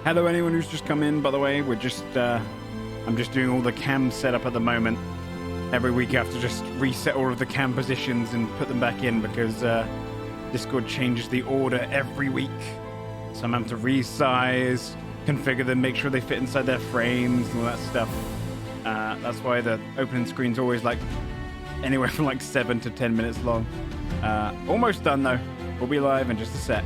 Hello, anyone who's just come in, by the way. We're just, I'm just doing all the cam setup at the moment. Every week I have to just reset all of the cam positions and put them back in because Discord changes the order every week. So I'm having to resize, configure them, make sure they fit inside their frames and all that stuff. That's why the opening screen's always like anywhere from like 7 to 10 minutes long. Almost done though. We'll be live in just a sec.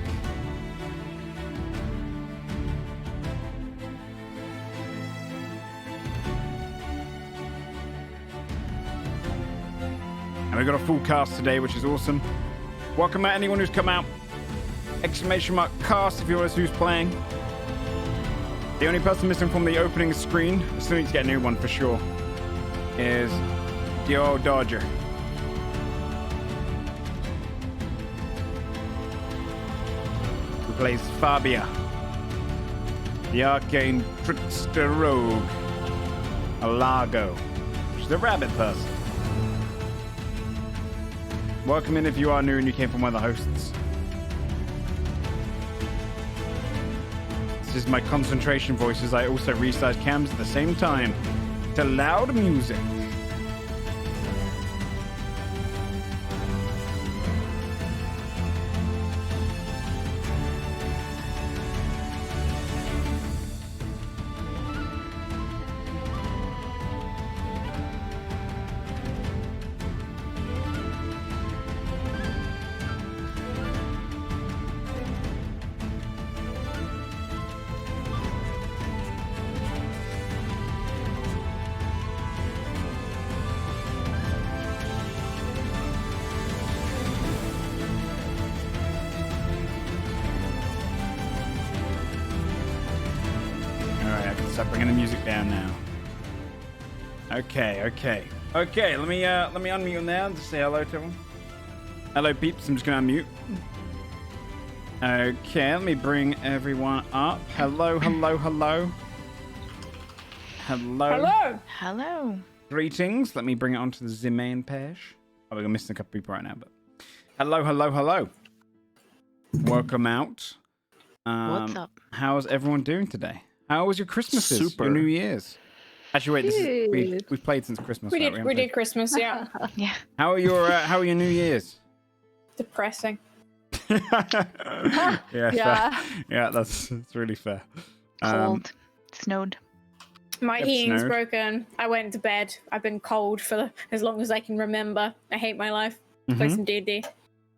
And we've got a full cast today, which is awesome. Welcome out anyone who's come out. Exclamation mark cast if you want to see who's playing. The only person missing from the opening screen, I still need to get a new one for sure, is the old Dodger. Who plays Fabia, the arcane trickster rogue, Alago, which is a rabbit person. Welcome in if you are new and you came from one of the hosts. This is my concentration voice as I also resize cams at the same time to loud music. Start bringing the music down now. Okay. Let me unmute now and just say hello to everyone. Hello, peeps. I'm just gonna unmute. Okay, let me bring everyone up. Hello. Greetings. Let me bring it onto the main page. Oh, we're missing a couple people right now, but hello. Welcome out. What's up? How's everyone doing today? How was your Christmases? Super. Your New Year's? Actually, wait. We've played since Christmas. We did Christmas, yeah. Yeah. How are your New Year's? Depressing. Yeah. Fair. Yeah, that's really fair. Cold. Snowed. My Yep, heating's snowed. broken. I went to bed. I've been cold for as long as I can remember. I hate my life. Play some D&D.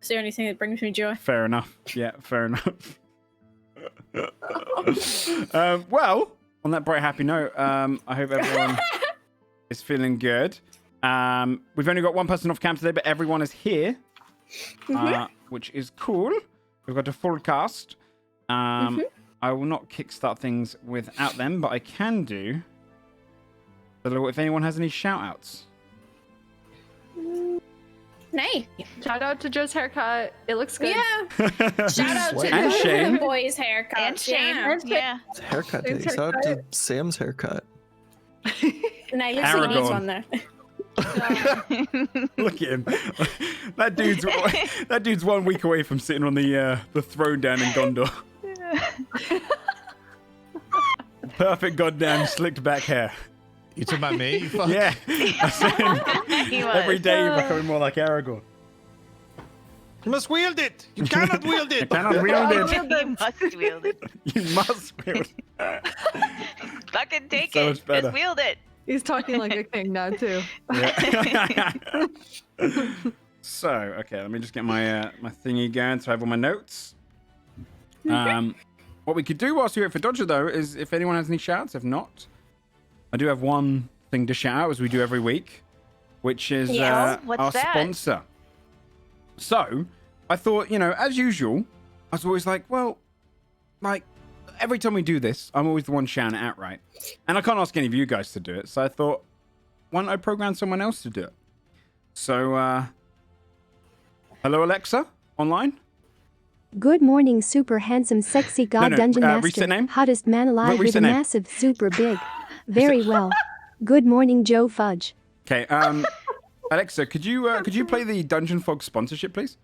It's the only thing that brings me joy. Fair enough. Yeah, fair enough. Well, on that bright, happy note, I hope everyone is feeling good. We've only got one person off cam today, but everyone is here, which is cool. We've got a full cast. I will not kickstart things without them, but I can do. If anyone has any shout-outs. Nay. Shout out to Joe's haircut. It looks good. Yeah. Shout out to And Shane. the boys' haircuts. And Shane. Yeah. Yeah. It's haircut day. Shout out to Sam's haircut. Nay, looks like he needs Aragorn. one though. Look at him. That dude's 1 week away from sitting on the throne down in Gondor. Perfect goddamn slicked back hair. You talking about me? You fuck? Yeah. I'm saying, He was. every day you're becoming more like Aragorn. You must wield it. You cannot wield You it. cannot wield it. You must wield it. You must wield it. Fucking take So it. much better. Just wield it. He's talking like a king now too. Yeah. So, okay, let me just get my my thingy going so I have all my notes. What we could do whilst we wait for Dodger, though, is if anyone has any shouts. If not, I do have one thing to shout out, as we do every week, which is What's our that? sponsor. So, I thought, as usual, I was always like, well, like, every time we do this, I'm always the one shouting it out, right? And I can't ask any of you guys to do it, so I thought, why don't I program someone else to do it? So, hello, Alexa, online? Good morning, super handsome, sexy god dungeon reset master, name. hottest man alive with Reset a name. massive, super big. Very well. Good morning, Joe Fudge. Okay, Alexa, could you play the Dungeon Fog sponsorship, please?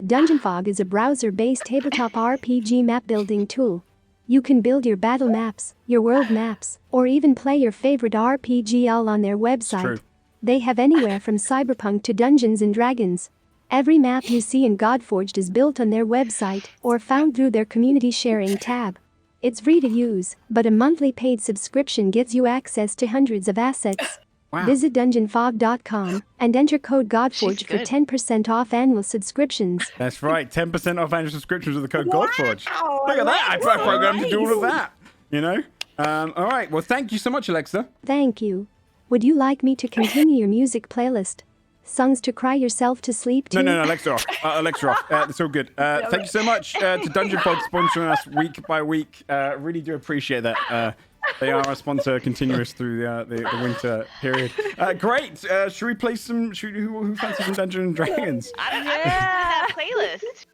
Dungeon Fog is a browser-based tabletop RPG map building tool. You can build your battle maps, your world maps, or even play your favorite RPG all on their True. website. They have anywhere from Cyberpunk to Dungeons and Dragons. Every map you see in Godforged is built on their website or found through their community sharing tab. It's free to use, but a monthly paid subscription gets you access to hundreds of assets. Wow. Visit dungeonfog.com and enter code Godforged She's for good. 10% off annual subscriptions. That's right. 10% off annual subscriptions with the code Godforged. Wow, Look at that. I that's programmed to do all of nice. that. You know? All right. Well, thank you so much, Alexa. Thank you. Would you like me to continue your music playlist? Songs to cry yourself to sleep to? No, Alexa off. Alexa off. It's all good. Thank you so much to Dungeon Fog sponsoring us week by week. Really do appreciate that. They are our sponsor continuous through the winter period. Great. Should we play some... Who fancies some Dungeons and Dragons? I don't know that playlist.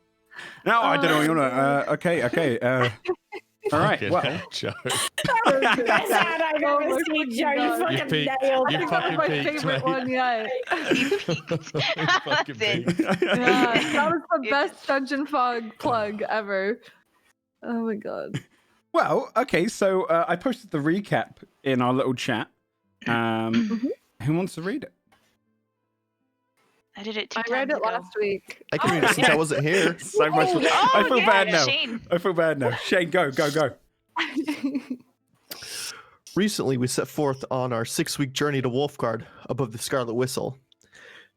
No, I don't know. You know. Okay. All right. Fucking Well, hell, Joe. Best ad I've ever seen, Joe. You You fucking peaked. nailed You it. fucking My peaked, favorite mate. one yet. You fucking That's it. peaked. Yeah, that was the It- best Dungeon Fog plug ever. Oh my god. well, okay. So I posted the recap in our little chat. Who wants to read it? I did it 2 I times read it ago. last week. I can read it since I wasn't here. So much. Oh, I feel yeah, bad now. Shane. I feel bad now. Shane, go. Recently, we set forth on our 6-week journey to Wolfgard above the Scarlet Whistle.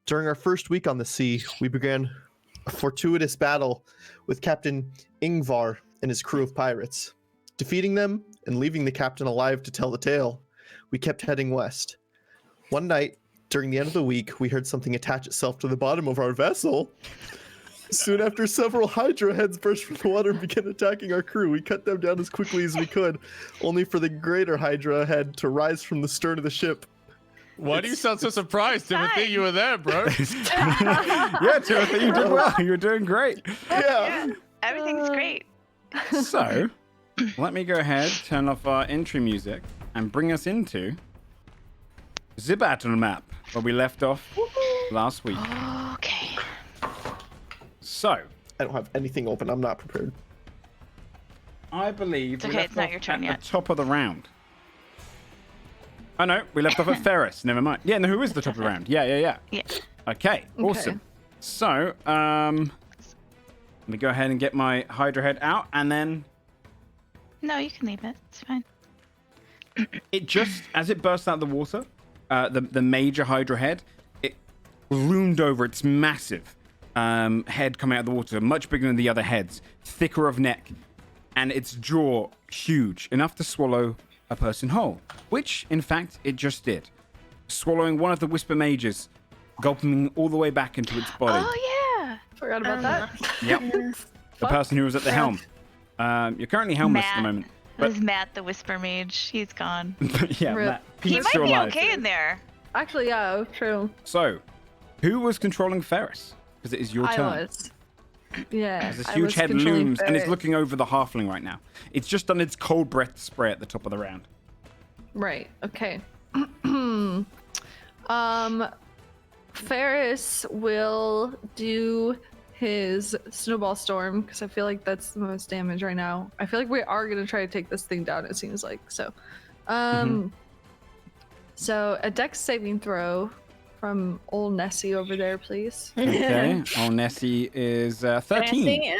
During our first week on the sea, we began a fortuitous battle with Captain Ingvar and his crew of pirates. Defeating them and leaving the captain alive to tell the tale, we kept heading west. One night, during the end of the week, we heard something attach itself to the bottom of our vessel. Soon after, several hydra heads burst from the water and began attacking our crew. We cut them down as quickly as we could, only for the greater hydra head to rise from the stern of the ship. Why do you sound so surprised, Timothy? Fine. You were there, bro. Yeah, Timothy, you did well. You were doing great. Yeah. Everything's great. So, let me go ahead, turn off our entry music, and bring us into the battle map where we left off last week. Okay. So, I don't have anything open. I'm not prepared. I believe It's we okay, left it's not off your turn at yet. the top of the round. Oh no, we left off at Ferris. Never mind. Yeah, no, who is the top of the round? Yeah. Yeah. Okay, awesome. So, let me go ahead and get my Hydra head out, and then No, you can leave it. It's fine. it just, as it burst out of the water, the major Hydra head, it loomed over. Its massive head coming out of the water, much bigger than the other heads, thicker of neck, and its jaw huge, enough to swallow a person whole, which, in fact, it just did, swallowing one of the Whisper Mages, gulping all the way back into its body. Oh, yeah. Forgot about that. Yep, the person who was at the helm. You're currently helmless at the Matt. moment. It was Matt, the Whisper Mage. He's gone. Yeah, Rip. Matt, He Pete's might still be alive. okay in there. Actually, yeah, true. So, who was controlling Ferris? Because it is your I turn. was. Yeah. As this I huge was head controlling looms and it's Ferris. looking over the halfling right now. It's just done its cold breath spray at the top of the round. Right. Okay. Ferris will do his snowball storm because I feel like that's the most damage right now. I feel like we are gonna try to take this thing down. It seems like so. So a dex saving throw from old Nessie over there, please. Okay. Oh, Nessie is 13.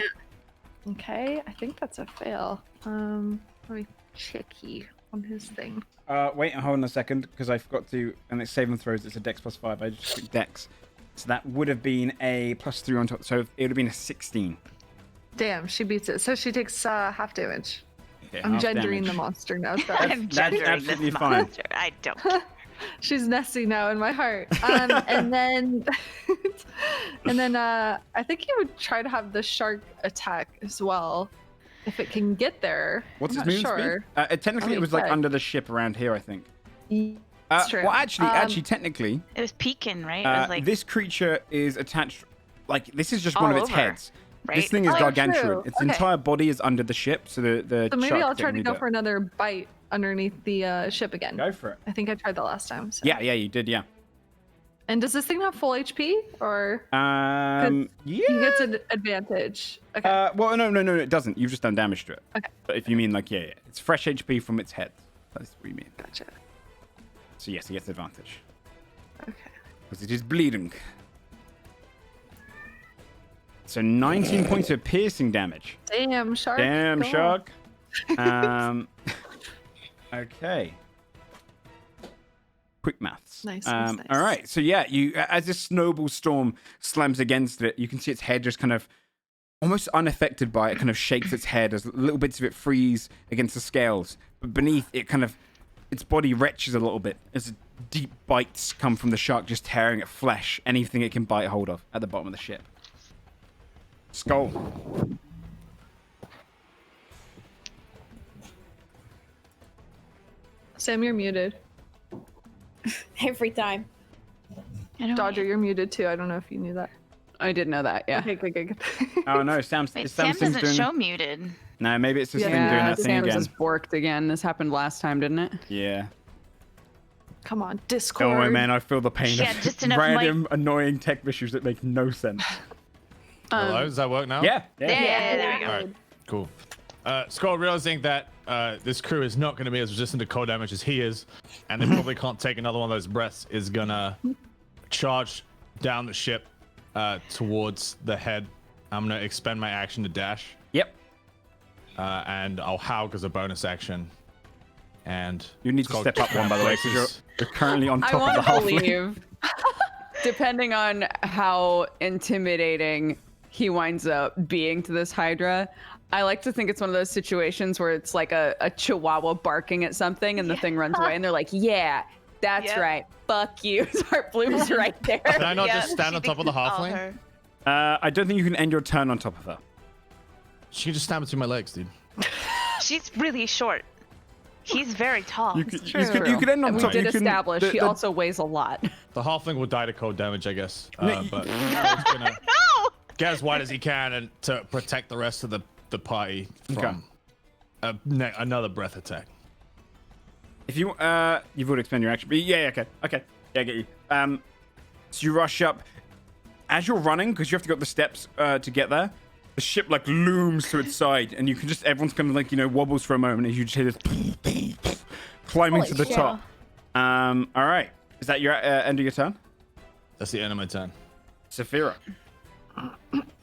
Okay, I think that's a fail. Let me check he on his thing. Wait, hold on a second, because I forgot to, and it's saving throws, it's a dex +5. I just took dex. So that would have been a +3 on top, so it would have been a 16. Damn, she beats it. So she takes half damage. Okay, I'm half gendering damage. the monster now. So I'm that's gendering absolutely this fine. monster. I don't care. she's Nessie now in my heart. And then, I think he would try to have the shark attack as well, if it can get there. What's I'm his not movement sure. speed? Technically, it was like check. under the ship around here, I think. That's true. Well, actually, technically, It was peeking, right? It was like this creature is attached, like, this is just one all of its over, heads. right? This thing is Oh, gargantuan. true. Its Okay. entire body is under the ship, so the So maybe shark I'll try to technically go do it. for another bite underneath the ship again. Go for it. I think I tried that last time. So. Yeah, you did, yeah. And does this thing have full HP or? Yeah. He gets an advantage. Okay. Well, no, it doesn't. You've just done damage to it. Okay. But if you mean like, yeah, it's fresh HP from its head. That's what you mean. Gotcha. So yes, he gets advantage. Okay. Because it is bleeding. So 19 points of piercing damage. Damn, shark. Damn, Go on. shark. Okay. Quick maths. Nice. All right. So yeah, you as this snowball storm slams against it, you can see its head just kind of almost unaffected by it, kind of shakes its head as little bits of it freeze against the scales. But beneath it, kind of its body retches a little bit as deep bites come from the shark, just tearing at flesh, anything it can bite hold of at the bottom of the ship. Skull. Sam, you're muted. Every time. I don't Dodger, you're muted too. I don't know if you knew that. I did know that, yeah. Okay, good. Oh no, Wait, Sam doesn't show muted. No, maybe it's just Yeah, been doing that thing Sam's again. just borked again. This happened last time, didn't it? Yeah. Come on, Discord. Don't worry, man. I feel the pain Yeah, of just enough random, annoying tech issues that make no sense. Hello, does that work now? Yeah. Yeah, there we go. All right, cool. Skull realizing that this crew is not going to be as resistant to cold damage as he is, and they probably can't take another one of those breaths, is gonna charge down the ship towards the head. I'm gonna expend my action to dash, Yep. and I'll Haug as a bonus action. And You need to Skull step up one, by the way, because you're currently on I top want of the to halfling. believe, depending on how intimidating he winds up being to this hydra, I like to think it's one of those situations where it's like a chihuahua barking at something and the thing runs away and they're like, yeah, that's Yep. right. Fuck you. His heart blooms right there. can I not Yeah, just stand she on top of the thinks it's all halfling? her. I don't think you can end your turn on top of her. She can just stand between my legs, dude. She's really short. He's very tall. You could end on we top. did You can- establish the- he the- also weighs a lot. The halfling will die to cold damage, I guess. No, But Haug's gonna No! get as wide as he can and to protect the rest of the party from another breath attack. If you you've already expended your action. But yeah, okay, yeah, I get you. So you rush up as you're running because you have to go up the steps to get there. The ship like looms to its side, and you can just everyone's kind of like wobbles for a moment as you just hear this climbing to the shit. top. All right, is that your end of your turn, That's the end of my turn. Saphira?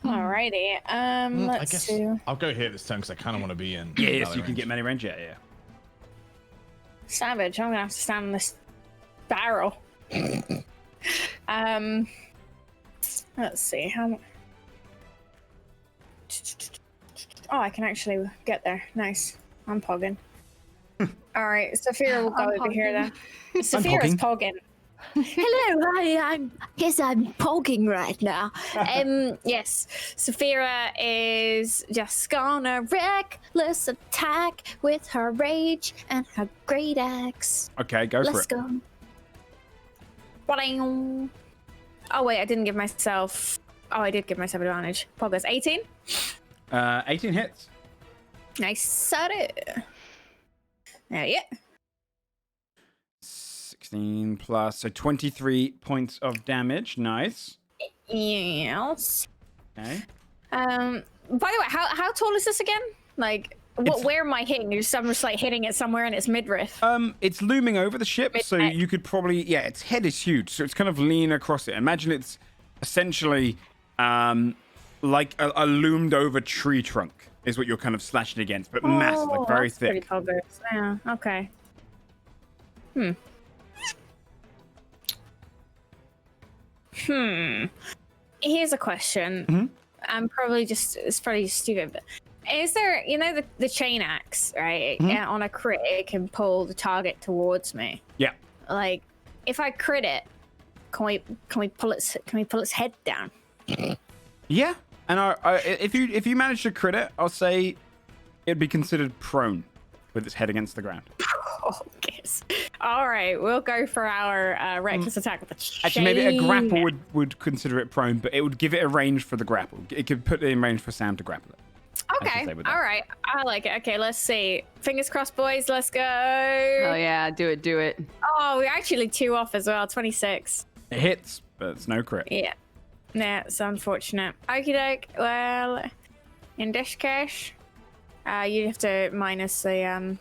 Alrighty. I Let's guess see. I'll go here this time because I kind of want to be in. Yeah, yes, melee you can range. get melee range. Yeah. Savage. I'm gonna have to stand on this barrel. Let's see how. Oh, I can actually get there. Nice. I'm pogging. All right, Saphira will go I'm over here then. I'm Saphira's pogging. Hello, I'm poking right now. Yes, Saphira is just gonna reckless attack with her rage and her great axe. Okay, go for Let's it. go. Ba-ding. Oh wait, I didn't give myself. Oh, I did give myself advantage. Poggers, 18. 18 hits. Nice, sorry. Yeah. 16 plus, so 23 points of damage. Nice. Yes. Okay. By the way, how tall is this again? Like, where am I hitting? I'm just like hitting it somewhere in its midriff. It's looming over the ship, so Mid-neck. you could probably, its head is huge, so it's kind of lean across it. Imagine it's essentially like a loomed over tree trunk is what you're kind of slashing against, but massive, like very that's pretty thick. poggers. Yeah. Okay. Here's a question. Mhm. It's probably stupid, but is there, the chain axe, right? Mhm. Yeah, on a crit, it can pull the target towards me. Yeah. Like, if I crit it, can we pull its head down? Yeah, and if you manage to crit it, I'll say it'd be considered prone with its head against the ground. Oh, yes. All right, we'll go for our reckless attack with the chain. Actually, maybe a grapple would consider it prone, but it would give it a range for the grapple. It could put it in range for Sam to grapple it. Okay, say with that. all right. I like it. Okay, let's see. Fingers crossed, boys. Let's go. Oh yeah, do it. Oh, we're actually 2 off as well. 26. It hits, but it's no crit. Yeah. Nah, it's unfortunate. Okie doke. Well, in this case, you have to minus the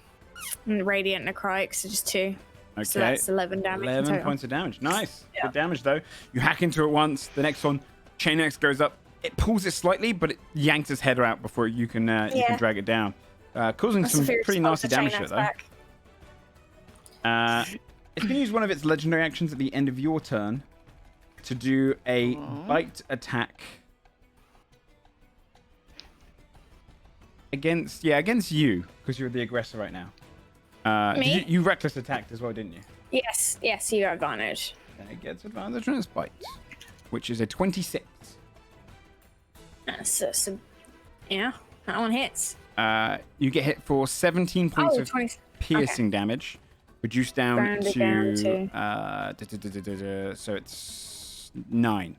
radiant necrotic, so just 2. Okay. So that's 11 damage. 11 total. points of damage. Nice. Yeah. Good damage, though. You hack into it once. The next one, chain axe goes up. It pulls it slightly, but it yanks its head out before you can drag it down. Causing That's some a very pretty nasty responsive damage chain to it, axe though. back. It's going to use one of its legendary actions at the end of your turn to do a bite attack against you, because you're the aggressor right now. Me? You reckless attacked as well, didn't you? Yes, you got advantage. And it gets advantage on its bite, which is a 26. So, yeah, that one hits. You get hit for 17 points of 20. piercing damage, reduced down Rounded to down so it's 9.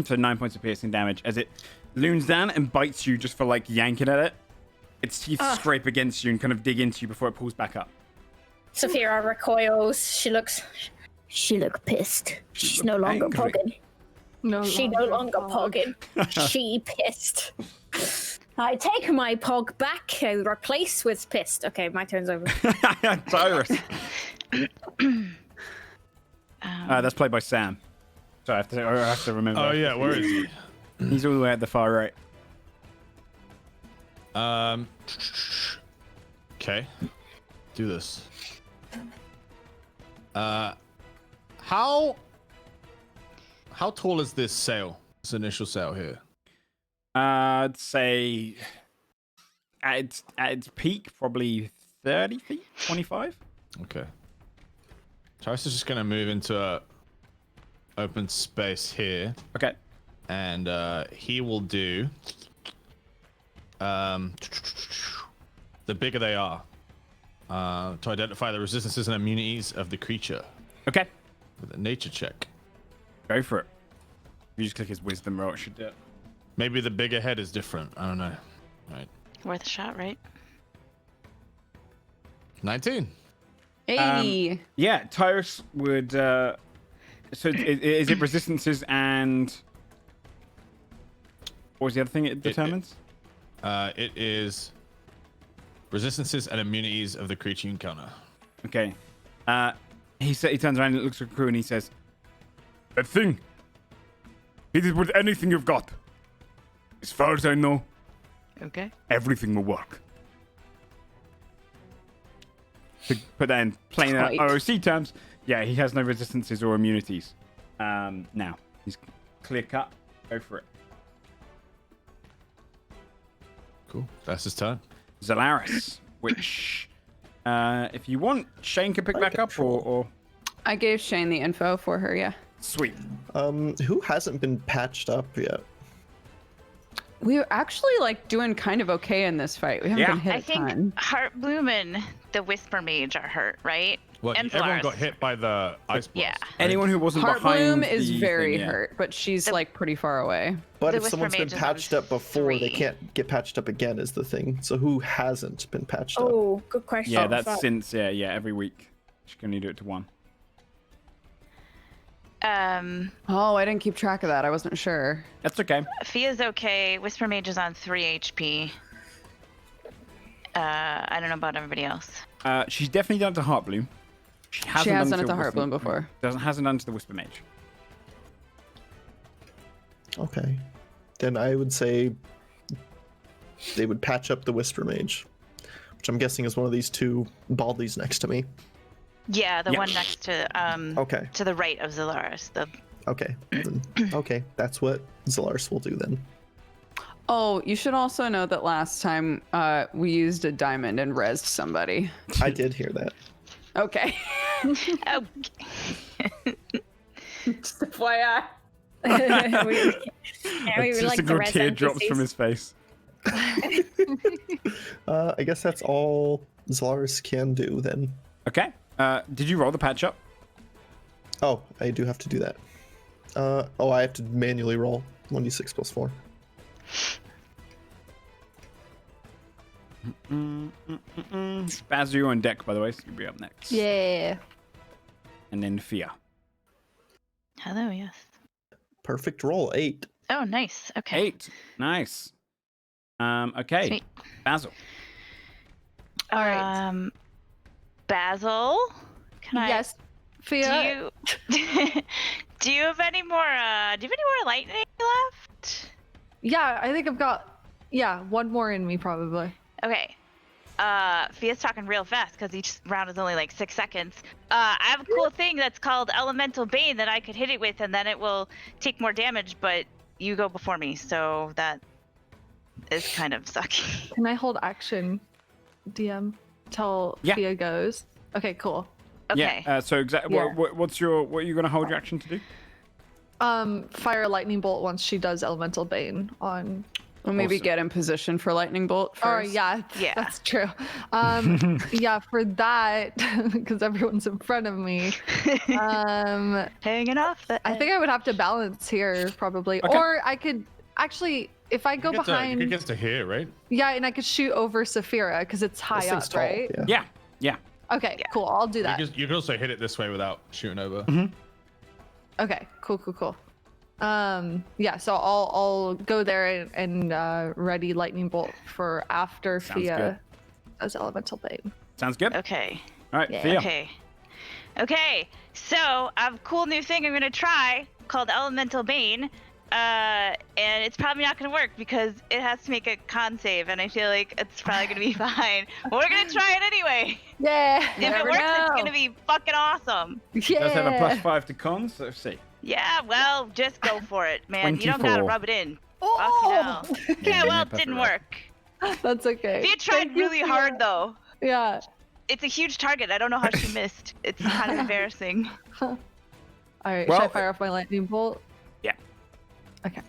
So 9 points of piercing damage as it loons down and bites you just for like yanking at it. Its teeth scrape against you and kind of dig into you before it pulls back up. Sophia recoils. She look pissed. She's no longer angry. pogging. She no longer pogging. She pissed. I take my pog back and replace with pissed. Okay, my turn's over. Tyrus. That's played by Sam. So I have to remember. Oh yeah, where is he? He's all the way at the far right. Okay. Do this. How tall is this sail? This initial sail here. I'd say at its peak, probably 30 feet, 25. Okay. Tyrus is just gonna move into a open space here, Okay. and he will do. The bigger they are, to identify the resistances and immunities of the creature Okay. with a nature check. Go for it. If you just click his wisdom roll, it should do it. Maybe the bigger head is different. I don't know. Right. Worth a shot, right? 19. 80. Yeah, Tyrus would. So is it resistances and. What was the other thing it determines? It is resistances and immunities of the creature you encounter. Okay. He turns around and looks at the crew and he says, "That thing. Hit it with anything you've got. As far as I know, Okay. everything will work." To put that in plain Tight. OOC terms, yeah, he has no resistances or immunities. Now, he's clear cut. Go for it. Cool. That's his turn. Zalaris, which, if you want, Shane can pick back up, or I gave Shane the info for her, yeah. sweet. Who hasn't been patched up yet? We were actually like doing kind of okay in this fight. We haven't Yeah. been hit I a think ton. Heartbloom and the Whisper Mage are hurt, right? Well, And everyone Zalaris. got hit by the ice blast. Yeah. right? Anyone who wasn't Heartbloom behind is the very thing, yeah. hurt, but she's like pretty far away. But The if Whisper someone's been Mage is on patched up before, they 3. can't get patched up again is the thing. So who hasn't been patched up? Oh, good question. Yeah, that's Fuck. since every week. She can only do it to one. Oh, I didn't keep track of that. I wasn't sure. That's okay. Fia's okay. Whisper Mage is on 3 HP. I don't know about everybody else. She's definitely done it to Heartbloom. She hasn't, She has done it to Whisper- Heartbloom before. Hasn't done it to the Whisper Mage. Okay. Then I would say they would patch up the Whisper Mage, which I'm guessing is one of these two baldies next to me. Yeah, the Yeah. one next to Okay. to the right of Zalaris. Okay. Then, okay. That's what Zalaris will do then. Oh, you should also know that last time we used a diamond and rezzed somebody. I did hear that. Okay. Oh, Just FYI. we It's just like a the good res teardrops NPCs. from his face. I guess that's all Zalaris can do then. Okay. Did you roll the patch up? Oh, I do have to do that. I have to manually roll 1d6 plus 4. Baz, you're on deck, by the way, so you'll be up next. Yeah. And then Fia. Hello, yes. Perfect roll. 8. Oh, nice. Okay. 8. Nice. Okay. Sweet. Basil. All right. Basil, can I? Yes. Fia. Do you have any more? Do you have any more lightning left? Yeah, I think I've got one more in me probably. Okay. Fia's talking real fast because each round is only like 6 seconds. I have a cool thing that's called Elemental Bane that I could hit it with, and then it will take more damage. But you go before me, so that is kind of sucky. Can I hold action, DM, till Fia goes? Okay, cool. Okay. Yeah. So exactly. Yeah. What are you gonna hold your action to do? Fire a lightning bolt once she does Elemental Bane on. Or maybe Awesome. get in position for lightning bolt first. Oh yeah, that's true. Yeah, for that, because everyone's in front of me. Hanging off. I think I would have to balance here probably, Okay. or I could actually, if I go behind. You get to here, right? Yeah, and I could shoot over Saphira because it's high This thing's up, tall, right? Yeah. Yeah. Okay, cool. I'll do that. You can also hit it this way without shooting over. Okay, cool. Yeah, so I'll go there and ready lightning bolt for after Sounds Fia good. does Elemental Bane. Sounds good. Okay. All right, Yeah. Fia. Okay. So I have a cool new thing I'm gonna try called Elemental Bane. And it's probably not gonna work because it has to make a con save, and I feel like it's probably gonna be fine. But we're gonna try it anyway. Yeah. If it works, it's gonna be fucking awesome. It does have a +5 to cons, so let's see. Yeah, well, just go for it, man. You don't gotta 24. rub it in. Oh! Fucking hell. Yeah, well, it didn't work. That's okay. Fia tried Thank you, really Fia. hard though. Yeah. It's a huge target. I don't know how she missed. It's kind of embarrassing. All right, Well- should I fire off my lightning bolt? Yeah. Okay.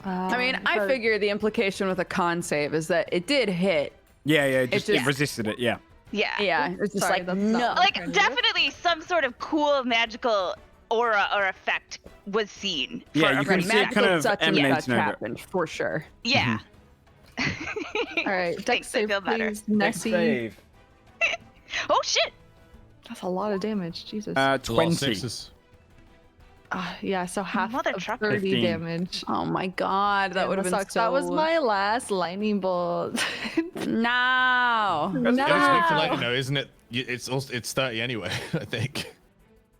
I mean, I figure the implication with a con save is that it did hit. Yeah, it just- resisted it. Yeah. Yeah. Yeah, it's just Sorry, like, that's no. not- Like Trying to do. definitely some sort of cool magical aura or effect was seen. For Yeah, a you can brief see it second. kind of such and emanates such over it. happened, for sure. Yeah. All right, dex Thanks, I save, feel better. please, Nessie. Save. Oh shit! That's a lot of damage, Jesus. A lot of 20. sixes. Yeah, so half Mother of trucker. 30 15. damage. Oh my god, that Damn, would have been sucks. so... That was my last lightning bolt. No. Just to let you no. know, isn't it? It's 30 anyway, I think.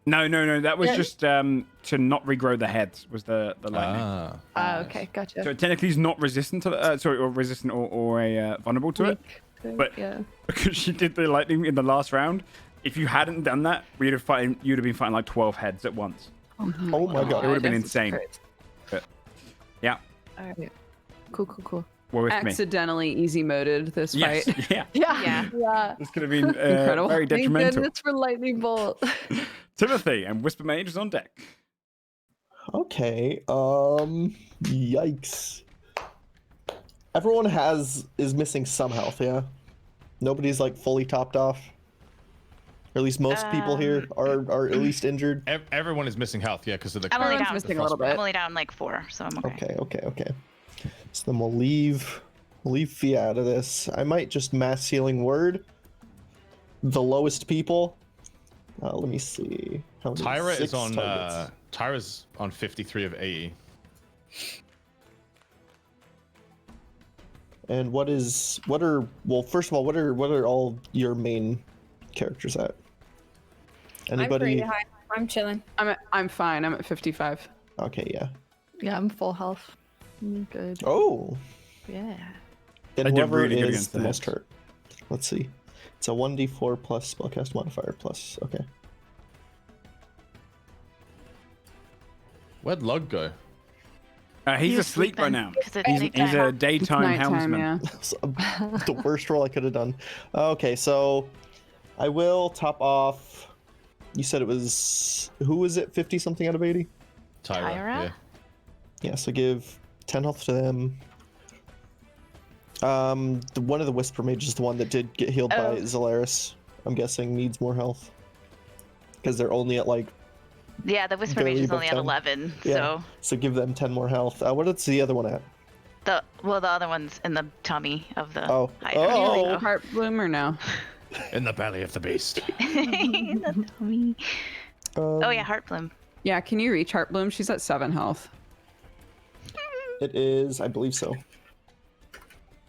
No. That was Yeah. just to not regrow the heads. Was the lightning. Okay, gotcha. So technically, he's not resistant to the, or resistant or vulnerable to it. But yeah. because she did the lightning in the last round, if you hadn't done that, you'd have been fighting like 12 heads at once. Oh my god. It would have been Jesus insane. Christ. But yeah, All right. Cool. we're with me. Accidentally easy moded this Yes, fight. yeah. Yeah. This could have been Incredible. very Thank detrimental. goodness for lightning bolt. Timothy and Whisper Mage is on deck. Okay. Yikes. Everyone is missing some health, yeah? Nobody's like fully topped off. Or at least most people here are at least injured. Everyone is missing health, yeah, because of the. I'm only current- down the missing a little frostbite. I'm only down like 4, so I'm okay. Okay. So then we'll leave Fia out of this. I might just mass healing word. The lowest people. Let me see. How many? Tyra is 6 on. targets. Tyra's on 53 of 80. And first of all, what are all your main characters at? I'm pretty Anybody? high. I'm chilling. I'm fine. I'm at 55. Okay, yeah. Yeah, I'm full health. I'm good. Oh, Yeah. then I did whoever really good is against the the most heads. hurt. Let's see. It's a 1d4 plus spellcast modifier plus. Okay. Where'd Lug go? He's asleep right now. 'cause it's He's nighttime. a daytime Nighttime, helmsman. yeah. So, the worst roll I could have done. Okay, so I will top off. You said it was who was it? 50 something out of 80. Tyra. Tyra? Yeah, so give 10 health to them. One of the Whisper Mages is the one that did get healed by Oh. Zalaris. I'm guessing needs more health because they're only at like Yeah, the Whisper Barely Mage is above only at 10. 11, Yeah. so So give them 10 more health. What is the other one at? The other one's in the tummy of the Oh. hydra. Oh. Heart bloom or no? In the belly of the beast. In the tummy. Oh yeah, heart bloom. Yeah, can you reach Heart Bloom? She's at 7 health. It is, I believe so.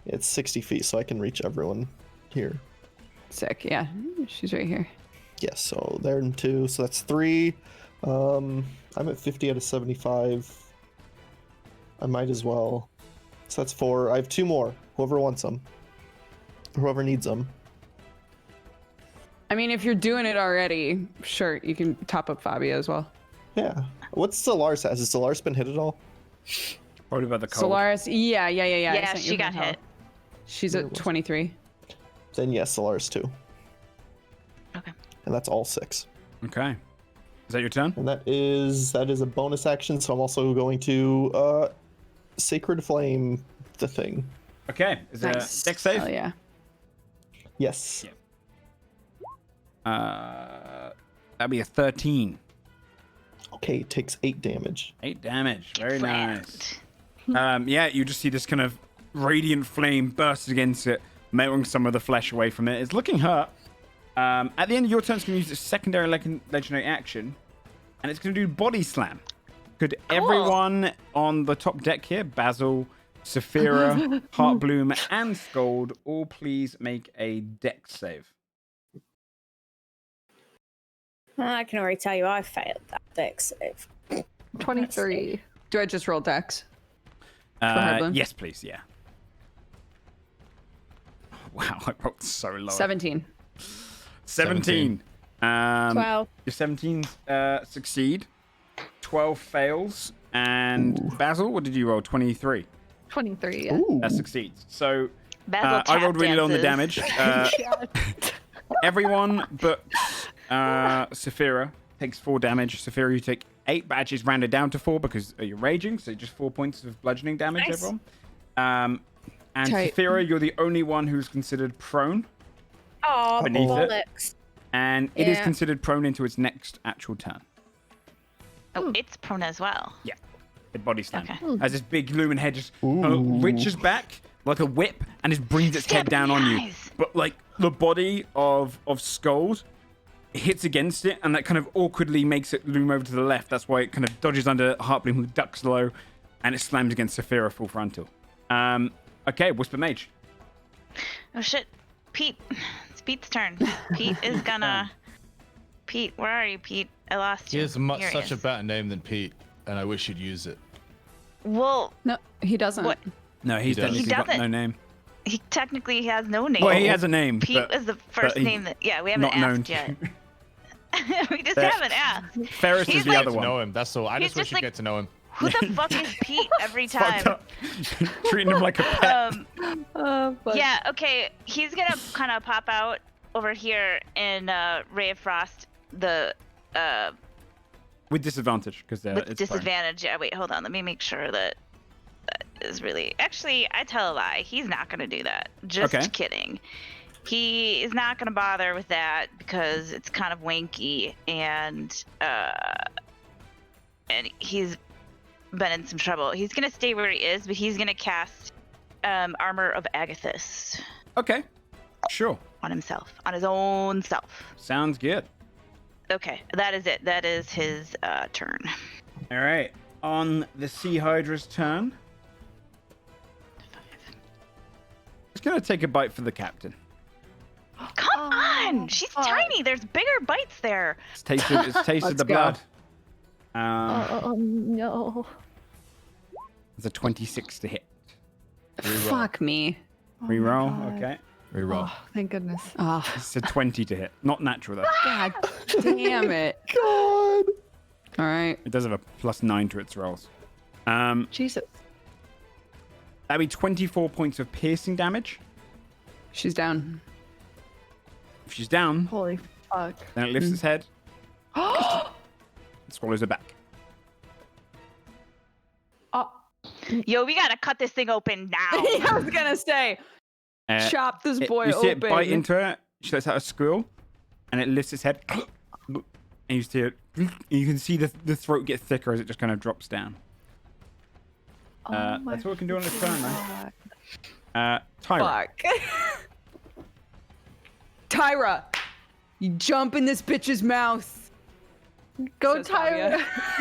It's 60 feet, so I can reach everyone here. Sick, yeah. She's right here. Yes, so there and 2, so that's 3. I'm at 50 out of 75. I might as well. So that's 4. I have 2 more. Whoever wants them. Whoever needs them. I mean, if you're doing it already, sure, you can top up Fabia as well. Yeah. What's Solaris has? Has Solaris been hit at all? Probably by the cold. Solaris, yeah. I Yeah, sent you she her got health. hit. She's at 23. Then yes, Solaris 2. Okay. And that's all 6. Okay. Is that your turn? And that is a bonus action, so I'm also going to Sacred Flame the thing. Okay. Is it a dex save? Hell yeah. Yes. Yeah. That'd be a 13. Okay, it takes 8 damage. 8 damage. Very nice. Friend. Yeah, you just see this kind of radiant flame burst against it, melting some of the flesh away from it. It's looking hurt. At the end of your turn, it's going to use its secondary legendary action, and it's going to do Body Slam. Could everyone on the top deck here, Basil, Saphira, Heartbloom, and Scold, all please make a dex save? I can already tell you I failed that dex save. 23. Do I just roll dex? Heartbloom? Yes, please. Yeah. Wow, I rolled so low. 17. 17. 12. Your 17 succeed. 12 fails. And Basil, what did you roll? 23. 23, yeah. Ooh. That succeeds. So Basil I rolled tap really low on the dances. damage. Everyone but Saphira takes 4 damage. Saphira, you take 8, but actually it's rounded down to 4 because you're raging, so just 4 points of bludgeoning damage, Nice. everyone. And Tight. Saphira, you're the only one who's considered prone, Oh, Beneath it. bollocks. and it is Yeah. considered prone into its next actual turn. Oh, it's prone as well. Yeah, it body slam. Okay. As this big lumen head just Ooh. reaches back like a whip and just brings its head Stab down in on the you. eyes. But like the body of Scold hits against it, and that kind of awkwardly makes it loom over to the left. That's why it kind of dodges under Heartbloom, who ducks low, and it slams against Saphira full frontal. Okay, Whisper Mage. Oh shit, Pete. It's Pete's turn. Pete is gonna. Pete, where are you, Pete? I lost He you. has Here he such a is. better name than Pete, and I wish you'd use it. Well, No, he doesn't. What? No, he's He does. technically He got no doesn't. name. he technically has no name. Well, he has a name, Pete but was the first he- name that. Yeah, we haven't not known asked to. yet. We just That- haven't asked. Ferris He's is the like- other Get to one. know him. That's all. I He's just wish just you'd like- get to know him. Who the fuck is Pete every Fucked time? up. Treating him like a pet. Yeah, okay. He's gonna kind of pop out over here in Ray of Frost, the With disadvantage, because with it's prone. disadvantage. Yeah, wait, hold on. Let me make sure that is really. Actually, I tell a lie. He's not gonna do that. Just Okay. kidding. He is not gonna bother with that because it's kind of wanky and he's been in some trouble. He's gonna stay where he is, but he's gonna cast Armor of Agathis Okay, sure. on himself, on his own self. Sounds good. Okay, that is it. That is his turn. All right. On the Sea Hydra's turn, it's going to take a bite for the captain. Come on, she's tiny. There's bigger bites there. It's tasted Let's the go. blood. No. It's a 26 to hit. Fuck me. Reroll. Okay. Reroll. Oh, thank goodness. Oh, It's a 20 to hit. Not natural, though. God damn it. God. All right. It does have a +9 to its rolls. Jesus. That'd be 24 points of piercing damage. She's down. If she's down, Holy fuck. then it lifts its head and swallows it back. Yo, we gotta cut this thing open now. I was gonna say, chop this boy You see open. it bite into her, she lets out a squeal, and it lifts its head, and you see it, you can see the throat get thicker as it just kind of drops down. That's what we can do on this turn, God. though. Tyra. Fuck. Tyra, you jump in this bitch's mouth. Go, Says Fabia.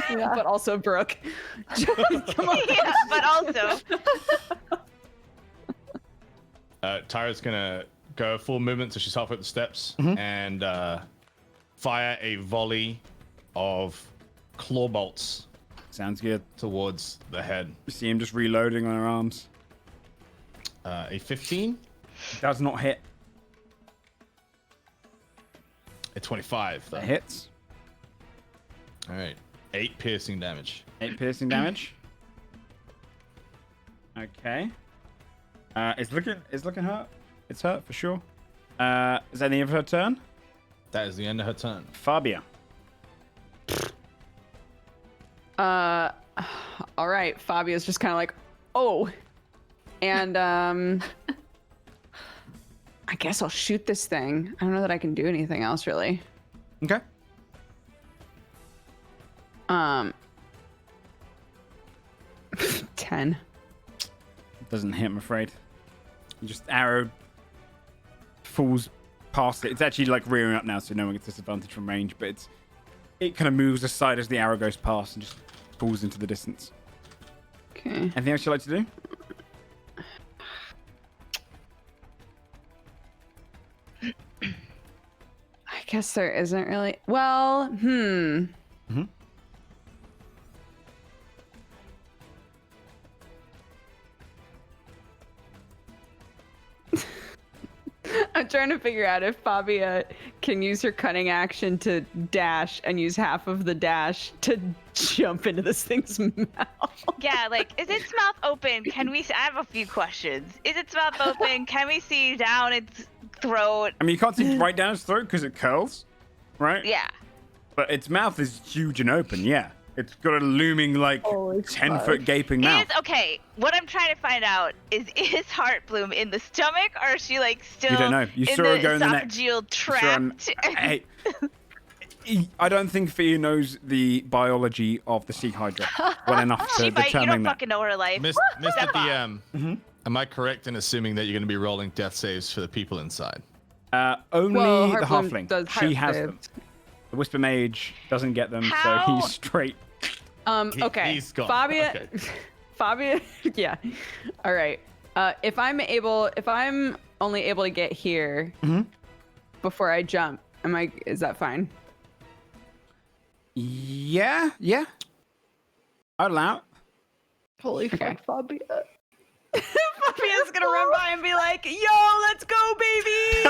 Tyra. But also Brooke. Come on. Yeah, but also. Tyra's gonna go full movement, so she's halfway up the steps, and fire a volley of claw bolts Sounds good. towards the head. You see him just reloading on her arms. A 15, Does not hit. a 25. Though. That hits. All right, 8 piercing damage. 8 piercing damage. Okay. It's looking hurt. It's hurt for sure. Is that the end of her turn? That is the end of her turn. Fabia. All right. Fabia's just kind of like, oh. And I guess I'll shoot this thing. I don't know that I can do anything else really. Okay. 10. Doesn't hit, I'm afraid. You just arrow falls past it. It's actually like rearing up now, so no one gets disadvantage from range, but it kind of moves aside as the arrow goes past and just falls into the distance. Okay. Anything else you'd like to do? I guess there isn't really. Well, I'm trying to figure out if Fabia can use her cunning action to dash and use half of the dash to jump into this thing's mouth. Yeah, like, is its mouth open? Can we? I have a few questions. Is its mouth open? Can we see down its throat? I mean, you can't see right down its throat because it curls, right? Yeah. But its mouth is huge and open, yeah. It's got a looming, like, 10-foot gaping mouth. Okay, what I'm trying to find out is Heartbloom in the stomach, or is she, like, still You don't know. You in saw her the go in the neck. esophageal tract? Hey, I don't think Fia knows the biology of the sea hydra well enough to She might. You determine don't that. fucking know her life. Mr. Step up. DM, am I correct in assuming that you're going to be rolling death saves for the people inside? Only Well, the Heartbloom halfling. does She has heart them. The Whisper Mage doesn't get them, How? so he's straight. Okay. He's gone. Fabia. Okay. Fabia. Yeah. All right. If I'm only able to get here before I jump, is that fine? Yeah. I'd allow it. Holy Okay. fuck, Fabia. Fabia's gonna run by and be like, "Yo, let's go, baby!"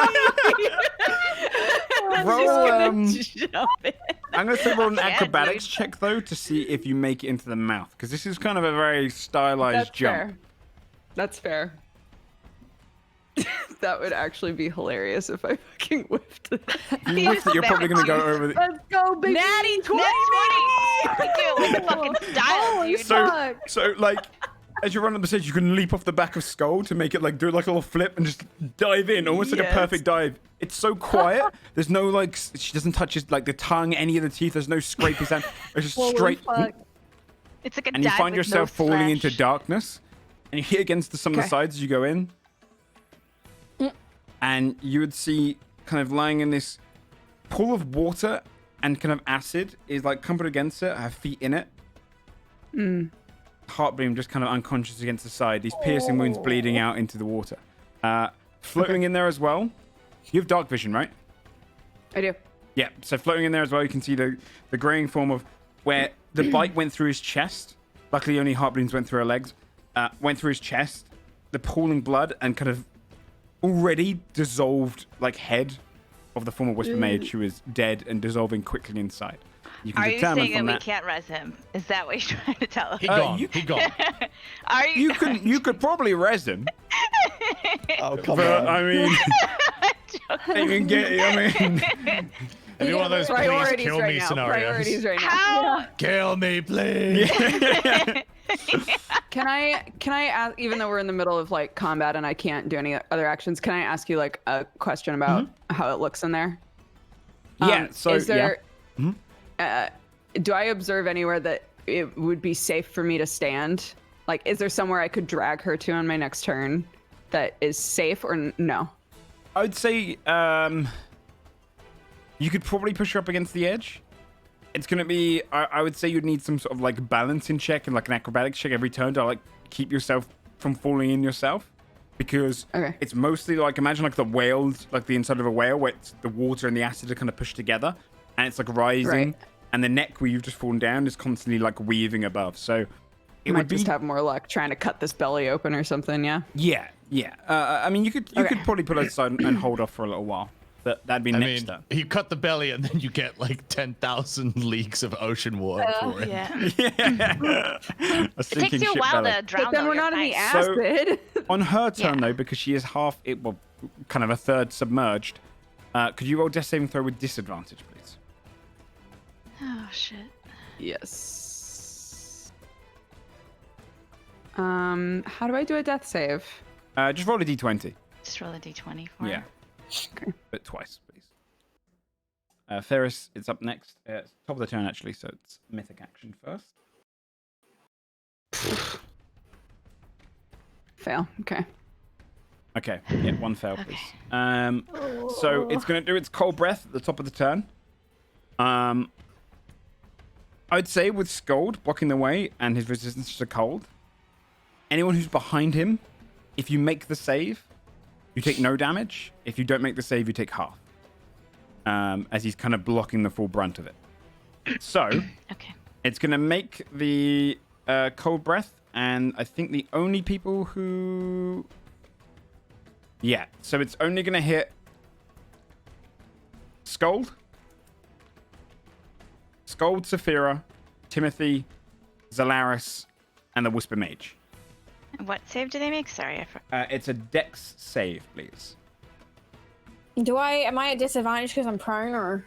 Roll, Jump in. I'm going to say roll an Yeah, acrobatics dude. check, though, to see if you make it into the mouth, because this is kind of a very stylized That's jump. fair. That's fair. That would actually be hilarious if I fucking whiffed it. You whiffed it, you're probably going to go over the... Let's go, baby. Natty 20! You do it with the fucking style, dude. So, like, as you run up the stage, you can leap off the back of Skull to make it, like, do like a little flip and just dive in, almost like a Yes. perfect dive. It's so quiet. There's no, like, she doesn't touch his, like, the tongue, any of the teeth. There's no scraping sound. It's just Holy straight. fuck. It's like a And you dive find with yourself no falling flesh. into darkness. And you hit against some of the Okay. sides as you go in. And you would see kind of lying in this pool of water and kind of acid is like covered against it, her feet in it. Heartbloom just kind of unconscious against the side, these piercing wounds bleeding out into the water. Floating in there as well. You have dark vision, right? I do. Yeah, so floating in there as well, you can see the graying form of where the bite went through his chest. Luckily, only Heartbloom's went through her legs. Went through his chest, the pooling blood, and kind of already dissolved, like, head of the former Whisper Mage who is dead and dissolving quickly inside. You can Are you determine saying that from we that. can't res him? Is that what you're trying to tell us? He gone. you- He gone. Are you? You could probably res him, Oh, come but on. I mean, you can get. I mean, It'd be one of those please Priorities kill right me now. scenarios. Priorities right now. How? Kill me, please. Can I ask, even though we're in the middle of like combat and I can't do any other actions, can I ask you like a question about how it looks in there? yeah. So is there, yeah. do I observe anywhere that it would be safe for me to stand Like, is there somewhere I could drag her to on my next turn that is safe or no? I would say you could probably push her up against the edge. It's going to be, I would say you'd need some sort of like balancing check and like an acrobatics check every turn to like keep yourself from falling in yourself. Because it's mostly like, imagine like the whales, like the inside of a whale where it's the water and the acid are kind of pushed together and it's like rising. Right. And the neck where you've just fallen down is constantly like weaving above. So it might would be... just have more luck trying to cut this belly open or something, yeah? Yeah. I mean, you could probably put it aside and hold off for a little while. That'd be next turn. You cut the belly and then you get like 10,000 leagues of ocean water for it. Yeah. It takes you a while to drown. But then we're not in the acid. So, on her turn, though, because she is kind of a third submerged, could you roll death saving throw with disadvantage, please? Oh, shit. Yes. How do I do a death save? Just roll a d20. Just roll a d20 for Yeah. it. Okay. But twice, please. Ferris, it's up next. It's top of the turn, actually, so it's mythic action first. Fail. Okay. Okay. Yeah, one fail, please. So it's going to do its cold breath at the top of the turn. I'd say with Scold blocking the way and his resistance to cold, anyone who's behind him, if you make the save, you take no damage. If you don't make the save, you take half. As he's kind of blocking the full brunt of it. So, it's going to make the cold breath, and I think the only people who... Yeah, so it's only going to hit Scold, Saphira, Timothy, Zalaris, and the Whisper Mage. What save do they make? Sorry, I forgot. It's a dex save, please. Am I at disadvantage because I'm prone, or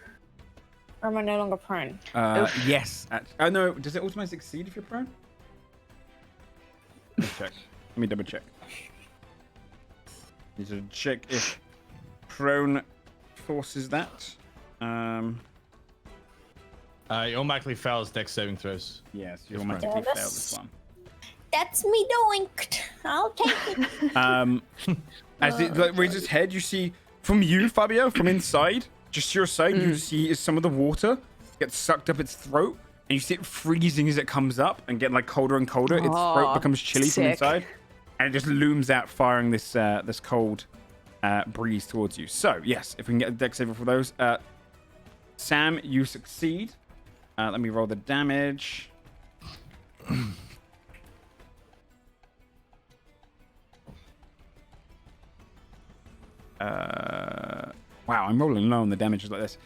am I no longer prone? Yes. Oh no, does it automatically succeed if you're prone? Let me check. Let me double check. Need to check if prone forces that. It automatically fails dex saving throws. Yes, you automatically fail this one. That's me doinked. I'll take it. As it like, raises its head, you see from you, Fabio, from inside, just your side, you see is some of the water gets sucked up its throat, and you see it freezing as it comes up and getting like colder and colder. Its throat becomes chilly from inside, and it just looms out, firing this this cold breeze towards you. So yes, if we can get a dex saver for those, Sam, you succeed. Let me roll the damage. Wow, I'm rolling low on the damages like this.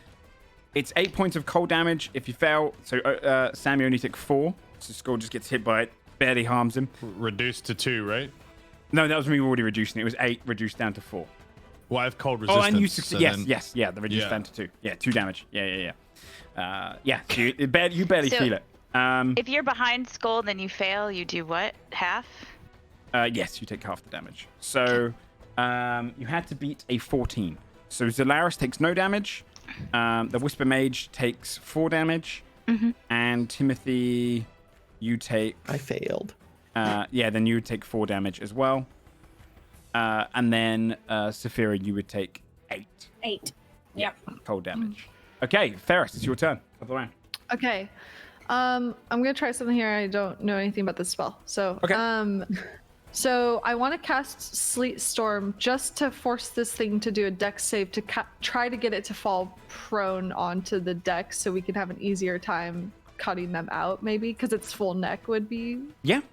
It's 8 points of cold damage if you fail. So Sam, you only take 4. So Skull just gets hit by it, barely harms him. Reduced to 2, right? No, that was me already reducing it. It was 8 reduced down to 4. Well, I have cold resistance. Oh, and you succeed. So Yes, the reduced down to 2. Yeah, 2 damage. Yeah. So you barely feel it. If you're behind Skull, then you fail. You do what? Half? Yes, you take half the damage. So you had to beat a 14. So Zalaris takes no damage. The Whisper Mage takes 4 damage. And Timothy, you take... I failed. Then you would take 4 damage as well. And then Saphira, you would take 8. 8. Yep. Cold damage. Okay, Ferris, it's your turn. Top of the round. Okay. I'm gonna try something here. I don't know anything about this spell. So so I want to cast Sleet Storm just to force this thing to do a dex save to try to get it to fall prone onto the deck, so we can have an easier time cutting them out, maybe, because its full neck would be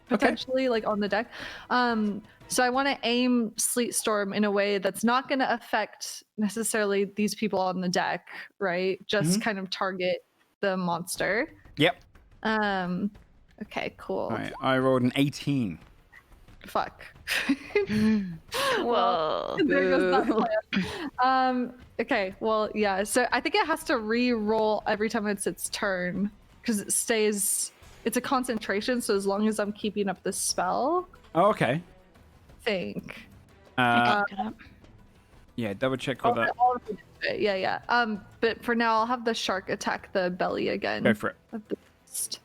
potentially like on the deck. So I want to aim Sleet Storm in a way that's not going to affect necessarily these people on the deck, right? Just kind of target the monster. Yep. Okay, cool. All right, I rolled an 18. Fuck. Whoa. There goes that plan. Okay, well, yeah. So I think it has to re-roll every time it's its turn, because it's a concentration. So as long as I'm keeping up the spell. Oh, okay. Think. Yeah, double check with that. Yeah. But for now, I'll have the shark attack the belly again. Go for it. Of the beast.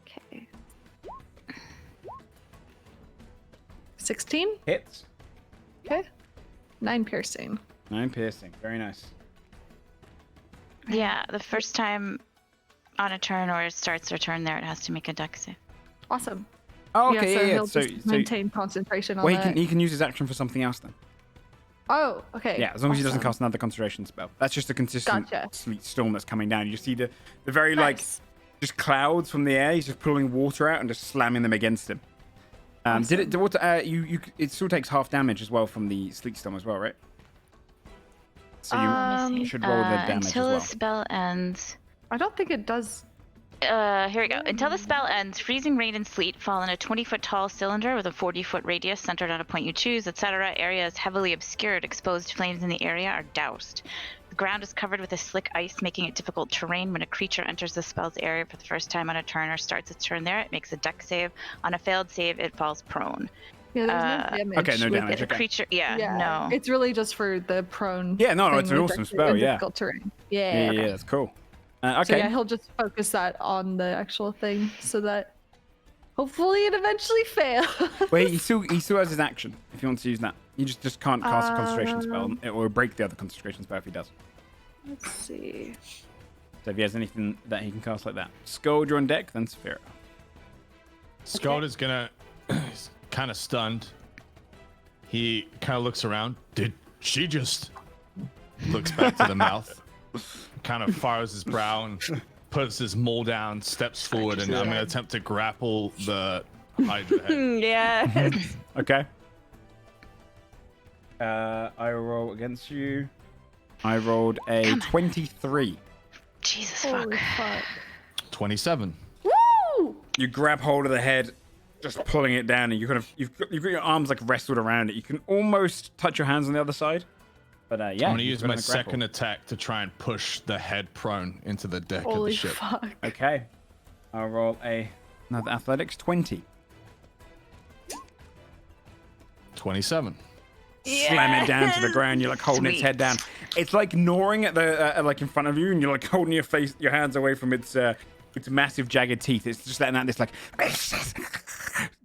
Okay. 16. Hits. Okay. 9 piercing. 9 piercing. Very nice. Yeah, the first time on a turn or it starts a turn there, it has to make a dex save. Awesome. Oh, okay, so yeah. he'll just maintain concentration on well, that. he can use his action for something else then. Oh, okay. Yeah, as long as he doesn't Awesome. cast another concentration spell. That's just a consistent Gotcha. sleet storm that's coming down. You see the very Nice. just clouds from the air. He's just pulling water out and just slamming them against him. Awesome. Did it? What? It still takes half damage as well from the sleet storm as well, right? So you should roll the damage until as well. the spell ends. I don't think it does. Here we go. Until the spell ends, freezing rain and sleet fall in a 20-foot tall cylinder with a 40-foot radius centered on a point you choose, etc. Areas heavily obscured, exposed flames in the area are doused. The ground is covered with a slick ice, making it difficult terrain. When a creature enters the spell's area for the first time on a turn or starts its turn there, it makes a dex save. On a failed save, it falls prone. Yeah, there's no damage. Okay, no with damage. If a Okay. creature, Yeah, no. it's really just for the prone. Yeah, no, thing it's an with awesome dex- spell, in yeah. difficult terrain. Yeah, Yeah. that's cool. So Okay. yeah, he'll just focus that on the actual thing, so that hopefully it eventually fails. Well, he still has his action if he wants to use that. You just can't cast a concentration spell. It will break the other concentration spell if he does. Let's see. So if he has anything that he can cast like that. Scold, you're on deck, then Saphira. Scald is gonna, he's kind of stunned. He kind of looks around. Did she just? Looks back to the mouth, kind of furrows his brow and puts his maul down, steps forward, and I'm gonna attempt to grapple the hydra head. Yeah. Okay. I will roll against you. I rolled a 23. Jesus Holy fuck. fuck. 27. Woo! You grab hold of the head, just pulling it down, and you've got your arms like wrestled around it. You can almost touch your hands on the other side. But yeah, I'm gonna you've use got my it in a grapple. second attack to try and push the head prone into the deck of Holy the ship. fuck. Okay. I'll roll another athletics 20. 27. Slam it down to the ground. You're like holding its head down. It's like gnawing at the like in front of you, and you're like holding your hands away from its massive jagged teeth. It's just letting out this like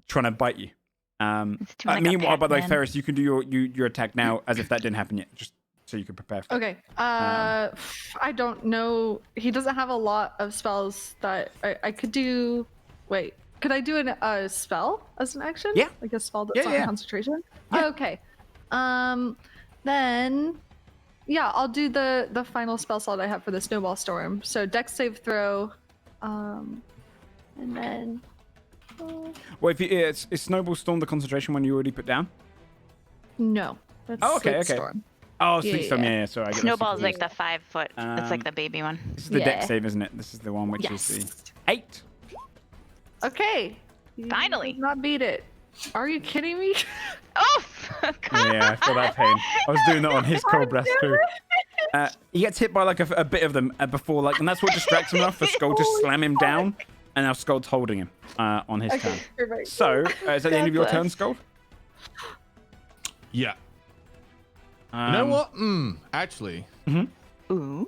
trying to bite you. doing like a Meanwhile, by the way, Pac-Man. Ferris, you can do your attack now as if that didn't happen yet, just so you can prepare for it. Okay. I don't know. He doesn't have a lot of spells that I could do. Wait, could I do a spell as an action? Yeah. Like a spell that's Yeah. on concentration? Yeah. Okay. Then, yeah, I'll do the final spell slot I have for the snowball storm. So dex save throw, and then. Well, if is Snowball Storm the concentration one you already put down? No. That's Oh, okay, Sleet okay. Storm. Oh, Yeah, Sleet Storm. Yeah, sorry. I get those Snowball's like confused. the 5-foot. It's like Um, the baby one. This is the deck Yeah. save, isn't it? This is the one which is Yes. the 8. Okay. You Finally. did not beat it. Are you kidding me? Oh, God. Yeah, I feel that pain. I was doing that on his cold blast too. He gets hit by like a bit of them before, like, and that's what distracts him enough for Skull to slam him down, and now Skull's holding him on his turn. Perfect. So, is that the end of your turn, Skull? Yeah. You know what? Actually. Ooh.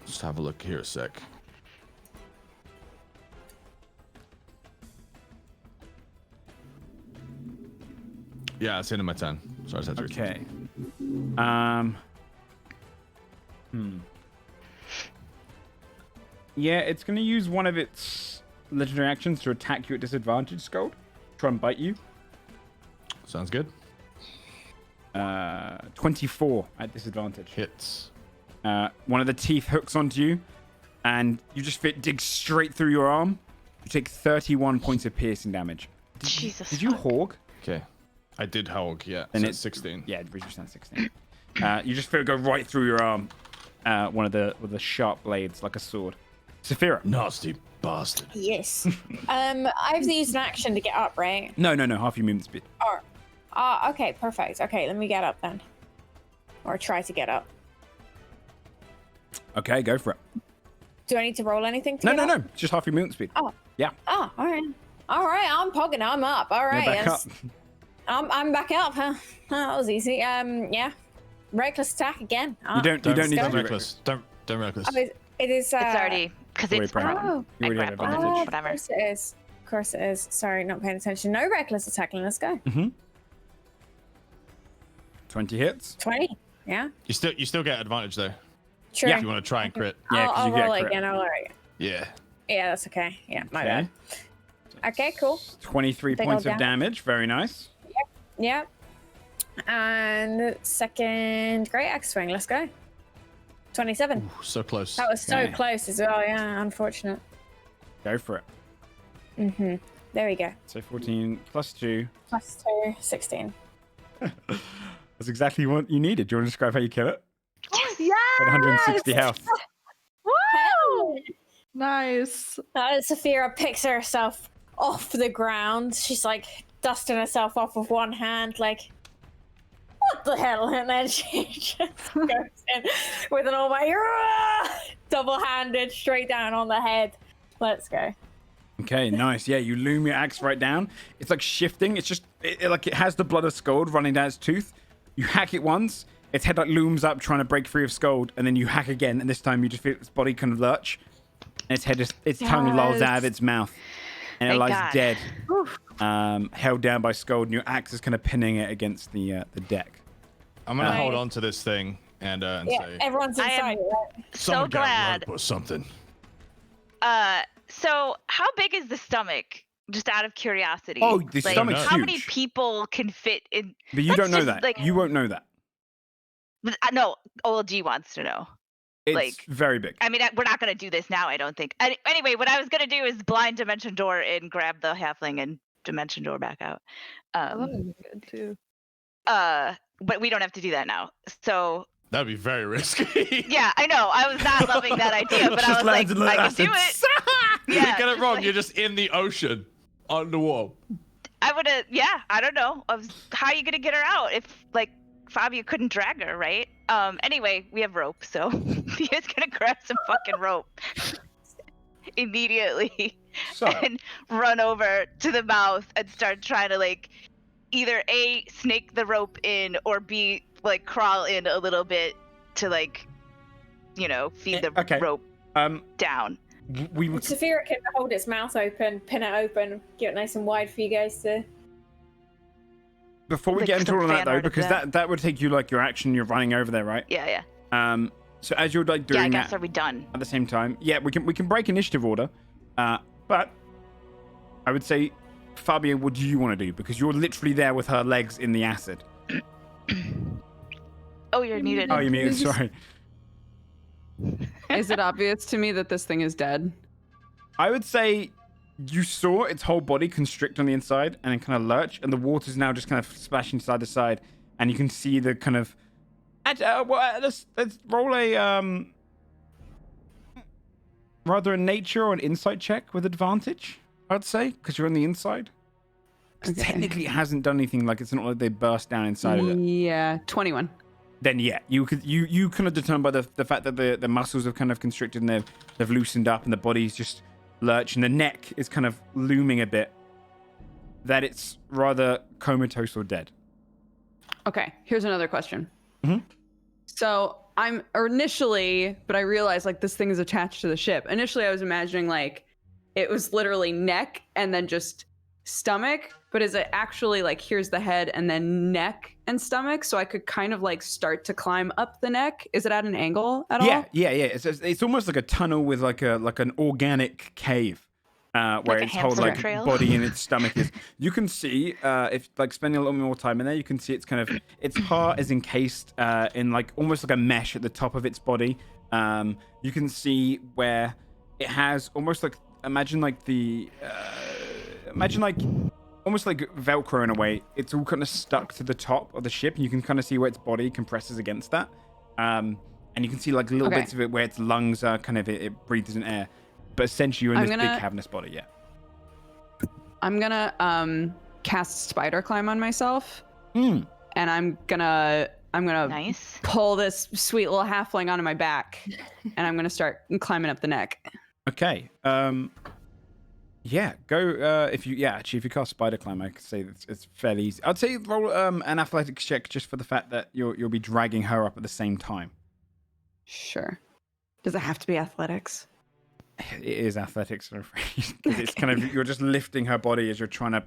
Just have a look here a sec. Yeah, it's the end of my turn. So I just had to Okay. Yeah, it's going to use one of its legendary actions to attack you at disadvantage, Skull. Try and bite you. Sounds good. 24 at disadvantage. Hits. One of the teeth hooks onto you, and you just dig straight through your arm. You take 31 points of piercing damage. Jesus. Did you hog? Okay. I did hog, yeah. Then So it's 16. Yeah, it reaches down 16. You just feel it go right through your arm. One of the sharp blades, like a sword. Saphira. Nasty bastard. Yes. I have to use an action to get up, right? No, half your movement speed. Okay, perfect. Okay, let me get up then. Or try to get up. Okay, go for it. Do I need to roll anything to No, get up? just half your movement speed. Oh. Yeah. Oh, all right. All right, I'm pogging. I'm up. All right. You're back yes. up. I'm back up, huh? That was easy. Yeah. Reckless attack again. You don't need to Don't do reckless. Don't reckless. It is. It's already Because Way it's prone. prone. You I already have grappled, advantage. Of whatever. course it is. Of course it is. Sorry, not paying attention. No reckless attacking. Let's go. 20 hits. 20. Yeah. You still get advantage though. Sure. If you want to try and crit. Yeah, 'cause I'll you get roll crit. again. I'll roll again. Yeah. Yeah, that's okay. Yeah, my Okay. bad. Okay, cool. 23 Big points old of damage. Very nice. Yep. And second great axe swing. Let's go. 27. Ooh, so close. That was so Okay. close as well. Yeah, unfortunate. Go for it. There we go. So 14 plus 2. Plus 2, 16. That's exactly what you needed. Do you want to describe how you kill it? Yeah. At 160 health. Woo! Nice. Saphira picks herself off the ground. She's like dusting herself off with one hand, like, what the hell? And then she just goes in with an almighty double-handed straight down on the head. Let's go. Okay, nice. Yeah, you loom your axe right down. It's like shifting. It's just like it has the blood of Scold running down its tooth. You hack it once, its head like looms up trying to break free of Scold, and then you hack again, and this time you just feel its body kind of lurch, and its tongue lolls out of its mouth, and it Thank lies God. dead, held down by Scold, and your axe is kind of pinning it against the deck. I'm gonna Right. hold on to this thing and Yeah, say, everyone's I am- inside, right? So "Someone get a glad. rope or something." So how big is the stomach? Just out of curiosity. Oh, the Like, stomach's how many huge. people can fit in? But you That's don't know just, that. like- You won't know that. No, OLG wants to know. It's like- very big. I mean, we're not going to do this now, I don't think. Anyway, what I was going to do is blind Dimension Door and grab the halfling and Dimension Door back out. That would be good too. But we don't have to do that now. So, That'd be very risky. yeah, I know. I was not loving that idea, but I was like, I can do it. You Yeah, get it just wrong. like- You're just in the ocean, underwater. I would have, yeah, I don't know. How are you going to get her out if, like, Fabio couldn't drag her, right? Anyway, we have rope, so he's going to grab some fucking rope immediately So, and run over to the mouth and start trying to, like, either A, snake the rope in, or B, like, crawl in a little bit to, like, you know, feed the okay. rope down. we would Saphira can hold its mouth open, pin it open, get it nice and wide for you guys to. before we Like get into some all of that fan though, art of because that would take you like your action. You're running over there, right? Yeah, yeah. So as you're like Yeah, I doing guess, that are we done? at the same time, yeah, we can break initiative order, but I would say, Fabio, what do you want to do? Because you're literally there with her legs in the acid. Oh, you're muted. Oh, you mean sorry? Is it obvious to me that this thing is dead? I would say you saw its whole body constrict on the inside and then kind of lurch, and the water's now just kind of splashing side to side, and you can see the kind of. Let's roll a rather a nature or an insight check with advantage. I'd say because you're on the inside. 'Cause Okay. technically, it hasn't done anything. Like it's not like they burst down inside of it. Yeah, 21. Then yeah, you kind of determine by the fact that the muscles have kind of constricted and they've loosened up and the body's just lurch and the neck is kind of looming a bit, that it's rather comatose or dead. Okay, here's another question. Mhm. So I'm initially, but I realized like this thing is attached to the ship. Initially, I was imagining like it was literally neck and then just stomach, but is it actually like here's the head and then neck and stomach? So I could kind of like start to climb up the neck. Is it at an angle at all? Yeah. It's almost like a tunnel with like an organic cave. Where Like a its whole hamster like trail? body and its stomach is. You can see if like spending a little more time in there, you can see it's kind of its heart is encased in like almost like a mesh at the top of its body. You can see where it has almost like imagine like almost like Velcro in a way. It's all kind of stuck to the top of the ship, and you can kind of see where its body compresses against that. And you can see like little Okay. bits of it where its lungs are kind of it breathes in air. But essentially, you're in I'm this gonna- big cavernous body, yeah. I'm gonna cast spider climb on myself, Hmm. and I'm gonna Nice. pull this sweet little halfling onto my back, and I'm gonna start climbing up the neck. Okay. Yeah. Go. If you cast spider climb, I could say it's fairly easy. I'd say roll an athletics check just for the fact that you'll be dragging her up at the same time. Sure. Does it have to be athletics? It is athletics, I'm afraid. 'Cause it's kind of you're just lifting her body as you're trying to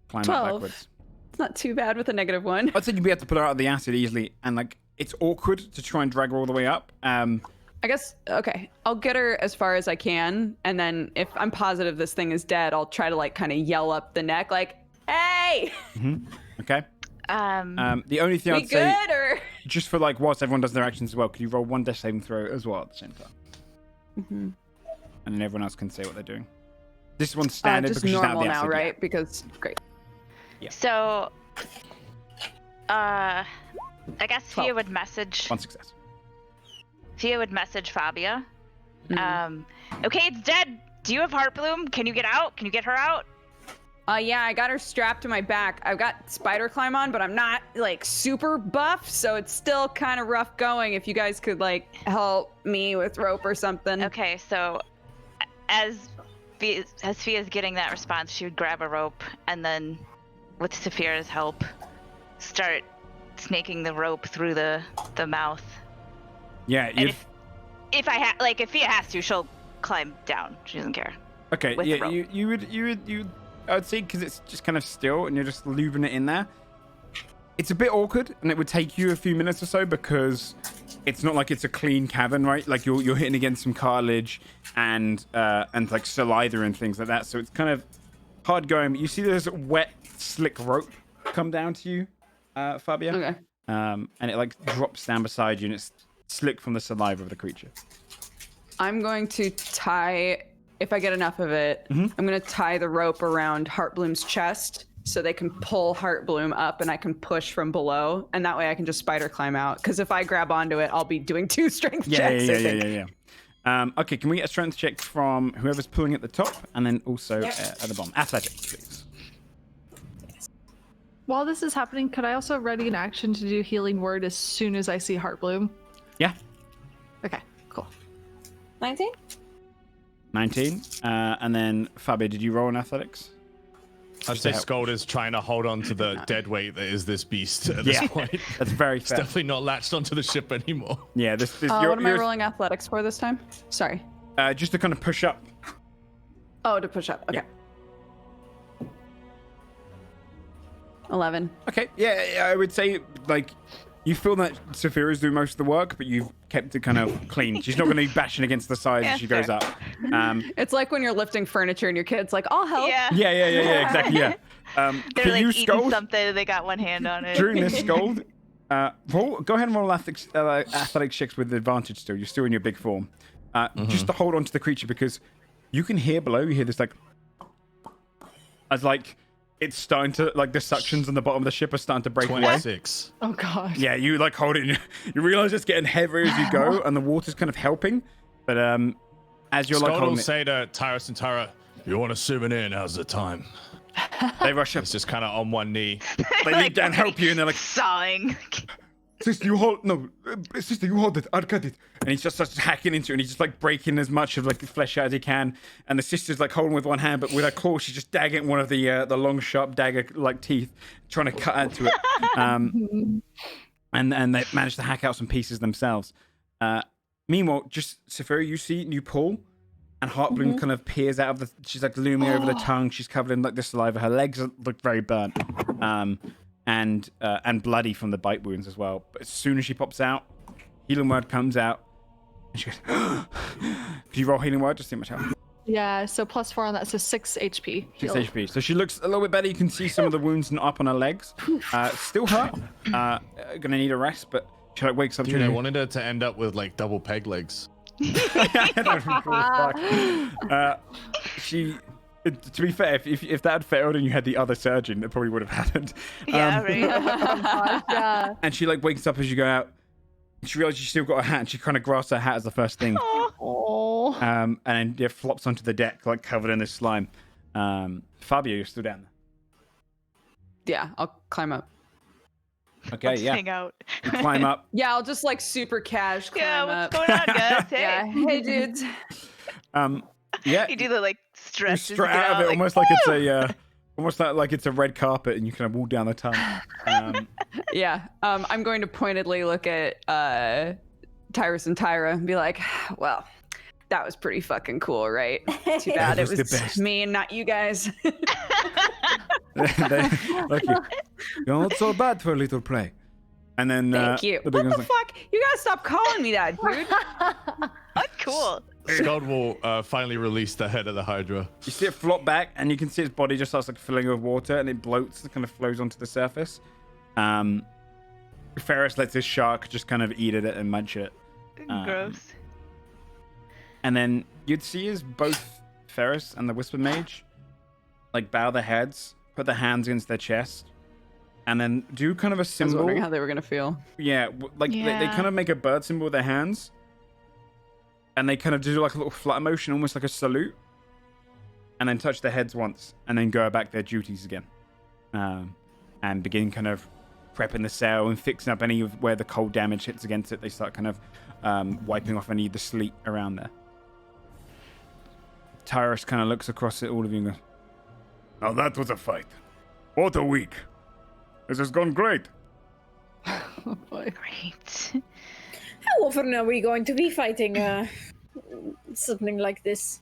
climb 12. up backwards. It's not too bad with a -1. I'd say you'd be able to pull her out of the acid easily, and like it's awkward to try and drag her all the way up. I guess, okay, I'll get her as far as I can, and then if I'm positive this thing is dead, I'll try to like kind of yell up the neck like, hey! Okay. The only thing We I'd say, good, or? just for like whilst everyone does their actions as well, could you roll 1 death saving throw as well at the same time? And then everyone else can say what they're doing. This one's standard Just because she's out of normal the now, acid, right? Because, great. So, I guess 12. Fia would message. 1 success. Fia would message Fabia. Okay, it's dead. Do you have Heart Bloom? Can you get out? Can you get her out? Yeah, I got her strapped to my back. I've got spider climb on, but I'm not like super buff, so it's still kind of rough going. If you guys could like help me with rope or something. Okay, so as Fia's getting that response, she would grab a rope and then, with Saphira's help, start snaking the rope through the mouth. Yeah, And if Fia has to, she'll climb down. She doesn't care. okay. with Yeah, rope. you would. I'd say because it's just kind of still and you're just lubing it in there. It's a bit awkward, and it would take you a few minutes or so because it's not like it's a clean cavern, right? Like you're hitting against some cartilage and like saliva and things like that. So it's kind of hard going. But you see there's wet, slick rope come down to you, Fabia. Okay. And it like drops down beside you, and it's slick from the saliva of the creature. I'm going to tie, if I get enough of it, I'm going to tie the rope around Heartbloom's chest so they can pull Heartbloom up and I can push from below. And that way I can just spider climb out. Because if I grab onto it, I'll be doing 2 strength checks. I think. Yeah. Okay, can we get a strength check from whoever's pulling at the top and then also at the bottom? Athletics, please. While this is happening, could I also ready an action to do healing word as soon as I see Heartbloom? Yeah. Okay, cool. 19? 19. And then, Fabio, did you roll in athletics? I'd say Scold is trying to hold on to the dead weight that is this beast at this point. That's very It's fair. definitely not latched onto the ship anymore. Yeah, this What am I rolling athletics for this time? Sorry. just to kind of push up. Oh, to push up. Okay. 11. Okay, yeah, I would say, like, you feel that Saphira's doing most of the work, but you've kept it kind of clean. She's not going to be bashing against the sides as she goes up. It's like when you're lifting furniture and your kid's like, I'll help. Yeah. Yeah, exactly, yeah. They're For like you, eating Scold, something. They got one hand on it. during this Scold, go ahead and roll athletics checks with advantage still. You're still in your big form. Just to hold on to the creature because you can hear below, you hear this like, as like, it's starting to, like, the suctions on the bottom of the ship are starting to break away. 26. Oh god. Yeah, you like hold it. You realize it's getting heavier as you go, and the water's kind of helping. But as you're like Scold holding will it, say to Tyrus and Tyra, "You want to souvenir? Now's the time." they rush up. It's just kind of on one knee. They leap down, help you, and they're like, sawing. "Sister, you hold. No, sister, you hold it. I'll cut it." And he just starts hacking into it, and he's just like breaking as much of like the flesh out as he can. And the sister's like holding with one hand, but with her claw, she's just dagging one of the long, sharp dagger like teeth, trying to cut into it. And they manage to hack out some pieces themselves. Meanwhile, just Saphira, you pull, and Heartbloom kind of peers out of the. She's like looming over the tongue. She's covered in like the saliva. Her legs look very burnt, and bloody from the bite wounds as well. But as soon as she pops out, healing word comes out, and she goes, "Could you roll healing word? Just see how much help." Yeah, so +4 on that, so 6 HP. 6 healed. HP. So she looks a little bit better. You can see some of the wounds not up on her legs. Still hurt. Gonna need a rest, but she like wakes up. Dude, I wanted her to end up with like double peg legs. She. To be fair, if that had failed and you had the other surgeon, it probably would have happened. Yeah, right. Yeah. And she like wakes up as you go out. She realizes she's still got her hat, and she kind of grasps her hat as the first thing. Oh. And then it flops onto the deck, like covered in this slime. Fabio, you're still down there. Yeah, I'll climb up. Okay, Let's yeah. hang out. You climb up. Yeah, I'll just like super cash climb Yeah, up. what's going on, guys? Hey. Yeah, hey dudes. Yeah. You do the like You stretches. straight get out of it, like, almost like it's a, almost like it's a red carpet, and you kind of walk down the tongue. Yeah, I'm going to pointedly look at Tyrus and Tyra and be like, well, That was pretty fucking cool, right? Too bad it was the was best. me and not you guys. Like you're not so bad for a little play. And then Thank you. the What big the one's fuck? You gotta stop calling me that, dude. That's cool. God will finally release the head of the hydra. You see it flop back, and you can see its body just starts like filling with water, and it bloats and kind of flows onto the surface. Ferris lets his shark just kind of eat at it and munch it. Gross. And then you'd see as both Ferris and the Whisper Mage like bow their heads, put their hands against their chest, and then do kind of a I was symbol. wondering how they were gonna feel. Yeah, they kind of make a bird symbol with their hands, and they kind of do like a little flutter motion, almost like a salute, and then touch their heads once, and then go about their duties again, and begin kind of prepping the sail and fixing up any of where the cold damage hits against it. They start kind of wiping off any of the sleet around there. Tyrus kind of looks across at all of you and goes, "Now that was a fight. What a week. This has gone great." Oh boy. Great. How often are we going to be fighting something like this?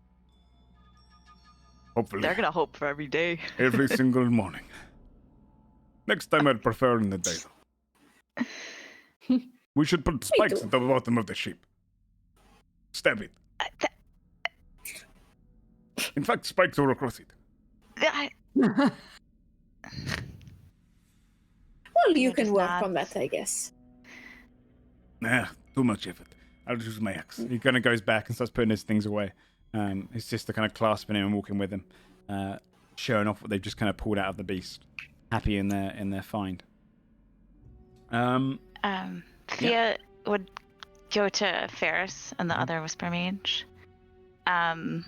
Hopefully, They're gonna hope for every day. every single morning. Next time I'd prefer in the day, though. We should put spikes at the bottom of the ship. Stab it. In fact, spikes all across it. Well, you Yeah, can just work not. on that, I guess. Nah, too much effort. I'll use my axe. He kind of goes back and starts putting his things away. His sister kind of clasping him and walking with him, showing off what they've just kind of pulled out of the beast. Happy in their find. Thea would go to Ferris and the other Whisper Mage. And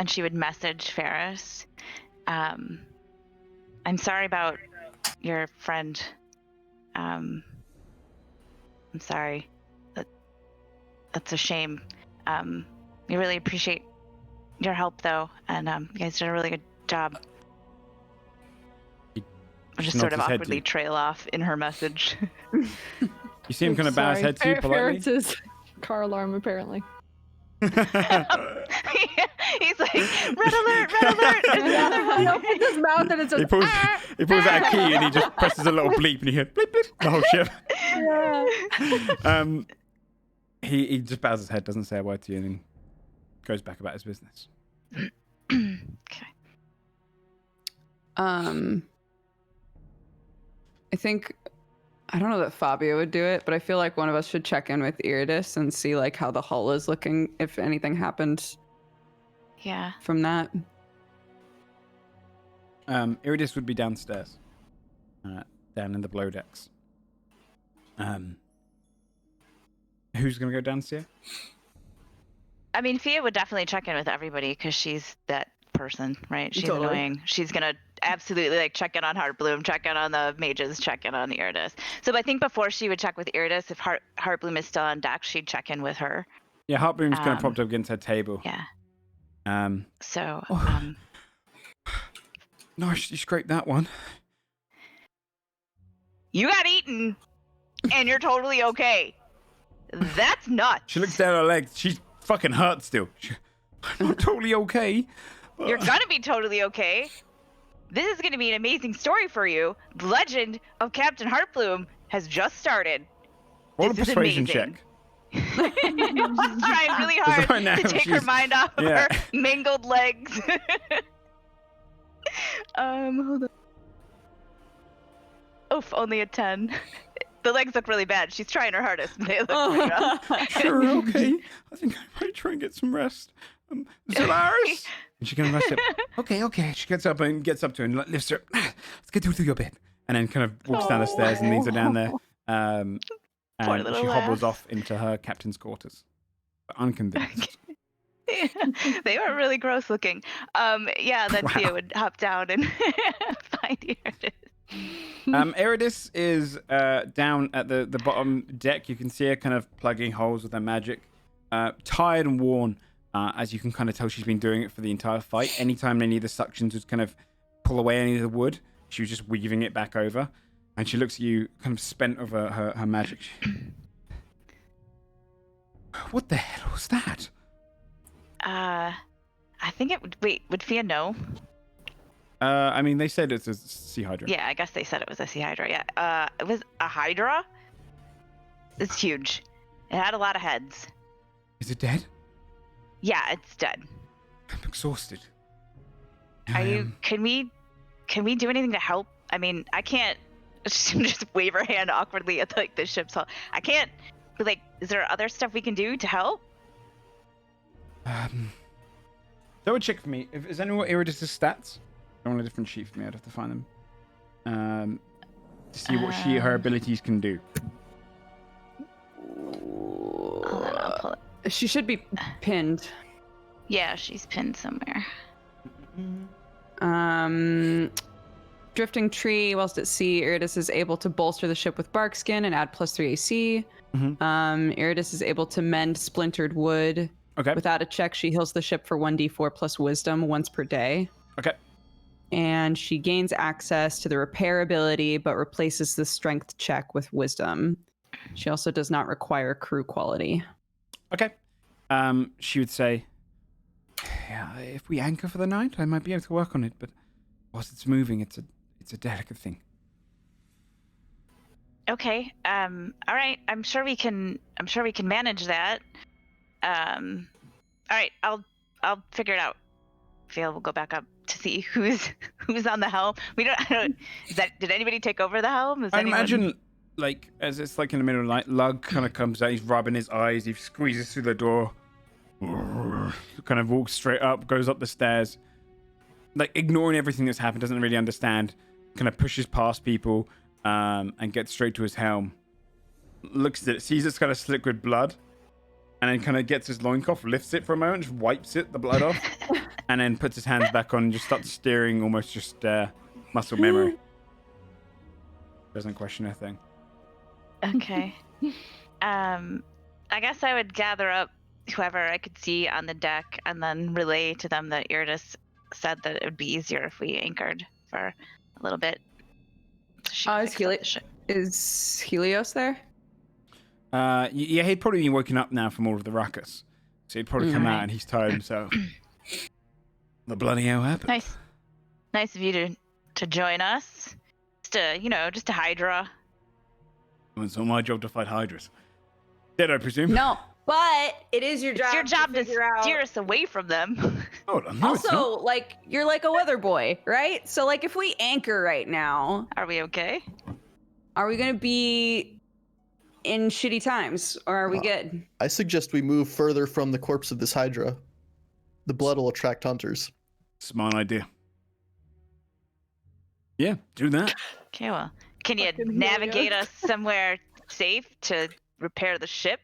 she would message Ferris. I'm sorry about your friend. I'm sorry. That's a shame. We really appreciate your help, though, and you guys did a really good job. I'll just sort of nods his head to awkwardly you. trail off in her message. You see him kind of bow his head to you politely. Ferret's his car alarm, apparently. He's like, red alert, red alert! And the other one He opens his mouth and it says, He pulls out a key and he just presses a little bleep and you hear bleep bleep the whole ship. He just bows his head, doesn't say a word to you, and then goes back about his business. Okay. I think I don't know that Fabio would do it, but I feel like one of us should check in with Iridis and see like how the hull is looking, if anything happened Yeah. from that. Iridis would be downstairs, down in the below decks. Who's gonna go downstairs? I mean, Fia would definitely check in with everybody because she's that person, right? She's Totally. annoying. She's gonna absolutely like check in on Heartbloom, check in on the mages, check in on Iridis. So I think before she would check with Iridis, if Heartbloom is still on deck, she'd check in with her. Yeah, Heartbloom's kind of propped up against her table. Yeah. So Nice, you scraped that one. you got eaten, and you're totally okay. That's nuts. She looks down at her legs. She's fucking hurt still. I'm not totally okay. You're gonna be totally okay. This is gonna be an amazing story for you. The legend of Captain Heartbloom has just started. Roll a This is persuasion amazing. check. She's trying really hard Right now, to take her she's- mind off of yeah. her mangled legs. Hold on. Oof, only a 10. The legs look really bad. She's trying her hardest. They look pretty rough. Sure, okay. I think I might try and get some rest. Solaris! And she kind of rush up. Okay. She gets up and gets up to her and lifts her. Let's get through your bed. And then kind of walks down the stairs and leads her down there. And Poor she little hobbles lass. off into her captain's quarters. But unconvinced. They were really gross looking. Yeah, then Wow. Thea would hop down and find Iridis. Iridis is down at the bottom deck. You can see her kind of plugging holes with her magic. Tired and worn, as you can kind of tell she's been doing it for the entire fight. Anytime any of the suctions would kind of pull away any of the wood, she was just weaving it back over. And she looks at you kind of spent over her magic. What the hell was that? I think it would. Wait, would Fia know? I mean, they said it's a sea hydra. Yeah, I guess they said it was a sea hydra. Yeah. It was a hydra. It's huge. It had a lot of heads. Is it dead? Yeah, it's dead. I'm exhausted. Are you? Can we do anything to help? I mean, I can't just wave her hand awkwardly at like the ship's hull. I can't. Like, is there other stuff we can do to help? Double check for me. Is anyone Iridis' stats? They're on a different sheet for me. I'd have to find them. To see what her abilities can do. Hold on, I'll pull it. She should be pinned. Yeah, she's pinned somewhere. Drifting tree whilst at sea. Iridis is able to bolster the ship with bark skin and add +3 AC. Iridis is able to mend splintered wood. Okay. Without a check, she heals the ship for 1d4 plus wisdom once per day. Okay. And she gains access to the repair ability, but replaces the strength check with wisdom. She also does not require crew quality. Okay. She would say, yeah, if we anchor for the night, I might be able to work on it, but whilst it's moving, it's a delicate thing. Okay. All right. I'm sure we can manage that. All right. I'll figure it out. Fia will go back up to see who's on the helm. Did anybody take over the helm? Imagine, like, as it's like in the middle of the night, Lug kind of comes out. He's rubbing his eyes. He squeezes through the door. Kind of walks straight up, goes up the stairs, like ignoring everything that's happened, doesn't really understand. Kind of pushes past people, and gets straight to his helm. Looks at it, sees it's got a slick with blood, and then kind of gets his loincloth, lifts it for a moment, just wipes the blood off, and then puts his hands back on and just starts steering, almost just muscle memory. Doesn't question a thing. Okay. I guess I would gather up whoever I could see on the deck and then relay to them that Iridis said that it would be easier if we anchored for a little bit. Is Helios there? Yeah, he'd probably been woken up now from all of the ruckus. So he'd probably come out and he's tired himself. The bloody hell happened. Nice of you to join us. Just a hydra. It's not my job to fight hydras. Dead, I presume? No, but it is your job. It's your job to figure steer out... us away from them. Hold on. No, also, like, you're like a weather boy, right? So, like, if we anchor right now... Are we okay? Are we going to be in shitty times, or are we good? I suggest we move further from the corpse of this hydra. The blood will attract hunters. Smart idea. Yeah, do that. Okay, well, can you navigate us somewhere safe to repair the ship?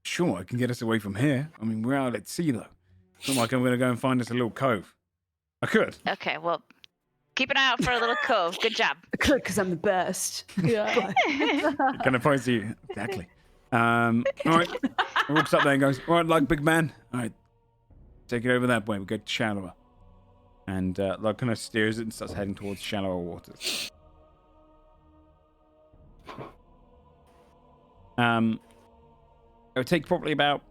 Sure, I can get us away from here. I mean, we're out at sea, though. It's not like I'm going to go and find us a little cove. I could. Okay, well, keep an eye out for a little cove. Good job. I could, because I'm the best. Yeah. Kind of points to you. Exactly. All right. He walks up there and goes, all right, Lug, big man. All right. Take it over that way. We go shallower. And Lug kind of steers it and starts heading towards shallower waters. It would take probably about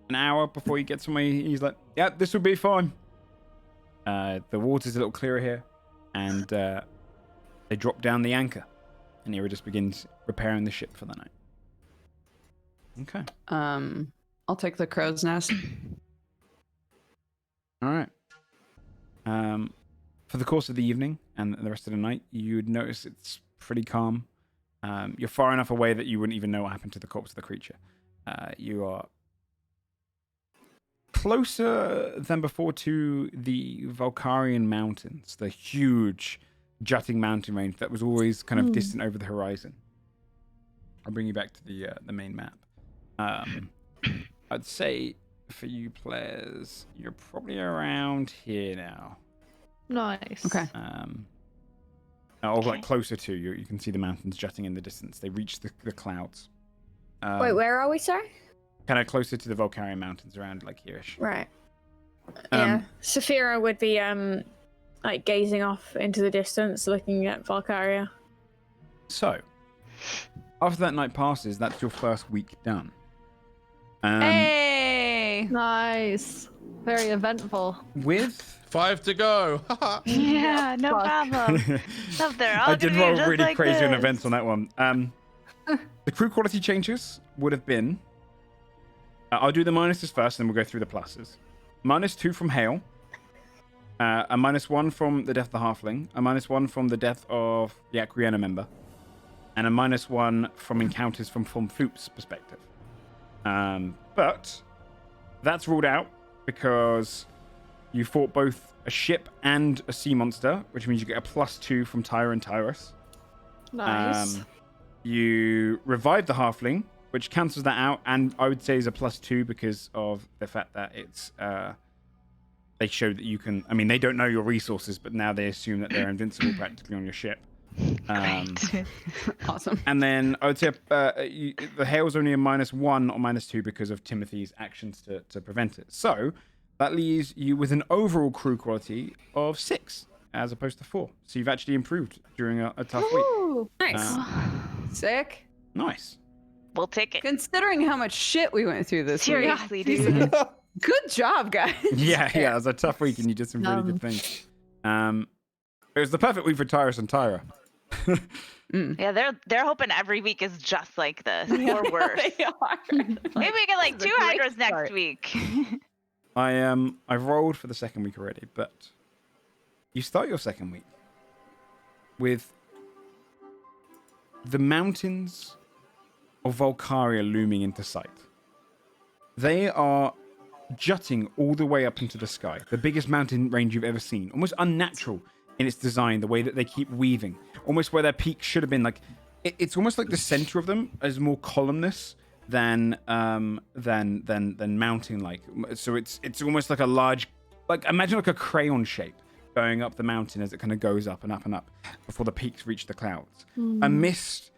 an hour before you get somewhere. He's like, yeah, this will be fine. The water's a little clearer here. And they drop down the anchor. And Iridis begins repairing the ship for the night. Okay. I'll take the crow's nest. All right. For the course of the evening and the rest of the night, you'd notice it's pretty calm. You're far enough away that you wouldn't even know what happened to the corpse of the creature. You are closer than before to the Vulcarian mountains, the huge jutting mountain range that was always kind of distant over the horizon. I'll bring you back to the main map. I'd say for you players, you're probably around here now. Nice. Okay. Or like closer to you. You can see the mountains jutting in the distance. They reach the clouds. Wait, where are we, sorry? Kind of closer to the Vulcaria mountains, around like here-ish. Right. Yeah. Saphira would be like gazing off into the distance, looking at Vulcaria. So, after that night passes, that's your first week done. Hey! Nice. Very eventful. With 5 to go. Yeah, no Fuck. problem. No, they're all I did gonna be roll just really like crazy on this. events on that one. The crew quality changes would have been. I'll do the minuses first, and then we'll go through the pluses. -2 from hail. A -1 from the death of the halfling. A -1 from the death of the Aquiana member. And a -1 from encounters from Foop's perspective. But that's ruled out because you fought both a ship and a sea monster, which means you get a +2 from Tyra and Tyrus. Nice. You revived the halfling, which cancels that out, and I would say is a +2 because of the fact that it's they show that you can. I mean, they don't know your resources, but now they assume that they're invincible practically on your ship. Awesome. And then I would say the hail's only a -1 or -2 because of Timothy's actions to prevent it. So that leaves you with an overall crew quality of 6 as opposed to 4. So you've actually improved during a tough week. Ooh. Nice. Sick. Nice. We'll take it. Considering how much shit we went through this week. Seriously, dude. Good job, guys. Yeah, it was a tough week, and you did some really good things. It was the perfect week for Tyrus and Tyra. Yeah, they're hoping every week is just like this or worse. They are. Maybe we get like This is 2 a great hydras next start. week. I've rolled for the second week already, but you start your second week with the mountains of Vulcaria looming into sight. They are jutting all the way up into the sky, the biggest mountain range you've ever seen, almost unnatural in its design, the way that they keep weaving, almost where their peak should have been. Like it's almost like the center of them is more columnous than mountain like. So it's almost like a large, like imagine like a crayon shape going up the mountain as it kind of goes up and up and up before the peaks reach the clouds. A mist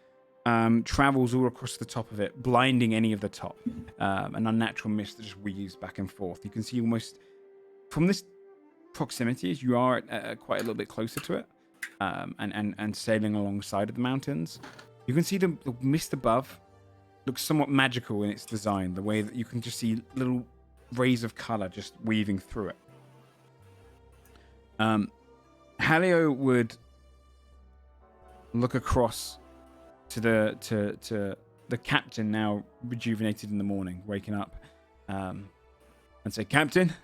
travels all across the top of it, blinding any of the top. An unnatural mist that just weaves back and forth. You can see almost from this proximity as you are quite a little bit closer to it, and sailing alongside of the mountains. You can see the mist above looks somewhat magical in its design, the way that you can just see little rays of color just weaving through it. Halio would look across to the captain, now rejuvenated in the morning, waking up, and say, "Captain,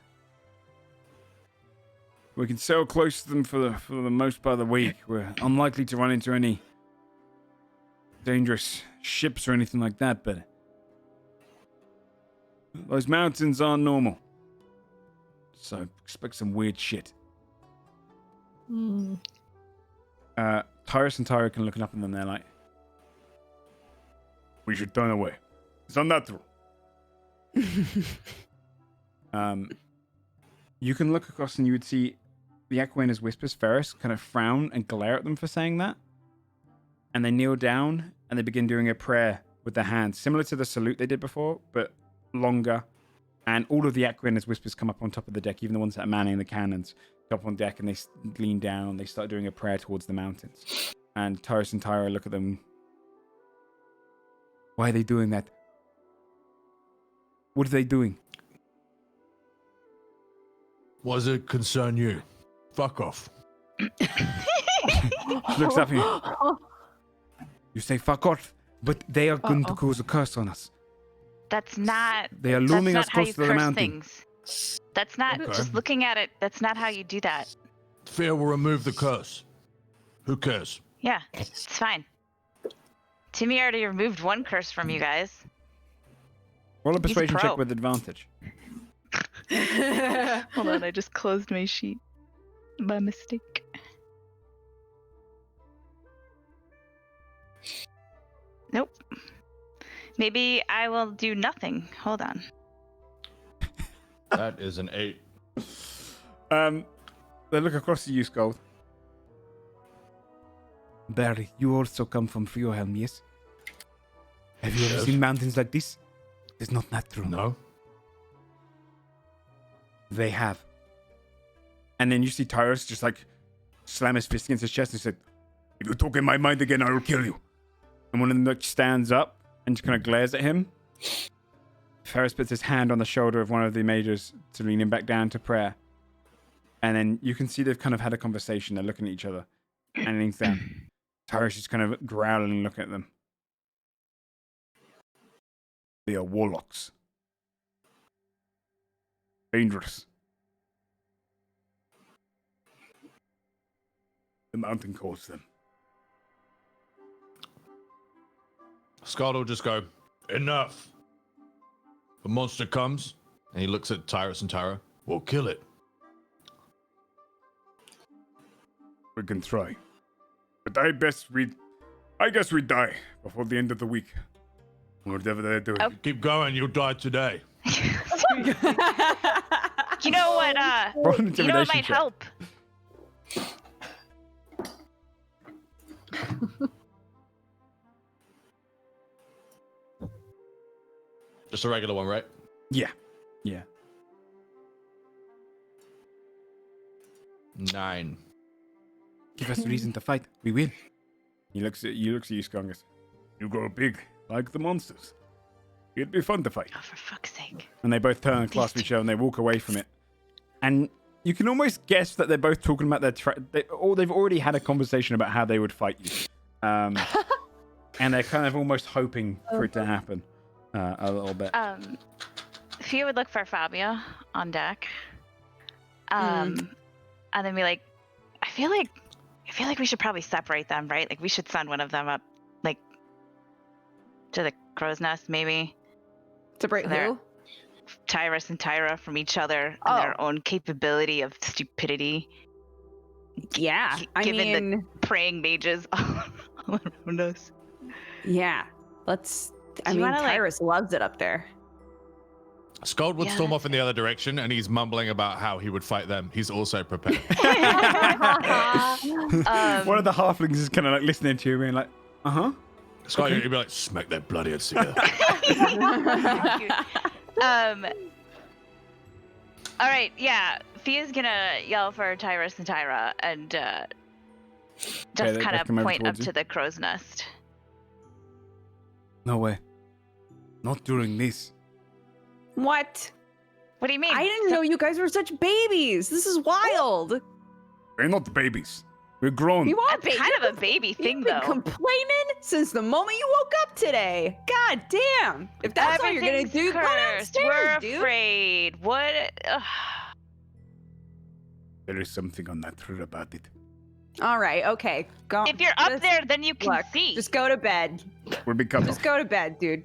we can sail close to them for the most part of the week. We're unlikely to run into any dangerous ships or anything like that, but those mountains aren't normal. So expect some weird shit." Tyrus and Tyra can look up at them. They're like, "We should turn away. It's unnatural." You can look across and you would see the Aquana's whispers, Ferris, kind of frown and glare at them for saying that. And they kneel down and they begin doing a prayer with their hands, similar to the salute they did before, but longer. And all of the Aquana's whispers come up on top of the deck, even the ones that are manning the cannons, come up on deck and they lean down. They start doing a prayer towards the mountains. And Tyrus and Tyra look at them. "Why are they doing that? What are they doing?" What does it concern you? Fuck off. She looks up at you. "You say fuck off, but they are going to cause a curse on us. That's not. They are looming us that's not how close you to the curse mountain." things. That's not Okay. just looking at it. That's not how you do that. Fear will remove the curse. Who cares? Yeah, it's fine. Timmy already removed one curse from you guys. Roll a He's a persuasion check pro. with advantage. Hold on, I just closed my sheet by mistake. Nope. Maybe I will do nothing. Hold on. That is an 8. They look across to you, Scold. "Barry, you also come from Friohelm, yes? Have you ever Yes. seen mountains like this? It's not natural." No? They have. And then you see Tyrus just like slam his fist against his chest and said, "If you talk in my mind again, I will kill you." And one of them like stands up and just kind of glares at him. Ferris puts his hand on the shoulder of one of the mages to lean him back down to prayer. And then you can see they've kind of had a conversation. They're looking at each other. And leans down. Tyrus is kind of growling and looking at them. They are warlocks. Dangerous. The mountain calls them. Scott will just go, enough. The monster comes, and he looks at Tyrus and Tyra. We'll kill it. We can try. But I guess we die before the end of the week. Whatever they're doing. Oh. Keep going, you'll die today. You know what? Roll an You know what intimidation might check. help? Just a regular one, right? Yeah. Yeah. 9. Give us a reason to fight. We will. He looks at you, Skungus. You grow big, like the monsters. It'd be fun to fight. Oh, for fuck's sake. And they both turn and clasp each other and they walk away from it. And you can almost guess that they're both talking about they've already had a conversation about how they would fight you. And they're kind of almost hoping for it to happen a little bit. Fia would look for Fabio on deck. And then be like, I feel like we should probably separate them, right? Like we should send one of them up, like, to the crow's nest, maybe. Separate There. who? Tyrus and Tyra from each other and their own capability of stupidity. Yeah. I Given mean, the praying mages all around us. yeah. Let's. I you mean, wanna, like- Tyrus loves it up there. Scald would storm off in the other direction, and he's mumbling about how he would fight them. He's also prepared. One of the halflings is kind of like listening to you, being like, "Uh-huh." Scott, you'd be like, smack that bloody head together. All right, yeah. Fia's gonna yell for Tyrus and Tyra and just they kind come of over point up towards you. to the crow's nest. No way. Not during this. What? What do you mean? I didn't know you guys were such babies. This is wild. We're not babies. We're grown. You are That's kind of a baby thing, You've been though. complaining since the moment you woke up today. God damn! If that's all you're gonna Everything's do, go cursed. downstairs, We're dude. afraid. What? Ugh. There is something unnatural about it. All right, okay. Go. If you're up just- there, then you can look, see. Just go to bed. We'll be cut Just off. go to bed, dude.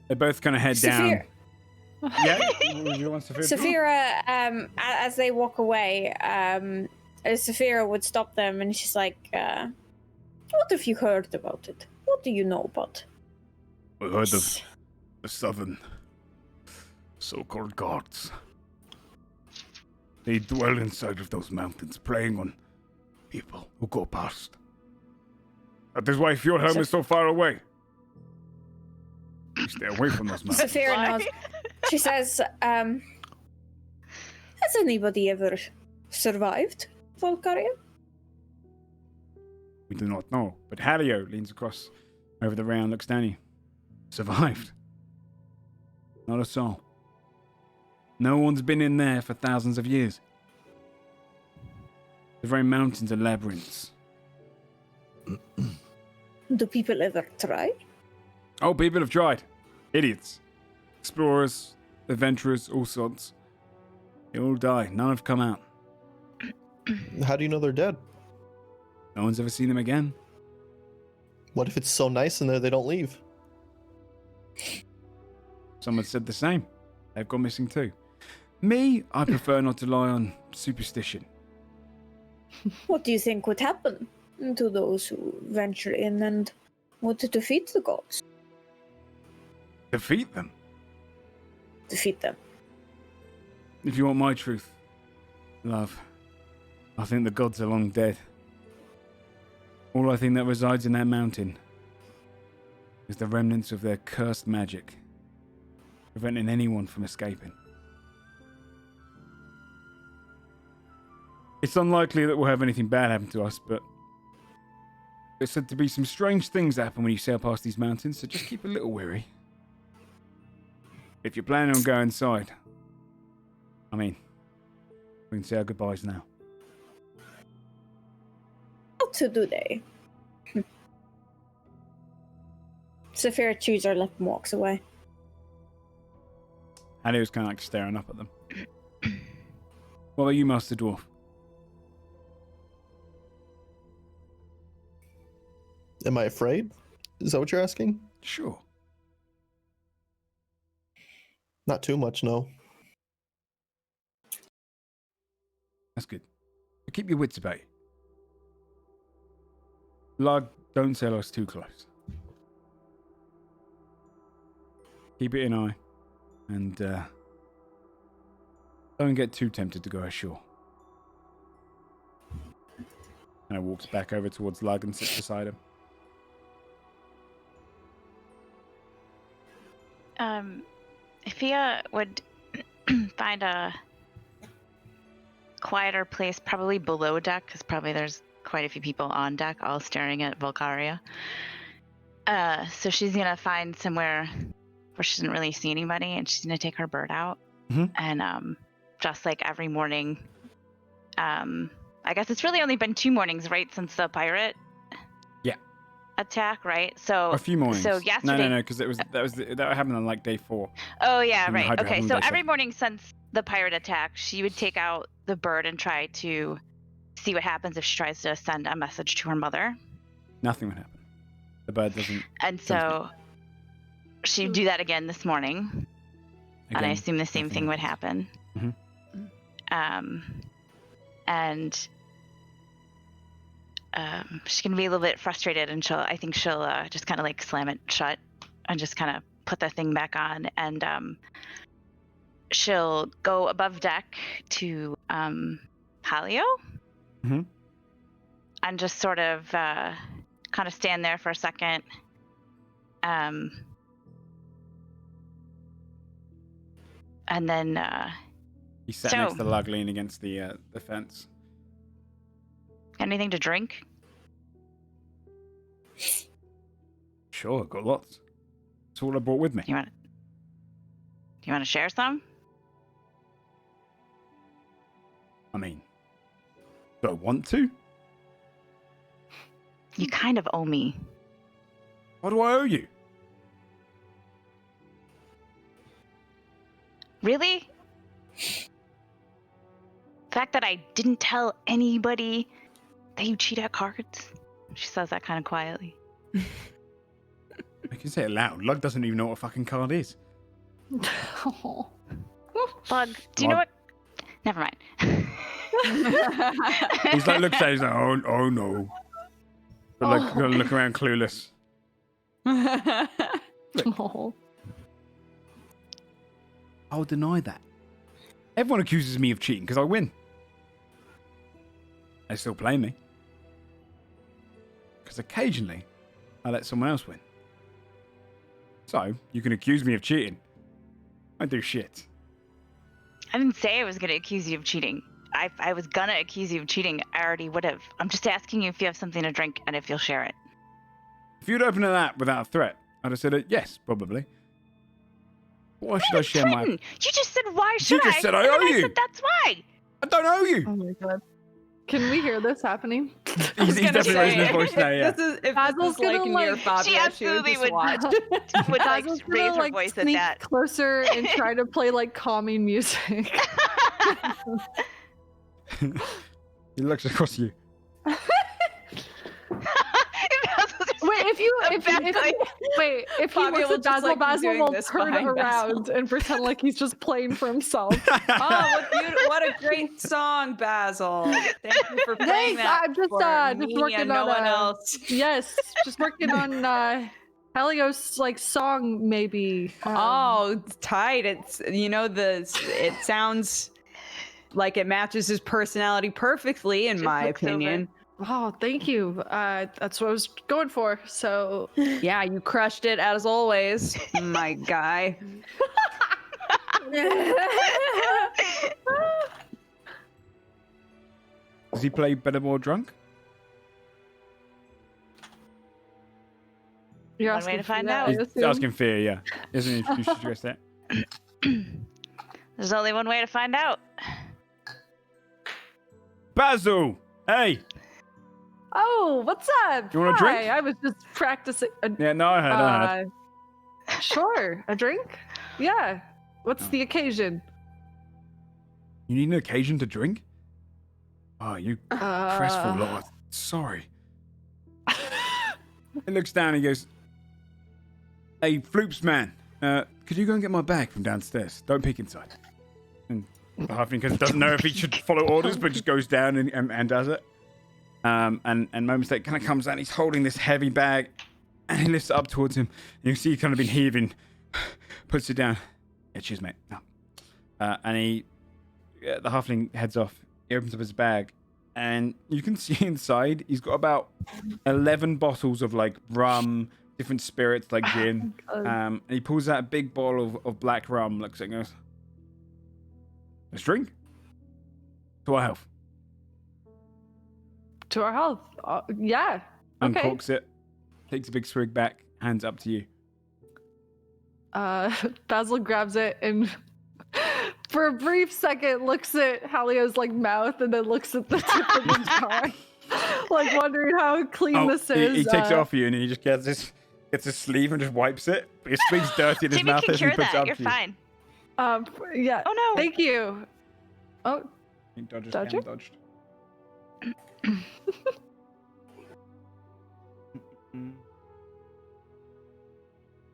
They both kind of head down. Saphira, Yeah? You want Saphira? Saphira, as they walk away, Saphira would stop them and she's like, what have you heard about it? What do you know about? We heard of the 7 so-called gods. They dwell inside of those mountains, preying on people who go past. That is why Fjordhelm is so far away. You stay away from those mountains. Saphira nods. She says, has anybody ever survived Vulcaria? We do not know. But Halio leans across over the rail and looks down at you. Survived. Not a soul. No one's been in there for thousands of years. The very mountains are labyrinths. Do people ever try? Oh, people have tried. Idiots. Explorers, adventurers, all sorts. They all die. None have come out. How do you know they're dead? No one's ever seen them again. What if it's so nice in there they don't leave? Someone said the same. They've gone missing too. Me, I prefer not to rely on superstition. What do you think would happen to those who venture in and want to defeat the gods? Defeat them. Defeat them. If you want my truth, love, I think the gods are long dead. All I think that resides in that mountain is the remnants of their cursed magic, preventing anyone from escaping. It's unlikely that we'll have anything bad happen to us, but there's said to be some strange things that happen when you sail past these mountains, so just keep a little wary. if you're planning on going inside, I mean, we can say our goodbyes now. How to do they? Saphira chews her lip and walks away. Hallie was kind of like staring up at them. What about you, Master Dwarf? Am I afraid? Is that what you're asking? Sure. Not too much, no. That's good. But keep your wits about you. Lug, don't sell us too close. Keep it in eye. And don't get too tempted to go ashore. And I walks back over towards Lug and sits beside him. Fia would find a quieter place, probably below deck, because probably there's quite a few people on deck, all staring at Vulcaria. So she's gonna find somewhere where she doesn't really see anybody, and she's gonna take her bird out. Mhm. And just like every morning, I guess it's really only been 2 mornings, right, since the pirate attack, right? So A few mornings. So yesterday. No, because that happened on like day 4. Oh yeah, And the right. hydra Okay, happened so day every 7. morning since the pirate attack, she would take out the bird and try to see what happens if she tries to send a message to her mother. Nothing would happen. The bird doesn't. And so she'd do that again this morning. And I assume the same nothing thing would happen. Mhm. And she's gonna be a little bit frustrated, and I think she'll just kind of like slam it shut and just kind of put the thing back on, and she'll go above deck to Halio, Mhm. and just sort of kind of stand there for a second. And then He sat next to Lug, leaning against the fence. anything to drink? Sure, I've got lots. That's all I brought with me. You want to share some? I mean, do I want to? You kind of owe me. What do I owe you? Really? The fact that I didn't tell anybody that you cheat at cards? She says that kind of quietly. I can say it loud. Lug doesn't even know what a fucking card is. Bug, do you know what? Never mind. He's like, looks at it, he's like, oh no. But like, gonna look around clueless. Oh. I'll deny that. Everyone accuses me of cheating because I win. They still play me. Because occasionally, I let someone else win. So, you can accuse me of cheating. I do shit. I didn't say I was going to accuse you of cheating. I was going to accuse you of cheating. I already would have. I'm just asking you if you have something to drink and if you'll share it. If you'd opened that without a threat, I'd have said yes, probably. Why should I share my... You just said, why should I? You just said I And then owe you. I said, that's why. I don't owe you. Oh my god. Can we hear this happening? He's definitely raising his voice now, yeah. If Basil's this is like gonna, near like- Fabio, She absolutely would would like Basil's raise gonna, her like, voice at sneak that. closer and try to play like calming music. He looks across you. Wait, if he Fabio looks will at just, Basil, like, be Basil doing will this turn behind around Basil. and pretend like he's just playing for himself. Oh, what a great song, Basil. Thank you for playing Thanks, that I'm just, for just me working and no on one a- else. Yes, just working on Helios like song maybe. Oh, it's tight. It's it sounds like it matches his personality perfectly, in Just my looks over. opinion. Oh, thank you. That's what I was going for. So Yeah, you crushed it as always, my guy. Does he play better more drunk? you're One way asking to for find that, out. I He's assume? asking fear, yeah. Isn't he? You should address that. There's only one way to find out. Basil! Hey! Oh, what's up? You want a drink? Hi, I was just practicing. Yeah, no, I heard. Sure, a drink? Yeah. What's the occasion? You need an occasion to drink? Oh, you crestful lord. Sorry. He looks down and he goes, "Hey, Floops man, could you go and get my bag from downstairs? Don't peek inside." And the halfling doesn't know if he should follow orders, but just goes down and does it. And moments later, kind of comes out. And he's holding this heavy bag, and he lifts it up towards him. And you see, he kind of been heaving, puts it down. Yeah, cheers, mate. No. And the halfling heads off. He opens up his bag, and you can see inside he's got about 11 bottles of like rum, different spirits like gin. And he pulls out a big bottle of black rum, looks at it and goes, "Let's drink. To our health." To our health. Yeah. Okay. Uncorks it, takes a big swig back, hands up to you. Basil grabs it and for a brief second looks at Halio's like mouth and then looks at the tip of his tongue, like wondering how clean this is. He takes it off you and he just gets his sleeve and just wipes it. His sleeve's dirty in his Timmy mouth can as he cure puts it that. up You're to you. fine. Yeah. Oh no. Thank you. Oh, He dodges, Dodge again, it? dodged.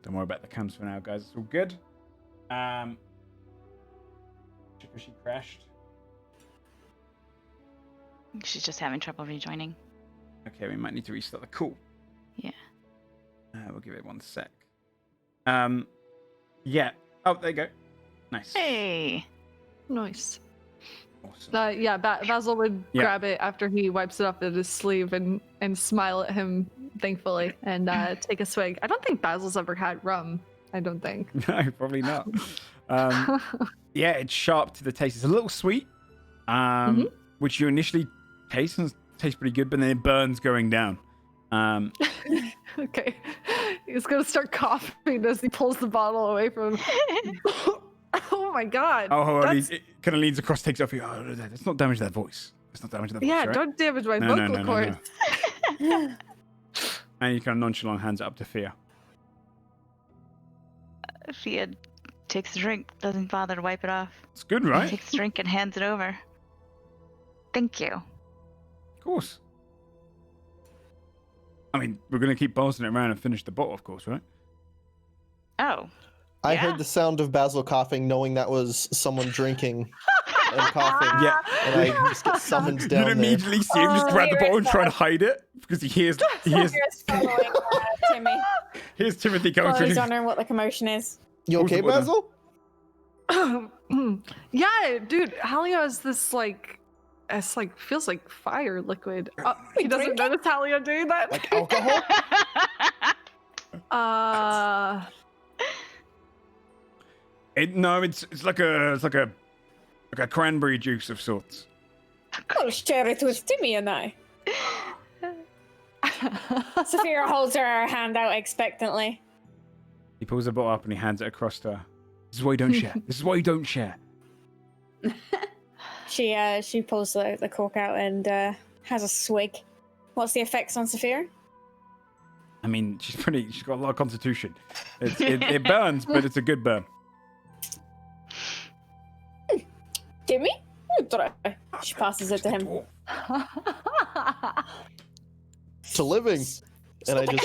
Don't worry about the cams for now, guys. It's all good. She crashed. She's just having trouble rejoining. Okay, we might need to restart the call. Yeah. We'll give it 1 sec. Yeah. Oh, there you go. Nice. Hey. nice. Awesome. Yeah, Basil would grab it after he wipes it off of his sleeve and smile at him thankfully and take a swig. I don't think Basil's ever had rum. I don't think. No, probably not. Yeah, it's sharp to the taste. It's a little sweet, which you initially taste and tastes pretty good, but then it burns going down. Okay. He's gonna start coughing as he pulls the bottle away from him. Oh my god. Oh, hold on. He kind of leans across, takes off you. Oh, let's not damage that voice. Let's not damage that voice. Yeah, right? don't damage my No, vocal cords. No. And you kind of nonchalant hands it up to Fia. Fia takes a drink, doesn't bother to wipe it off. It's good, right? Takes a drink and hands it over. Thank you. Of course. I mean, we're going to keep passing it around and finish the bottle, of course, right? Oh. I Yeah. heard the sound of Basil coughing, knowing that was someone drinking and coughing. Yeah. And I just get summoned down You there. immediately see him just grab the bottle and try to hide it because he hears Saphira's following Timmy. here's Timothy going While through. he's wondering what the commotion is. You okay, Who's the Basil? Yeah, dude, Halio has this like it's like feels like fire liquid. He doesn't notice Halio doing that. Like alcohol? No, it's like a cranberry juice of sorts. I'll share it with Timmy and I. Saphira holds her hand out expectantly. He pulls the bottle up and he hands it across to her. This is why you don't share. This is why you don't share. She pulls the cork out and has a swig. What's the effects on Saphira? I mean, she's got a lot of constitution. It burns, but it's a good burn. Timmy? You try. She passes it to him. To living. And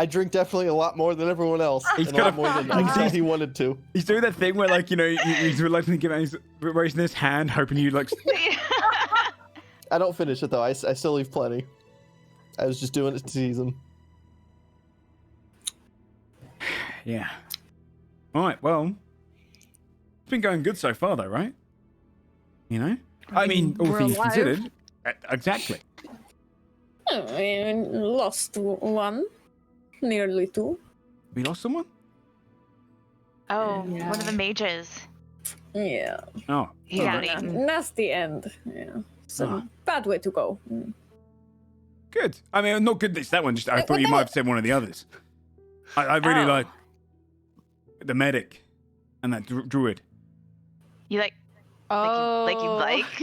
I drink definitely a lot more than everyone else. He's And a lot more than I thought he wanted to. He's doing that thing where, like, you know, he's reluctant to give it. He's raising his hand, hoping you like. I don't finish it though. I still leave plenty. I was just doing it to tease him. Yeah. All right. Well, it's been going good so far, though, right? You know. I mean, all we're things alive. considered. Exactly. I lost one. Nearly two. We lost someone. Oh, one of the mages. Yeah. Oh. He got eaten. Nasty end. Yeah. So bad way to go. Good. I mean, not good. That one. Just I thought you might have said one of the others. I really like the medic. And that druid. You like Oh. you like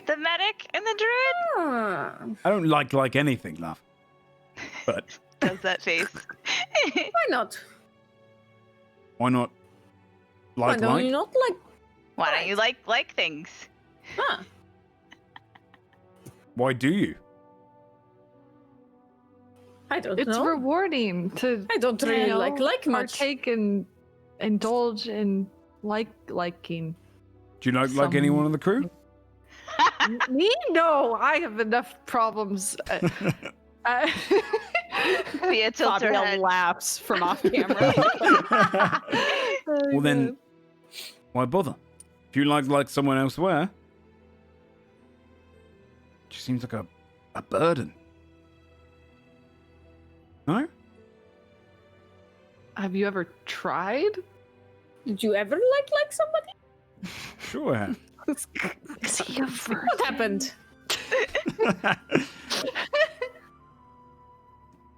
the medic and the druid? Hmm. I don't like anything, love. But Does that face? Why not? why not? Why don't Like? you not like? Why don't you like things? Huh? Why do you? I don't It's know. rewarding to I don't really you know, like much. partake and indulge in liking. Do you like anyone on the crew? Me? No, I have enough problems. Fia tilts her Fabio head. laughs from off camera. Well then, why bother? If you like someone elsewhere, it just seems like a burden. No? Have you ever tried? Did you ever like somebody? Sure I have. Is he a virgin? What happened?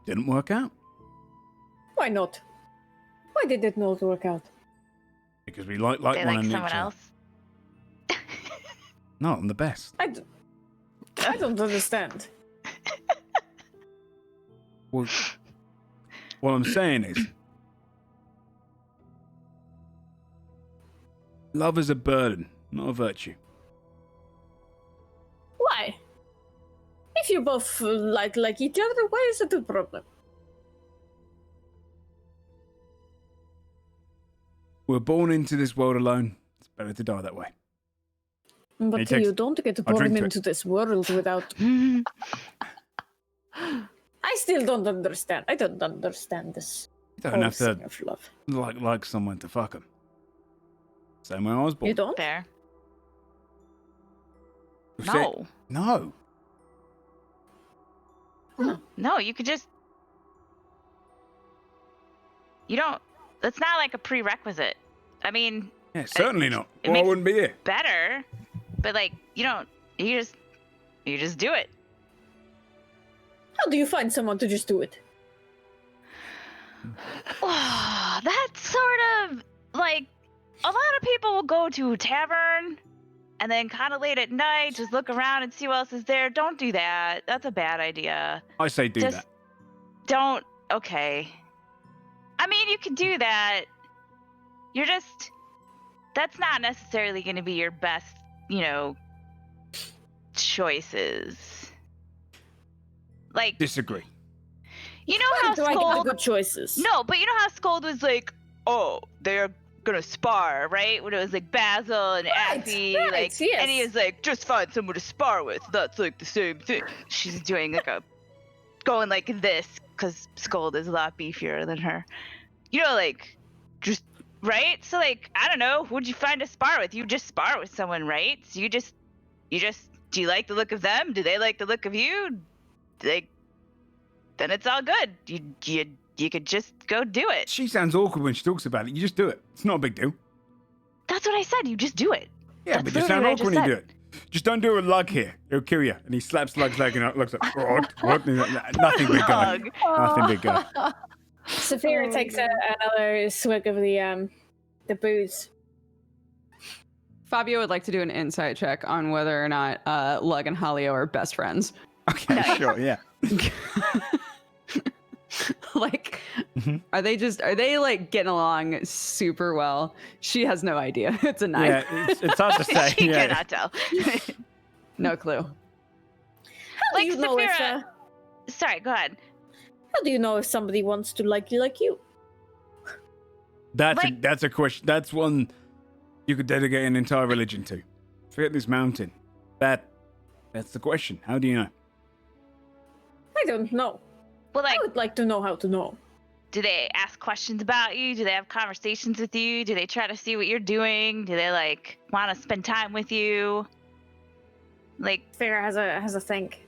Didn't work out. Why not? Why did it not work out? Because we like They one like another. someone else. No, I'm the best. I don't understand. Well, what I'm saying is, love is a burden, not a virtue. Why? If you both like each other, why is it a problem? We're born into this world alone. It's better to die that way. But He takes- you don't get drink born to it. into this world without. I still don't understand. I don't understand this. You don't whole have to thing of love. like someone to fuck them. Same way I was born. You don't? Fair. You say- No. No. No, you could just. You don't. That's not like a prerequisite. I mean, Yeah, certainly not. it Well, I makes- wouldn't be here. better, but like you don't. You just do it. How do you find someone to just do it? Oh, that's sort of like a lot of people will go to a tavern and then kind of late at night just look around and see what else is there. Don't do that. That's a bad idea. I say do Just that. don't. Okay. I mean, you can do that. You're just. That's not necessarily going to be your best, choices. Like, Disagree. you know how Do I get the Scold. good choices? No, but you know how Scold was like, oh, they're gonna spar, right? When it was like Basil and Affy, right, like, yes. and he was like, just find someone to spar with. That's like the same thing. She's doing like going like this, because Scold is a lot beefier than her. Like, just, right? So like, I don't know, who'd you find to spar with? You just spar with someone, right? So you just, do you like the look of them? Do they like the look of you? Then it's all good. You could just go do it. She sounds awkward when she talks about it. You just do it. It's not a big deal. That's what I said. You just do it. Yeah, That's but you sound literally awkward when what I you do it. Just don't do it with Lug here. It'll kill you. And he slaps Lug's leg and looks like, what? And he's like, nothing big guy. Lug. Nothing big guy. Saphira takes another swig of the booze. Fabio would like to do an insight check on whether or not Lug and Halio are best friends. Okay, sure, yeah. Like, Mhm. are they like getting along super well? She has no idea. It's a knife. Yeah, it's hard to say. She Yeah. cannot tell. No clue. How Like do you know if Saphira- Sorry, go ahead. how do you know if somebody wants to like you? That's a question. That's one you could dedicate an entire religion to. Forget this mountain. That's the question. How do you know? I don't know. Well, like, I would like to know how to know. do they ask questions about you? Do they have conversations with you? Do they try to see what you're doing? Do they like want to spend time with you? Like, Saphira has a think.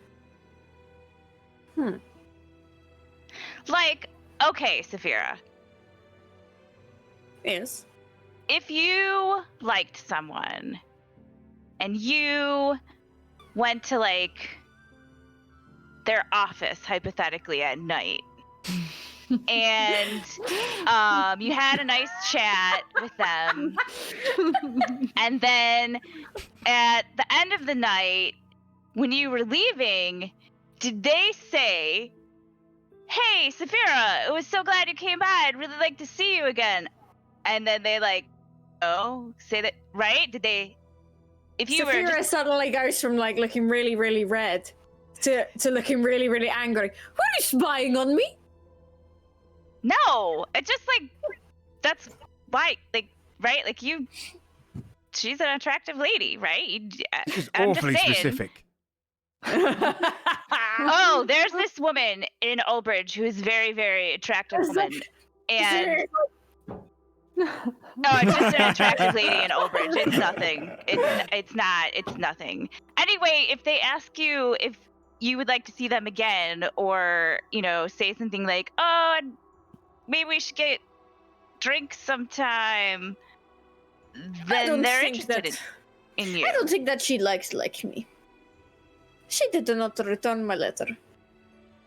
like, okay, Saphira, Yes. if you liked someone and you went to like their office hypothetically at night and you had a nice chat with them. And then at the end of the night, when you were leaving, did they say, "Hey, Saphira, it was so glad you came by. I'd really like to see you again"? And then they like, oh, say that, right? Did they? If you were Saphira suddenly goes from like looking really, really red to looking really, really angry. Who is spying on me? No, it's just like that's why, like, right? Like she's an attractive lady, right? This is I'm awfully just saying. specific. Oh, there's this woman in Oldbridge who is very, very attractive woman, and no, it's just an attractive lady in Oldbridge. It's nothing. It's not. It's nothing. Anyway, if they ask you if you would like to see them again, or say something like, "Oh, maybe we should get drinks sometime," then they're interested in you. I don't think that she likes me. She did not return my letter.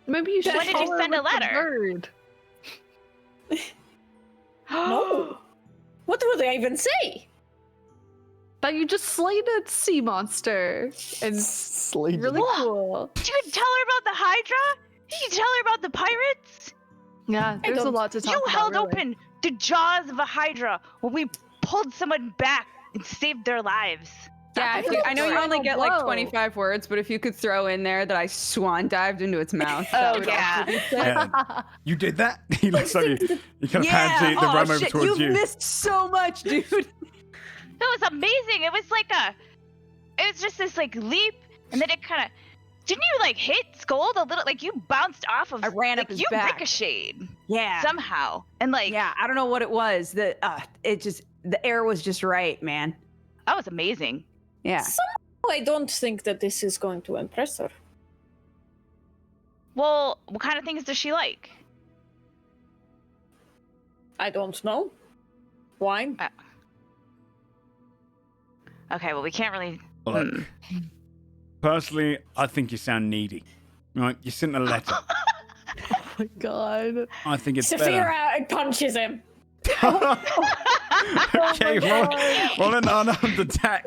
Maybe you should. When did you follow send a with the letter? bird. No. What would I even say? That you just slayed a sea monster. And Slated. really cool. Did you tell her about the Hydra? Did you tell her about the pirates? Yeah, there's a lot to talk You about. held really. open the jaws of a Hydra when we pulled someone back and saved their lives. Yeah, I know you only get like 25 words, but if you could throw in there that I swan dived into its mouth. Oh, yeah. Yeah. You did that? He looks like you kind of hands the rum over towards you. You missed so much, dude. That was amazing. It was like it was just this like leap, and then it kind of, didn't you like hit Scold a little? Like you bounced off of. I ran up like his you back. ricocheted. Yeah. Somehow, and like Yeah, I don't know what it was. The air was just right, man. that was amazing. Yeah. Somehow I don't think that this is going to impress her. Well, what kind of things does she like? I don't know. Wine? Okay, well we can't really. Look, personally, I think you sound needy. Right? You sent a letter. Oh my god. I think it's Saphira better. out and punches him. Okay, roll an unarmed attack.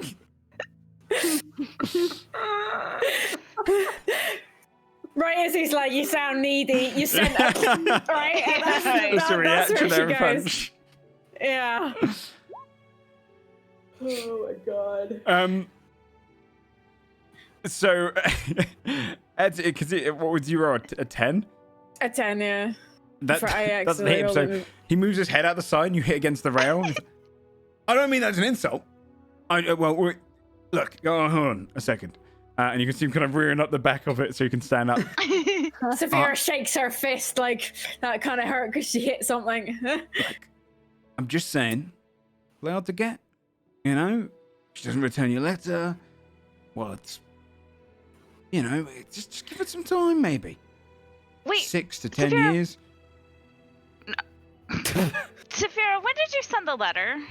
Right as he's like, you sound needy. You sent right. And Just a that's where she reactionary goes. punch. Yeah. Oh my god. So, Ed, because what was you roll? A 10? A 10, yeah. That For I doesn't hit him. accidentally So rolled he moves his head out the side, and you hit against the rail. I don't mean that's an insult. Look, hold on a second. And you can see him kind of rearing up the back of it so you can stand up. Saphira shakes her fist like that kind of hurt because she hit something. Look, I'm just saying, play hard to get. You know, she doesn't return your letter. Well, it's, just give it some time, maybe. Wait, 6 to 10 Saphira- years. Saphira, when did you send the letter?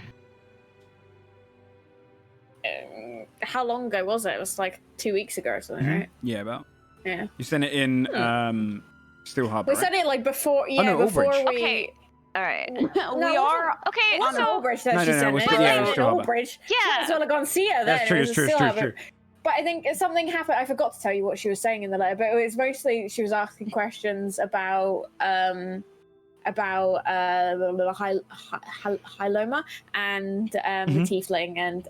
How long ago was it? It was like 2 weeks ago or something, Mhm. right? Yeah, about. Yeah. You sent it in Steel Harbor. We right? sent it like before. Yeah, no, before Albridge. we. Okay. All right. No, We it are. Okay. It wasn't Albridge that No, she no, sent it was it. still- yeah, it was It still Harbor. Albridge. Yeah. So I gone see her then. That's true, It it's was true, still it's true, Albridge. it's true. But I think something happened. I forgot to tell you what she was saying in the letter, but it was mostly she was asking questions about the Hyloma and the Tiefling and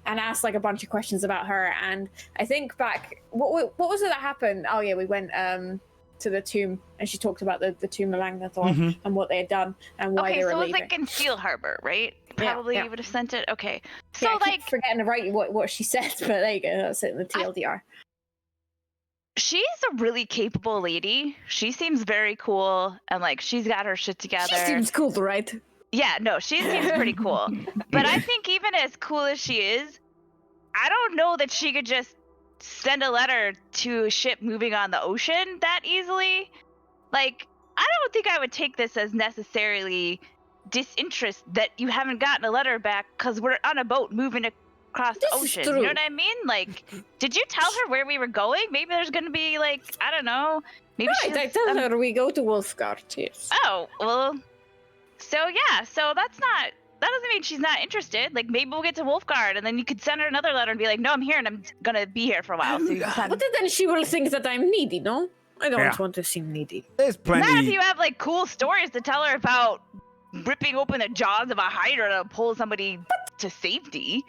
asked like a bunch of questions about her. And I think back, what was it that happened? Oh yeah, we went to the tomb and she talked about the tomb of Langnathor and what they had done and why Okay, they were so it was leaving. like in Steel Harbor, right? Yeah, Probably yeah. you would have sent it. Okay. So Yeah, I keep like forgetting to write what she said, but there you go. That's it in the TLDR. she's a really capable lady. She seems very cool and like she's got her shit together. She seems cool to write. Yeah, no, she seems pretty cool. But I think even as cool as she is, I don't know that she could just send a letter to a ship moving on the ocean that easily. Like, I don't think I would take this as necessarily disinterest that you haven't gotten a letter back because we're on a boat moving across the This is ocean. true. You know what I mean? Like, did you tell her where we were going? Maybe there's gonna be like, I don't know. Maybe Right, I she's, tell her we go to Wolfguard, yes. Oh, well. So yeah, so that doesn't mean she's not interested. Like, maybe we'll get to Wolfguard, and then you could send her another letter and be like, no, I'm here, and I'm gonna be here for a while. So you can But then she will think that I'm needy, no? I don't Yeah. want to seem needy. There's Not if plenty. you have like cool stories to tell her about ripping open the jaws of a hydra to pull somebody to safety.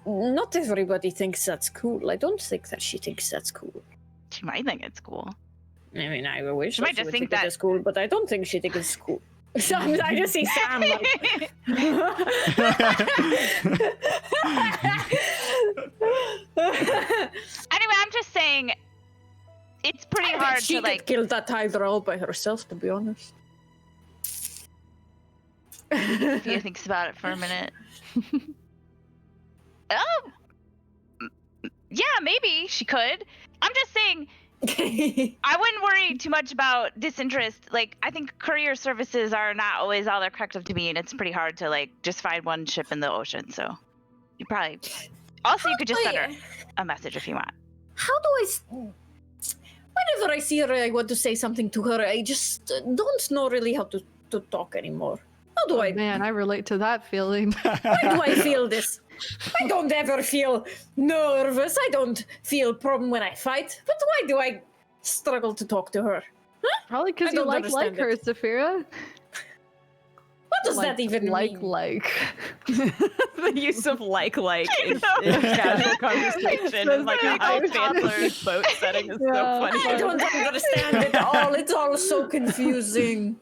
Not everybody thinks that's cool. I don't think that she thinks that's cool. She might think it's cool. I mean, I wish She might she just would think think that- it's cool, but I don't think she thinks it's cool. So I just see Sam like... Anyway, I'm just saying, it's pretty hard she to like. could kill that hydra all by herself, to be honest. Thea thinks about it for a minute. Oh, yeah, maybe she could. I'm just saying, I wouldn't worry too much about disinterest. Like, I think courier services are not always all they're cracked up to be, and it's pretty hard to like just find one ship in the ocean. So, you probably. Also, you could just send her a message if you want. How do I... Whenever I see her, I want to say something to her. I just don't know really how to talk anymore. How do I... Man, I relate to that feeling. Why do I feel this? I don't ever feel nervous. I don't feel problem when I fight. But why do I struggle to talk to her? Probably because I you don't like understand her, it. Saphira. What does that even mean? Like. The use of like in casual conversation in like a high fantasy boat setting is so funny. I don't understand it all. It's all so confusing.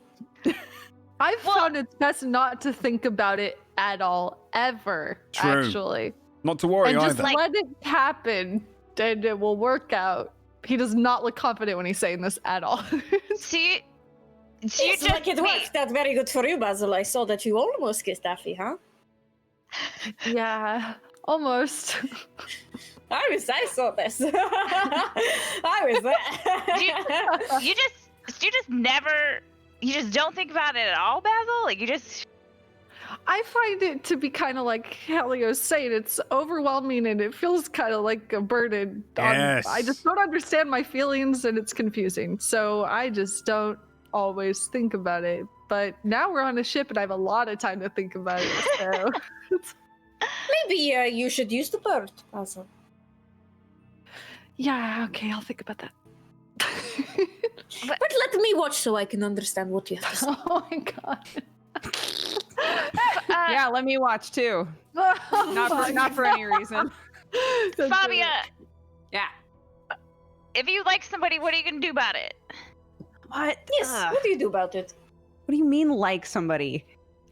I've found it's best not to think about it at all, ever, True. actually. Not to worry And just either. let it happen, and it will work out. He does not look confident when he's saying this at all. See, you It's just like it worked out very good for you, Basil. I saw that you almost kissed Daffy, huh? Yeah, almost. I saw this. I was there. you just don't think about it at all, Basil. Like, you just. I find it to be kind of like Helio's saying, it's overwhelming and it feels kind of like a burden. Yes. I just don't understand my feelings and it's confusing. So I just don't always think about it. But now we're on a ship and I have a lot of time to think about it. So Maybe you should use the bird, Basil. yeah, okay, I'll think about that. But let me watch so I can understand what you have to say. Oh my god. Yeah, let me watch too. Not for any reason. Fabia, Yeah. if you like somebody, what are you gonna do about it? What? Yes, what do you do about it? What do you mean like somebody?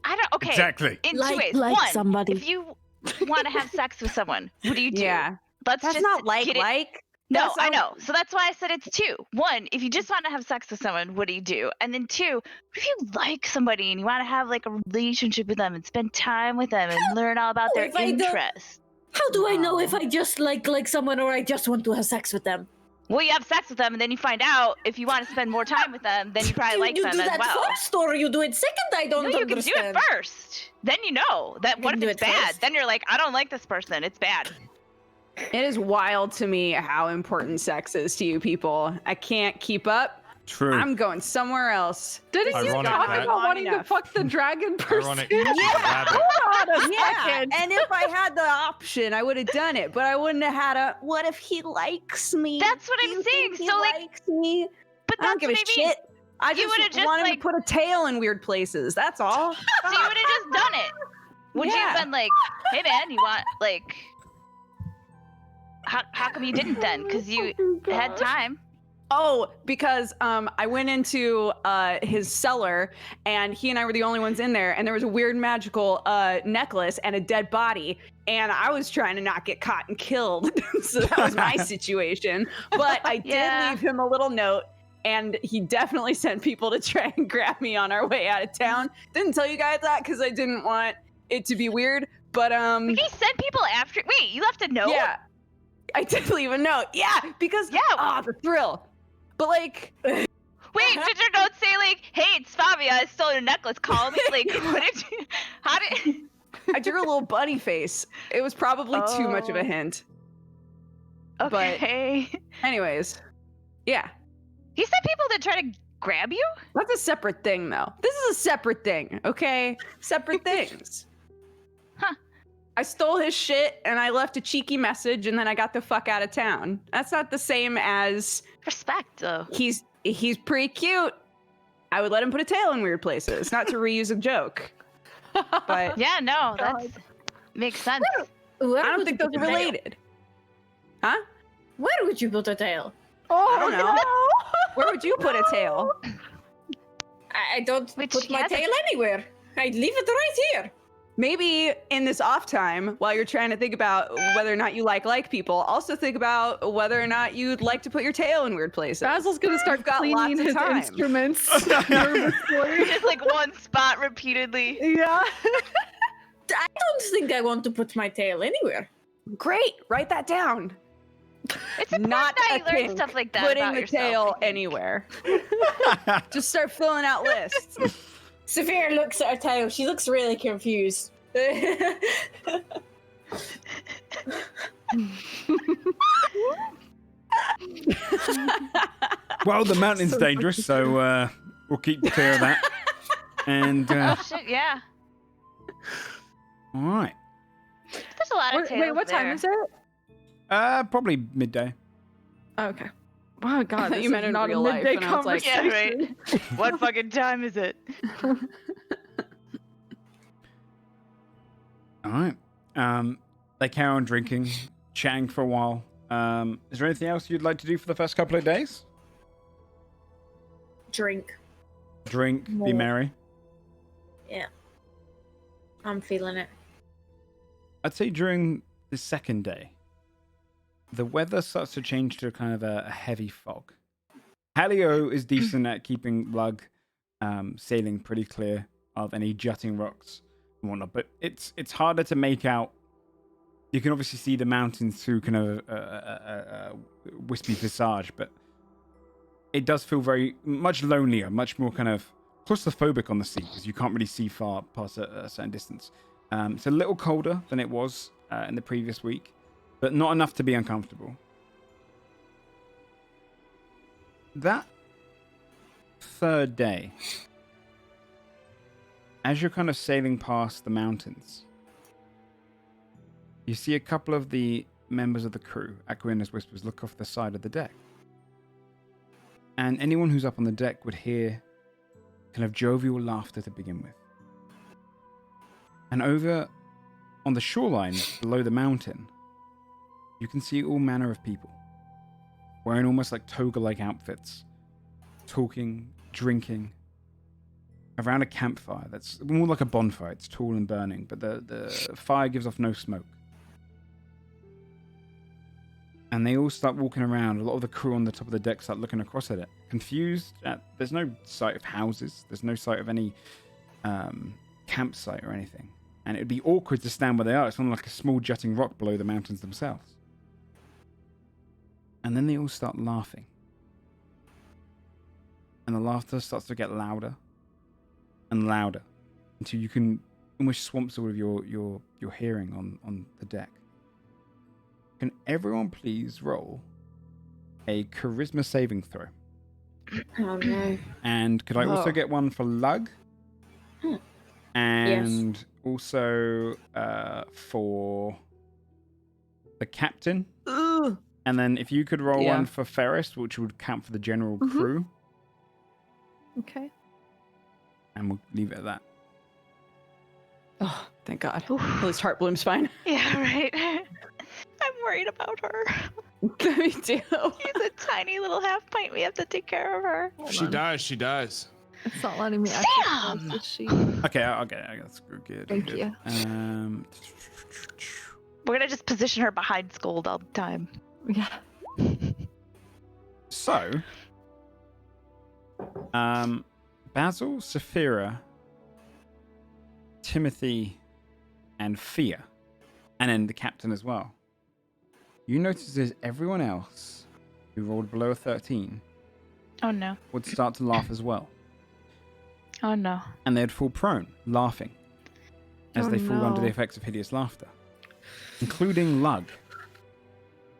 I don't. Okay. Exactly. In two Like- ways. like One, somebody. if you want to have sex with someone, what do you do? Yeah. Let's That's just not like get it. like. No, That's I not- know. So that's why I said it's two. One, if you just want to have sex with someone, what do you do? And then two, if you like somebody and you want to have like a relationship with them and spend time with them and learn all about their if I don't- interests. How do I know if I just like someone or I just want to have sex with them? Well, you have sex with them and then you find out if you want to spend more time with them, then you probably like you them do as that well. first or you do it second? I don't No, you can do understand. it first. Then you know that. What can if do it's it bad? first. Then you're like, I don't like this person. It's bad. It is wild to me how important sex is to you people. I can't keep up. True. I'm going somewhere else. Didn't you Ironic, talk right? about wanting to Enough. fuck the dragon person? Ironic. Rabbit. Hold on a Yeah, second. and if I had the option, I would have done it. But I wouldn't have had a. What if he likes me? That's what Do I'm you saying. think he So, like, likes me. But I don't that's give what a I mean. shit. I You would've just just, wanted like- to put a tail in weird places. That's all. So you would have just done it. Would you have Yeah. been like, hey man, you want like how come you didn't then? Because you had time. Oh, because I went into his cellar and he and I were the only ones in there, and there was a weird magical necklace and a dead body, and I was trying to not get caught and killed. So that was my situation. But I did Yeah. leave him a little note, and he definitely sent people to try and grab me on our way out of town. Didn't tell you guys that because I didn't want it to be weird. But He sent people after. Wait, you left a note? yeah, I did leave a note. Yeah, because the thrill. But like. Wait, did your note say like, hey, it's Fabia, I stole your necklace. Call me. Like, what did you? How did? I drew a little bunny face. It was probably too much of a hint. Okay. Anyways, yeah. He said people that try to grab you? That's a separate thing, though. This is a separate thing, okay? Separate things. Huh. I stole his shit and I left a cheeky message and then I got the fuck out of town. That's not the same as Respect, though. he's pretty cute. I would let him put a tail in weird places, not to reuse a joke. But Yeah, no, that makes sense. Where I don't would think you those put are a tail? related. Huh? Where would you put a tail? I don't know. Where would you put a tail? I don't Which put he my has a- tail anywhere. I'd leave it right here. Maybe in this off time, while you're trying to think about whether or not you like people, also think about whether or not you'd like to put your tail in weird places. Basil's gonna start You've got cleaning lots of his time. instruments nervously. Just like one spot repeatedly. Yeah. I don't think I want to put my tail anywhere. Great, write that down. It's important Not that a you learn kink, stuff like that putting about the yourself, tail I think. anywhere. Just start filling out lists. Saphira looks at her tail. She looks really confused. Well, the mountain's dangerous, so we'll keep clear of that. And Oh shit, yeah. all right, There's a lot of tails Wait, what time there. is it? probably midday. Oh, okay. Oh god, thought this you is meant in not real a life, midday and I was like, conversation. Yeah, right. What fucking time is it? All right. They carry on drinking, chatting for a while. Is there anything else you'd like to do for the first couple of days? Drink. Drink, be More. merry. Yeah. I'm feeling it. I'd say during the second day, the weather starts to change to kind of a heavy fog. Halio is decent at keeping Lug sailing pretty clear of any jutting rocks and whatnot, but it's harder to make out. You can obviously see the mountains through kind of a wispy visage, but it does feel very much lonelier, much more kind of claustrophobic on the sea because you can't really see far past a certain distance. It's a little colder than it was in the previous week, but not enough to be uncomfortable. That third day, as you're kind of sailing past the mountains, you see a couple of the members of the crew, Aquina's Whispers, look off the side of the deck. And anyone who's up on the deck would hear kind of jovial laughter to begin with. And over on the shoreline below the mountain, you can see all manner of people wearing almost like toga-like outfits, talking, drinking, around a campfire that's more like a bonfire. It's tall and burning, but the fire gives off no smoke. And they all start walking around. A lot of the crew on the top of the deck start looking across at it, confused. There's no sight of houses. There's no sight of any campsite or anything. And it'd be awkward to stand where they are. It's on like a small jutting rock below the mountains themselves. And then they all start laughing. And the laughter starts to get louder and louder until you can almost swamps all of your hearing on the deck. Can everyone please roll a charisma saving throw? Oh no. And could I also get one for Lug? And also for the captain. Ugh. And then if you could roll Yeah. one for Ferris, which would count for the general crew. Okay. And we'll leave it at that. Oh, thank God. At least Heartbloom's fine. Yeah, right. I'm worried about her. Me too. She's a tiny little half pint. We have to take care of her. She dies. She dies. It's not letting me Sam! access the sheet. Okay, I'll get it. That's good. Thank good. you. We're gonna just position her behind Scold all the time. Yeah. So, Basil, Saphira, Timothy, and Fia, and then the captain as well. You notice there's everyone else who rolled below a 13 Oh no. would start to laugh as well. Oh no. And they'd fall prone, laughing. as Oh, they fall under the no. effects of hideous laughter, including Lug.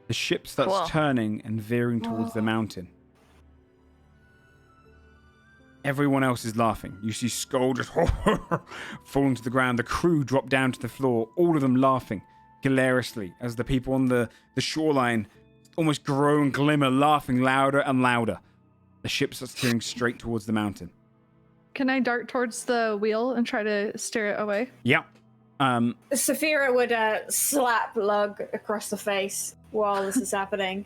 The ship starts Cool. turning and veering towards the mountain. Everyone else is laughing. You see Skull just falling to the ground. The crew drop down to the floor, all of them laughing hilariously as the people on the shoreline almost grow and glimmer, laughing louder and louder. The ship starts steering straight towards the mountain. Can I dart towards the wheel and try to steer it away? Yeah. Saphira would slap Lug across the face while this is happening.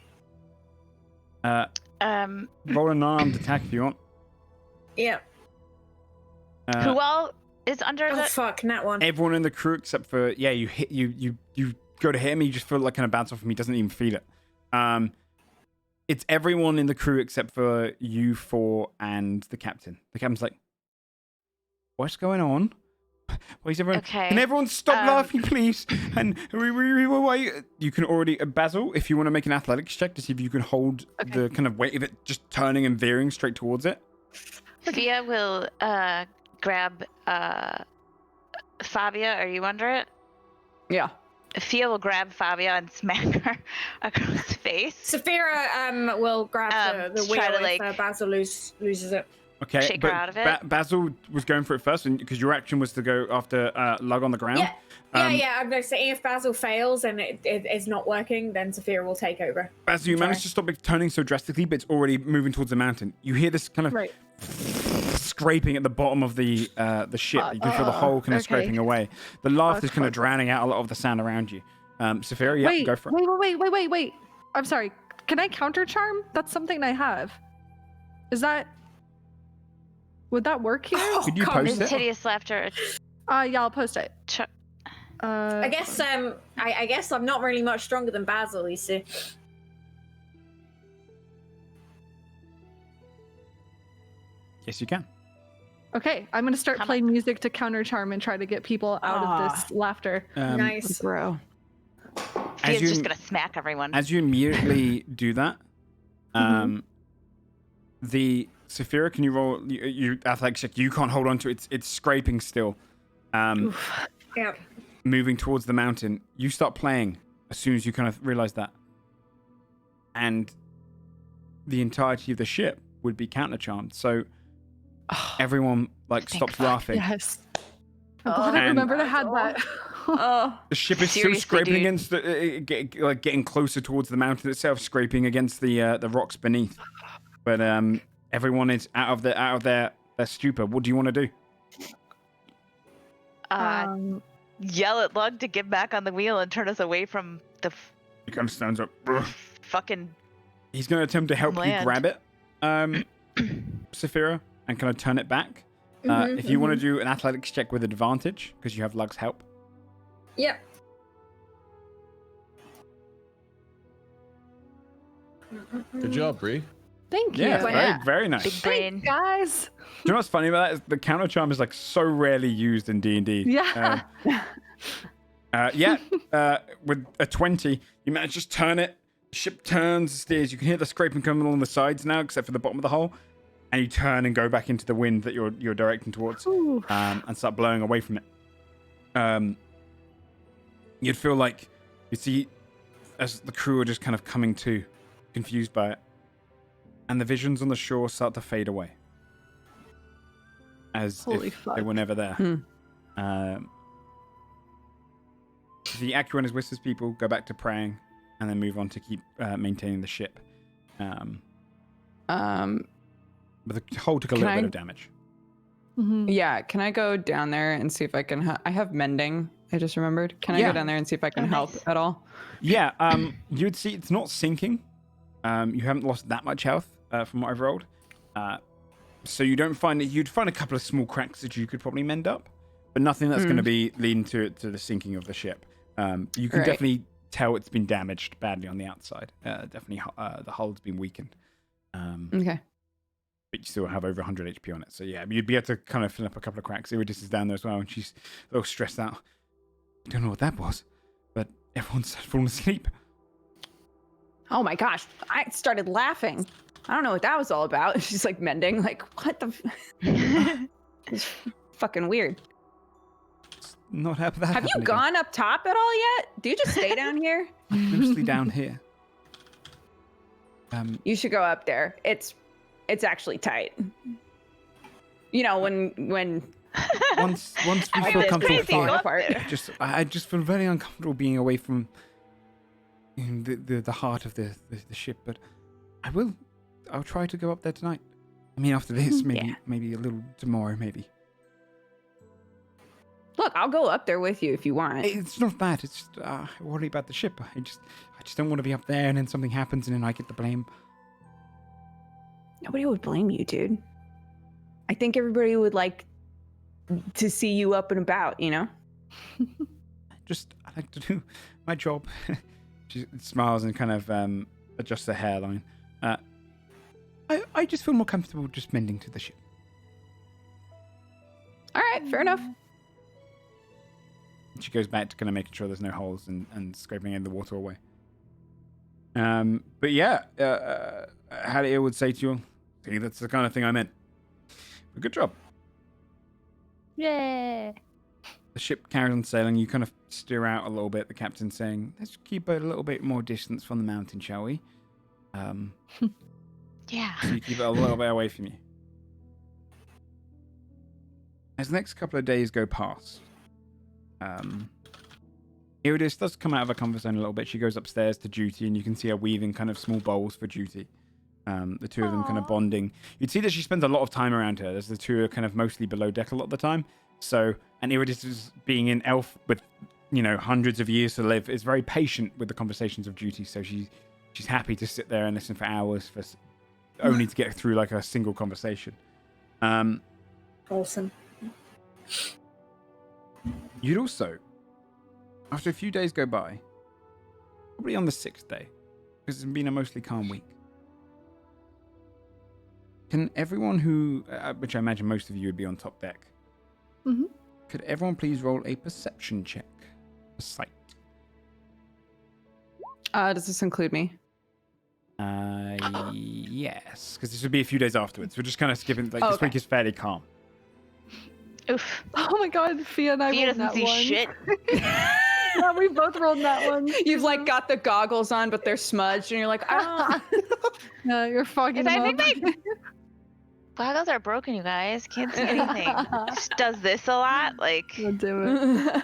Roll an unarmed attack if you want. Yeah. Who all is under Oh the? fuck, that one. Everyone in the crew except for you hit you go to hit him, you just feel like kind of bounce off him. He doesn't even feel it. It's everyone in the crew except for you four and the captain. The captain's like, "What's going on? Why is everyone? Okay. Can everyone stop laughing, please?" And you can already Basil, if you want to make an athletics check to see if you can hold the kind of weight of it just turning and veering straight towards it. Fia will grab Fabia. Are you under it? Yeah. Fia will grab Fabia and smack her across the face. Saphira will grab the try wheel to, if Basil loses it. Okay, Shake her out of it. Basil was going for it first, because your action was to go after Lug on the ground. Yeah. I'm just saying if Basil fails and it's not working, then Saphira will take over. Basil, you managed to stop it turning so drastically, but it's already moving towards the mountain. You hear this kind of scraping at the bottom of the ship. You can feel the hull kind of scraping away. The laughter's kind of drowning out a lot of the sound around you. Saphira, go for it. Wait. I'm sorry. Can I counter charm? That's something I have. Is that... Would that work here? Could you post Is it? hideous laughter. Yeah, I'll post it. I guess I guess I'm not really much stronger than Basil, you see. Yes, you can. Okay, I'm gonna start playing music to counter charm and try to get people out of this laughter. Nice. Bro. Fia's just gonna smack everyone. As you immediately do that, the Saphira, can you roll your athletics check? You can't hold on to it. It's scraping still. Yeah. Moving towards the mountain. You start playing as soon as you kind of realize that. And the entirety of the ship would be counter-charmed. So everyone stops laughing. Yes. I'm glad I remembered I had that. The ship is still scraping against getting closer towards the mountain itself, scraping against the rocks beneath. But everyone is out of their stupor. What do you want to do? Yell at Lug to get back on the wheel and turn us away from the He kind of stands up. fucking. He's going to attempt to help Land. you grab it, Saphira, and kind of turn it back. If you want to do an athletics check with advantage, because you have Lug's help. Yep. Good job, Bree. Thank you. Yeah, very, very nice. Big brain. Guys. Do you know what's funny about that? Is the counter charm is so rarely used in D&D. Yeah. With a 20, you manage to just turn it. The ship turns, steers. You can hear the scraping coming along the sides now, except for the bottom of the hull. And you turn and go back into the wind that you're directing towards, and start blowing away from it. You'd feel like you see as the crew are just kind of coming to, confused by it. And the visions on the shore start to fade away. As if they were never there. The Acuanus Whispers people go back to praying and then move on to keep maintaining the ship. But the hull took a little bit of damage. Yeah, can I go down there and see if I can... I have mending, I just remembered. Can I go down there and see if I can help at all? Yeah, you'd see it's not sinking. You haven't lost that much health from what I've rolled. So you don't find that you'd find a couple of small cracks that you could probably mend up, but nothing that's going to be leading to the sinking of the ship. You can definitely tell it's been damaged badly on the outside. Definitely the hull's been weakened. Okay. But you still have over 100 HP on it. So yeah, you'd be able to kind of fill up a couple of cracks. Iridis is down there as well, and she's a little stressed out. I don't know what that was, but everyone's fallen asleep. Oh my gosh, I started laughing. I don't know what that was all about. She's like mending, like, what the... It's fucking weird. not have that. Have you happen gone up top at all yet? Do you just stay down here? again. Mostly down here. You should go up there. It's actually tight. You know, when once we I feel mean, it's comfortable crazy. flying, Go up apart. there. I just feel very uncomfortable being away from the heart of the ship. But I'll try to go up there tonight. I mean, after this, maybe a little tomorrow, maybe. Look, I'll go up there with you if you want. It's not that. It's just I worry about the ship. I just don't want to be up there and then something happens and then I get the blame. Nobody would blame you, dude. I think everybody would like to see you up and about, you know? I like to do my job. She smiles and kind of adjusts her hairline. I just feel more comfortable just mending to the ship. All right, fair enough. She goes back to kind of making sure there's no holes and scraping the water away. But yeah, Halia would say to you, see, that's the kind of thing I meant. But good job. Yeah. The ship carries on sailing. You kind of steer out a little bit. The captain's saying, let's keep a little bit more distance from the mountain, shall we? Yeah. So you keep it a little bit away from you. As the next couple of days go past, Iridis does come out of her comfort zone a little bit. She goes upstairs to Duty, and you can see her weaving kind of small bowls for Duty. The two of them kind of bonding. You'd see that she spends a lot of time around her, as the two are kind of mostly below deck a lot of the time. So, and Iridis is being an elf with, hundreds of years to live, is very patient with the conversations of Duty. So she's happy to sit there and listen for hours for only to get through like a single conversation. Awesome. You'd also, after a few days go by, probably on the 6th day, because it's been a mostly calm week, can everyone who, which I imagine most of you would be on top deck, could everyone please roll a perception check for sight? Does this include me? Yes, because this would be a few days afterwards. We're just kind of skipping, this week is fairly calm. Oof. Oh my god, Fia and I Fia rolled doesn't that see one. shit. Yeah, we both rolled that one. You've like got the goggles on, but they're smudged, and you're like, I don't. No, you're fogging I them think up. Goggles are broken, you guys. Can't see anything. Just does this a lot. Like, Don't do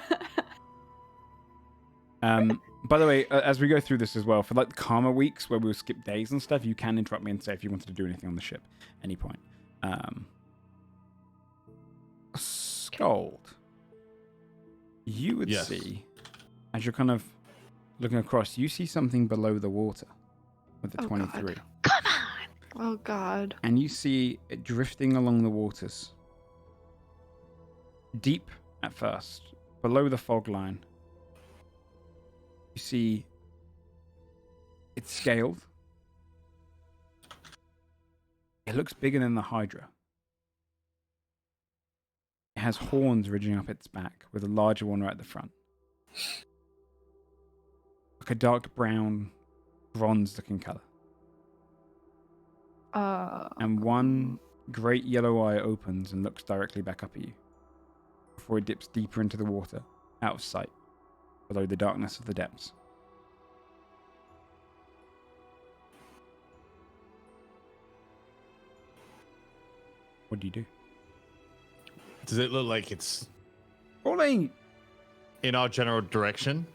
it. By the way, as we go through this as well, for like the calmer weeks where we'll skip days and stuff, you can interrupt me and say if you wanted to do anything on the ship at any point. Scold. You would see, as you're kind of looking across, you see something below the water with the 23. God. come on. Oh god. And you see it drifting along the waters. Deep at first, below the fog line. You see it's scaled. It looks bigger than the hydra. It has horns ridging up its back, with a larger one right at the front. Like a dark brown, bronze-looking color. And one great yellow eye opens and looks directly back up at you, before it dips deeper into the water, out of sight, below the darkness of the depths. What do you do? Does it look like it's Rolling. in our general direction?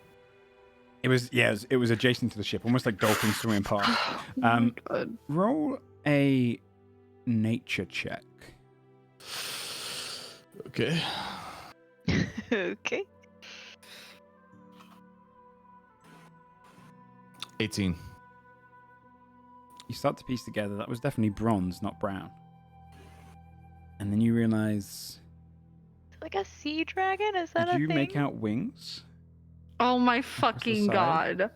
It was adjacent to the ship, almost like dolphins swimming past. God. Roll a nature check. Okay. Okay. 18. You start to piece together that was definitely bronze, not brown. And then you realize, Like a sea dragon? Is that did a you thing? make out wings? Oh my fucking side.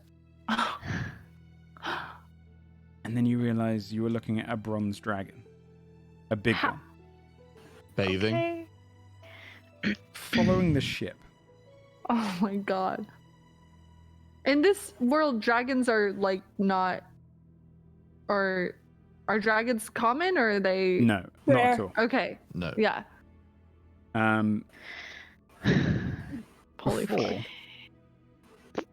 god. And then you realize you were looking at a bronze dragon. A big one. Bathing. Okay. Following the ship. Oh my god. In this world, dragons are like not. Or are dragons common or are they? No, not at Rare. all. Okay. No. Yeah. Holy before, fuck.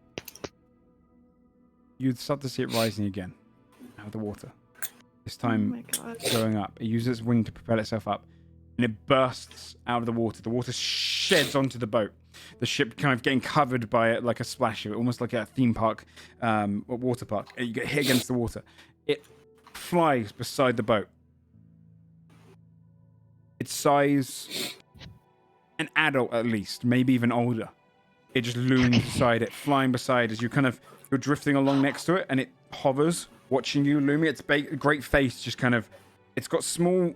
you'd start to see it rising again out of the water. This Oh time my god. going up. It uses its wing to propel itself up, and it bursts out of the water. The water sheds onto the boat. The ship kind of getting covered by it like a splash of it, almost like a theme park, or water park. And you get hit against the water. It flies beside the boat. Its size, an adult at least, maybe even older. It just looms beside it, flying beside as you're drifting along next to it, and it hovers, watching you looming. Its great face just kind of, it's got small,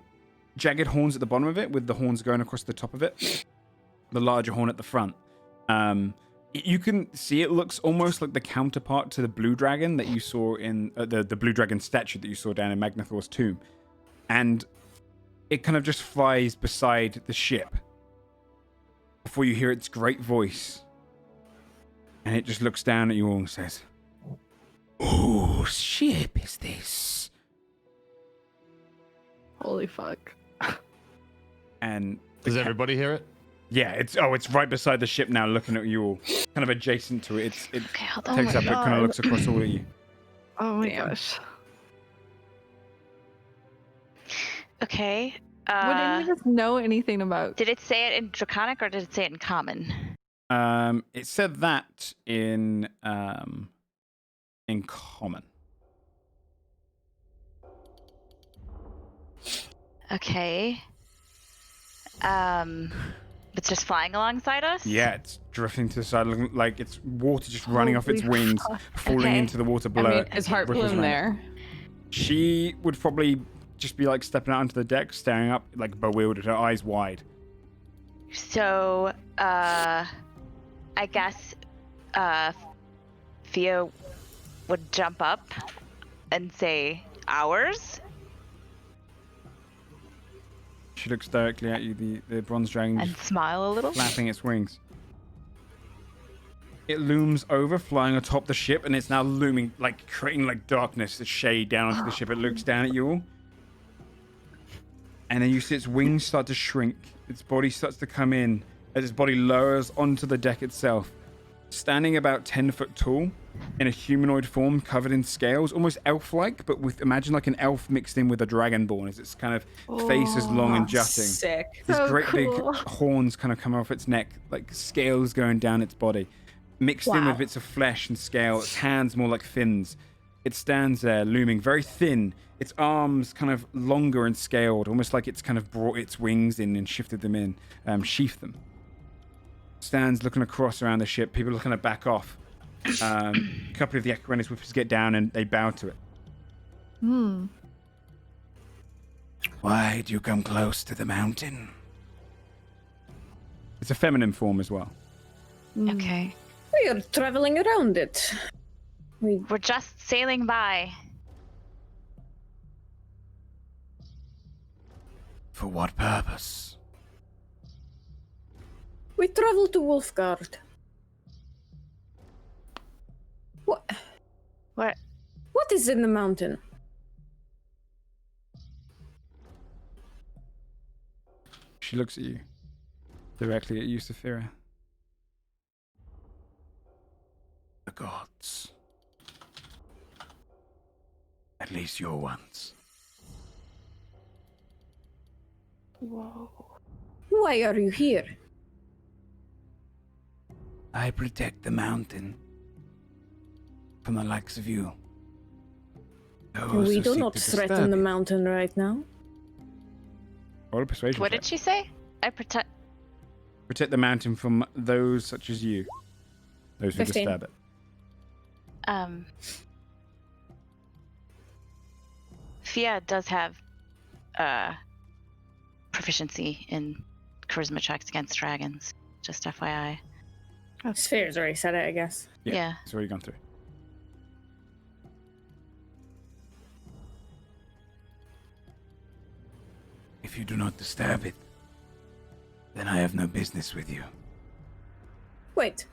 jagged horns at the bottom of it, with the horns going across the top of it. The larger horn at the front. You can see it looks almost like the counterpart to the blue dragon that you saw in the blue dragon statue that you saw down in Magnathor's tomb, and it kind of just flies beside the ship before you hear its great voice, and it just looks down at you all and says, "Whose ship is this?" Holy fuck. And Does everybody hear it? yeah, it's right beside the ship now, looking at you all, kind of adjacent to it. It Okay, hold on. takes my up, it kind of God. looks across all of you. Oh my Damn. gosh. Okay. Would any of us know anything about? Did it say it in Draconic or did it say it in Common? It said that in common. Okay. It's just flying alongside us? Yeah, it's drifting to the side, looking like it's water just running off its Holy wings, fuck. falling Okay. into the water I below. mean, it. is Ripples Heartbloom around it. there? She would probably just be like stepping out onto the deck, staring up, like bewildered, her eyes wide. So, I guess, Fia would jump up and say, ours? She looks directly at you, the bronze dragon And smile a little? flapping its wings. It looms over, flying atop the ship, and it's now looming, like creating like darkness, a shade down onto the ship. It looks down at you all. And then you see its wings start to shrink. Its body starts to come in as its body lowers onto the deck itself. Standing about 10 foot tall, in a humanoid form covered in scales, almost elf-like, but with, imagine like an elf mixed in with a dragonborn, as its kind of face is long and jutting. Sick. These So great big cool. horns kind of come off its neck, like scales going down its body. Mixed in Wow. with bits of flesh and scale, its hands more like fins. It stands there, looming, very thin. Its arms kind of longer and scaled, almost like it's kind of brought its wings in and shifted them in, sheathed them. Stands looking across around the ship. People are kind of back off. A couple of the Equirenius whippers get down and they bow to it. Hmm. Why do you come close to the mountain? It's a feminine form as well. Okay. We are traveling around it. We're just sailing by. For what purpose? We travel to Wolfgard. What? What? What is in the mountain? She looks at you. Directly at you, Saphira. The gods. At least your ones. Whoa. Why are you here? I protect the mountain from the likes of you. Those We who do seek not to threaten disturb the it. mountain right now. Roll a persuasion What check. did she say? I protect. Protect the mountain from those such as you. Those who 15. disturb it. Fia does have proficiency in charisma checks against dragons. Just FYI. Sphere's already said it, I guess. Yeah. It's already gone through. If you do not disturb it, then I have no business with you. Wait.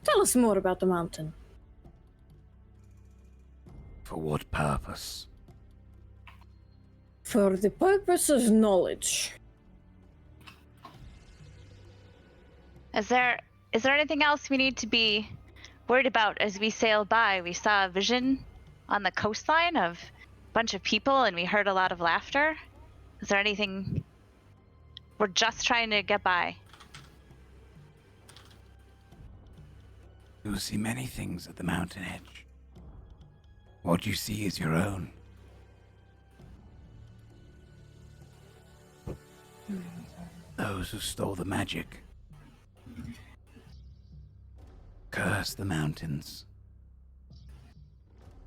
Tell us more about the mountain. For what purpose? For the purpose of knowledge. Is there anything else we need to be worried about as we sail by? We saw a vision on the coastline of a bunch of people, and we heard a lot of laughter. Is there anything? We're just trying to get by. You'll see many things at the mountain edge. What you see is your own. Those who stole the magic curse the mountains.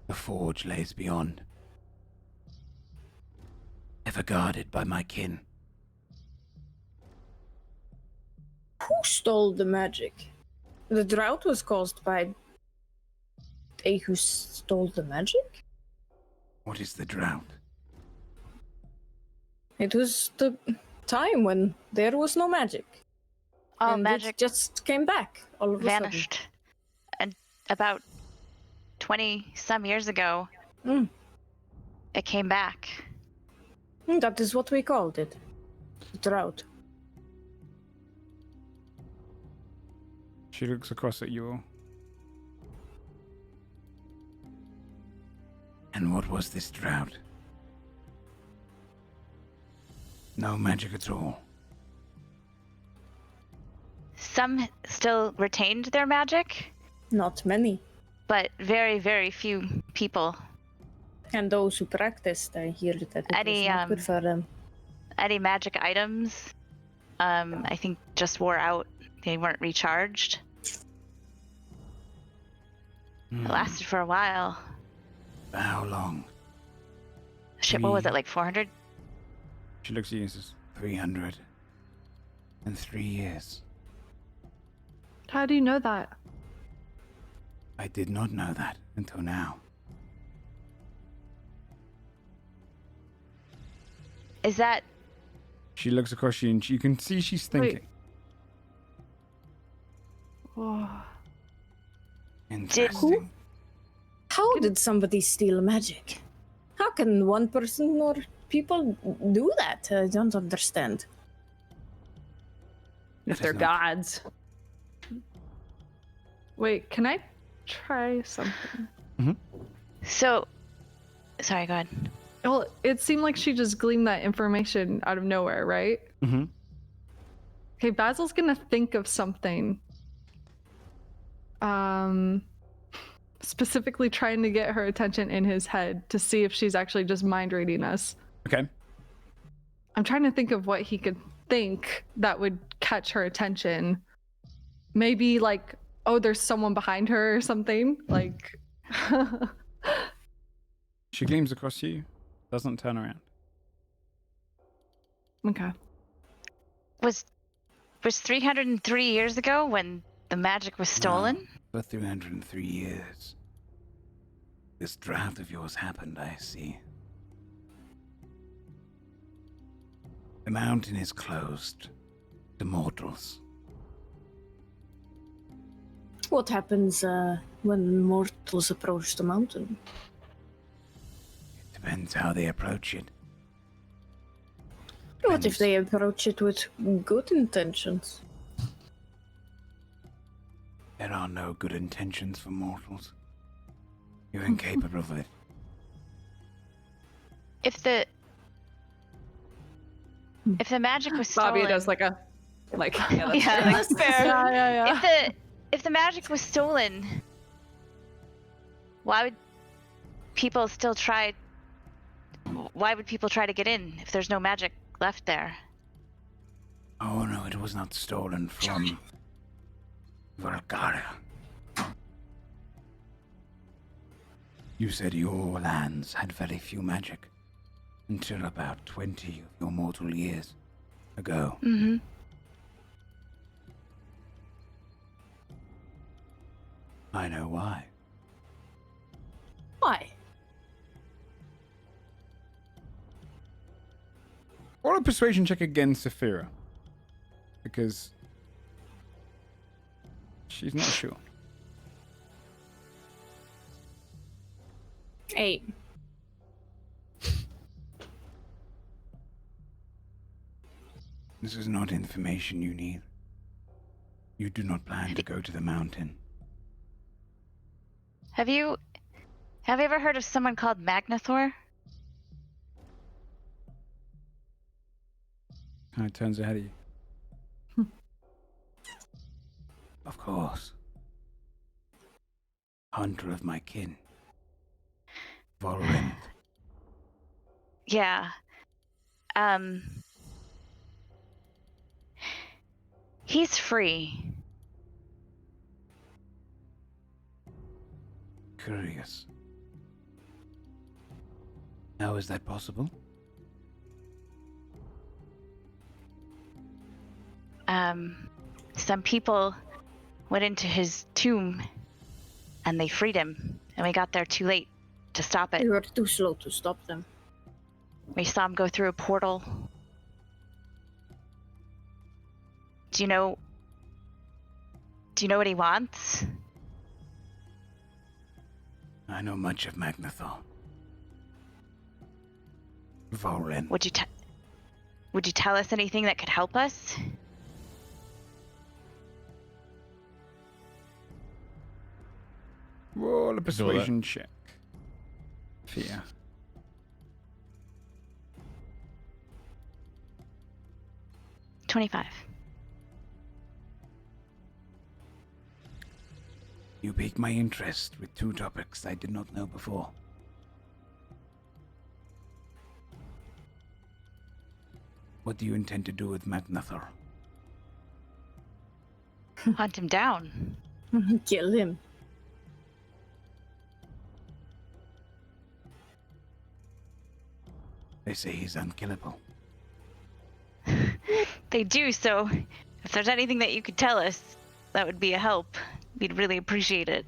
The forge lays beyond, ever guarded by my kin. Who stole the magic? The drought was caused by they who stole the magic? What is the drought? It was the time when there was no magic. All and magic it just came back all of a sudden. vanished. And about 20 some years ago, it came back. That is what we called it. Drought. She looks across at you all. And what was this drought? No magic at all. Some still retained their magic, Not many. but very, very few people. And those who practiced, I hear that it Any, was not good for them. Any magic items, I think just wore out. They weren't recharged. It lasted for a while. For how long? Shit, what was it, like 400? She looks at you and says, 303 years. How do you know that? I did not know that until now. Is that... She looks across you and you can see she's thinking. Oh. Interesting. How did somebody steal magic? How can one person or people do that? I don't understand. If That they're is not- gods. Wait, can I try something? So... Sorry, go ahead. Well, it seemed like she just gleaned that information out of nowhere, right? Mm-hmm. Okay, Basil's gonna think of something. Specifically trying to get her attention in his head to see if she's actually just mind reading us. Okay. I'm trying to think of what he could think that would catch her attention. Maybe like, oh, there's someone behind her or something. Like She gleams across you, doesn't turn around. okay. Was 303 years ago when the magic was stolen? For 303 years. This drought of yours happened, I see. The mountain is closed to mortals. What happens when mortals approach the mountain? Depends how they approach it. What if they approach it with good intentions? There are no good intentions for mortals. You're incapable of it. If the magic was stolen... Bobby does like a yeah, that's Yeah, fair. that's fair. Yeah. If the magic was stolen, why would people still try? Why would people try to get in if there's no magic left there? Oh no, it was not stolen from Vulcaria. You said your lands had very few magic until about 20 of your mortal years ago. Mm-hmm. I know why. Why? Roll a persuasion check against Saphira. Because she's not sure. 8. This is not information you need. You do not plan to go to the mountain. Have you ever heard of someone called Magnathor? Kind of turns ahead of you. Of course. Hunter of my kin. Volrend. Yeah. He's free. Curious. How is that possible? Some people went into his tomb and they freed him, and we got there too late to stop it. We were too slow to stop them. We saw him go through a portal. Do you know what he wants? I know much of Magnathor. Volren. Would you tell us anything that could help us? Roll a persuasion check. Fear. $25. You piqued my interest with 2 topics I did not know before. What do you intend to do with Magnathor? Hunt him down. Kill him. They say he's unkillable. They do, so if there's anything that you could tell us, that would be a help. We'd really appreciate it.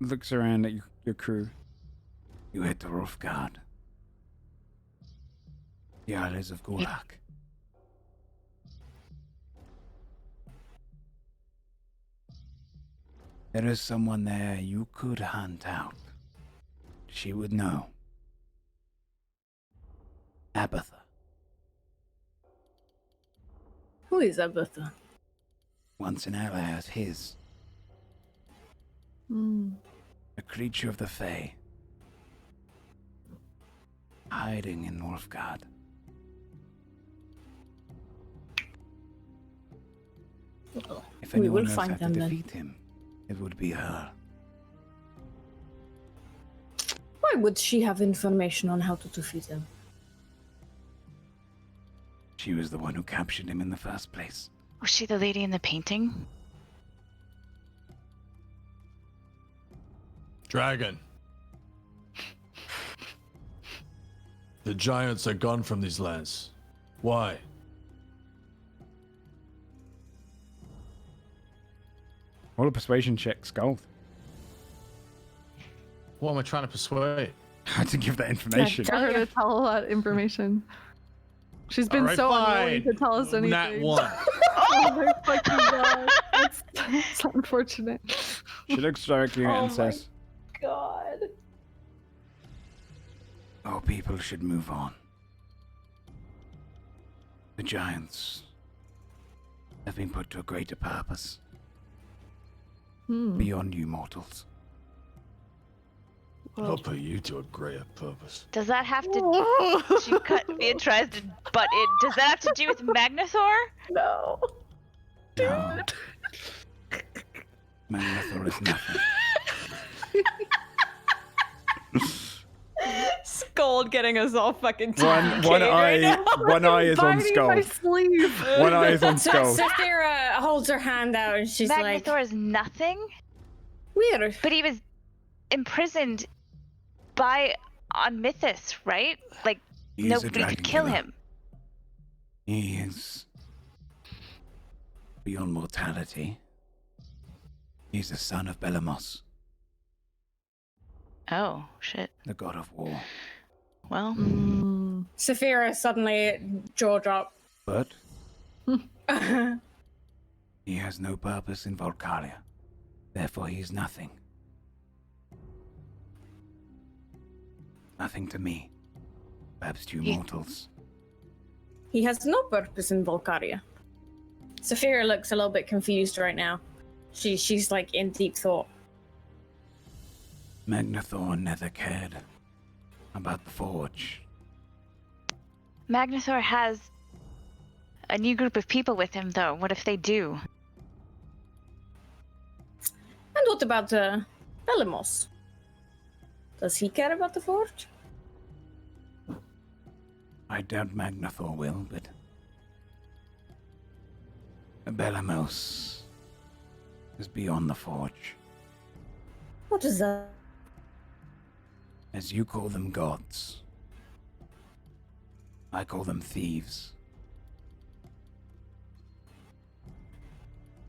Looks around at your crew. You head to Rolfgard. The Isles of Gulak. There is someone there you could hunt out. She would know. Abatha. Who is Abatha? Once an ally of his. A creature of the Fae. Hiding in Northgard. Well, If we anyone will else find had to them then. defeat him, it would be her. Why would she have information on how to defeat him? She was the one who captured him in the first place. Was she the lady in the painting? Dragon. The giants are gone from these lands. Why? All a persuasion check, Skull. What am I trying to persuade? How to give that information. Get her to tell a lot of information. She's been Alright, so fine. unwilling to tell us anything. Nat 1. Oh my fucking god. That's unfortunate. She looks directly at it and says, God. "Oh, people should move on. The giants have been put to a greater purpose beyond you mortals. I'll put you to a greater purpose. Does that have to... She cut me and tries to butt in. Does that have to do with Magnathor? No. No. Magnathor is nothing. Scold getting us all fucking One eye is on Biting my Skull. sleeve. One eye is on Skull. Saphira holds her hand out and she's like, Magnathor is nothing? weird. But he was imprisoned on Mythos, right? Like, He is a nobody dragon could kill killer. him. He is beyond mortality. He's the son of Belamos, Oh, shit. the god of war. Well, Saphira suddenly jaw drop. But he has no purpose in Vulcaria. Therefore, he is nothing. Nothing to me. Perhaps two mortals. He has no purpose in Vulcaria. Saphira looks a little bit confused right now. She's like in deep thought. Magnathor never cared about the Forge. Magnathor has a new group of people with him, though. What if they do? And what about Belamos? Does he care about the Forge? I doubt Magnathor will, but Belamos is beyond the Forge. What is that? As you call them gods, I call them thieves.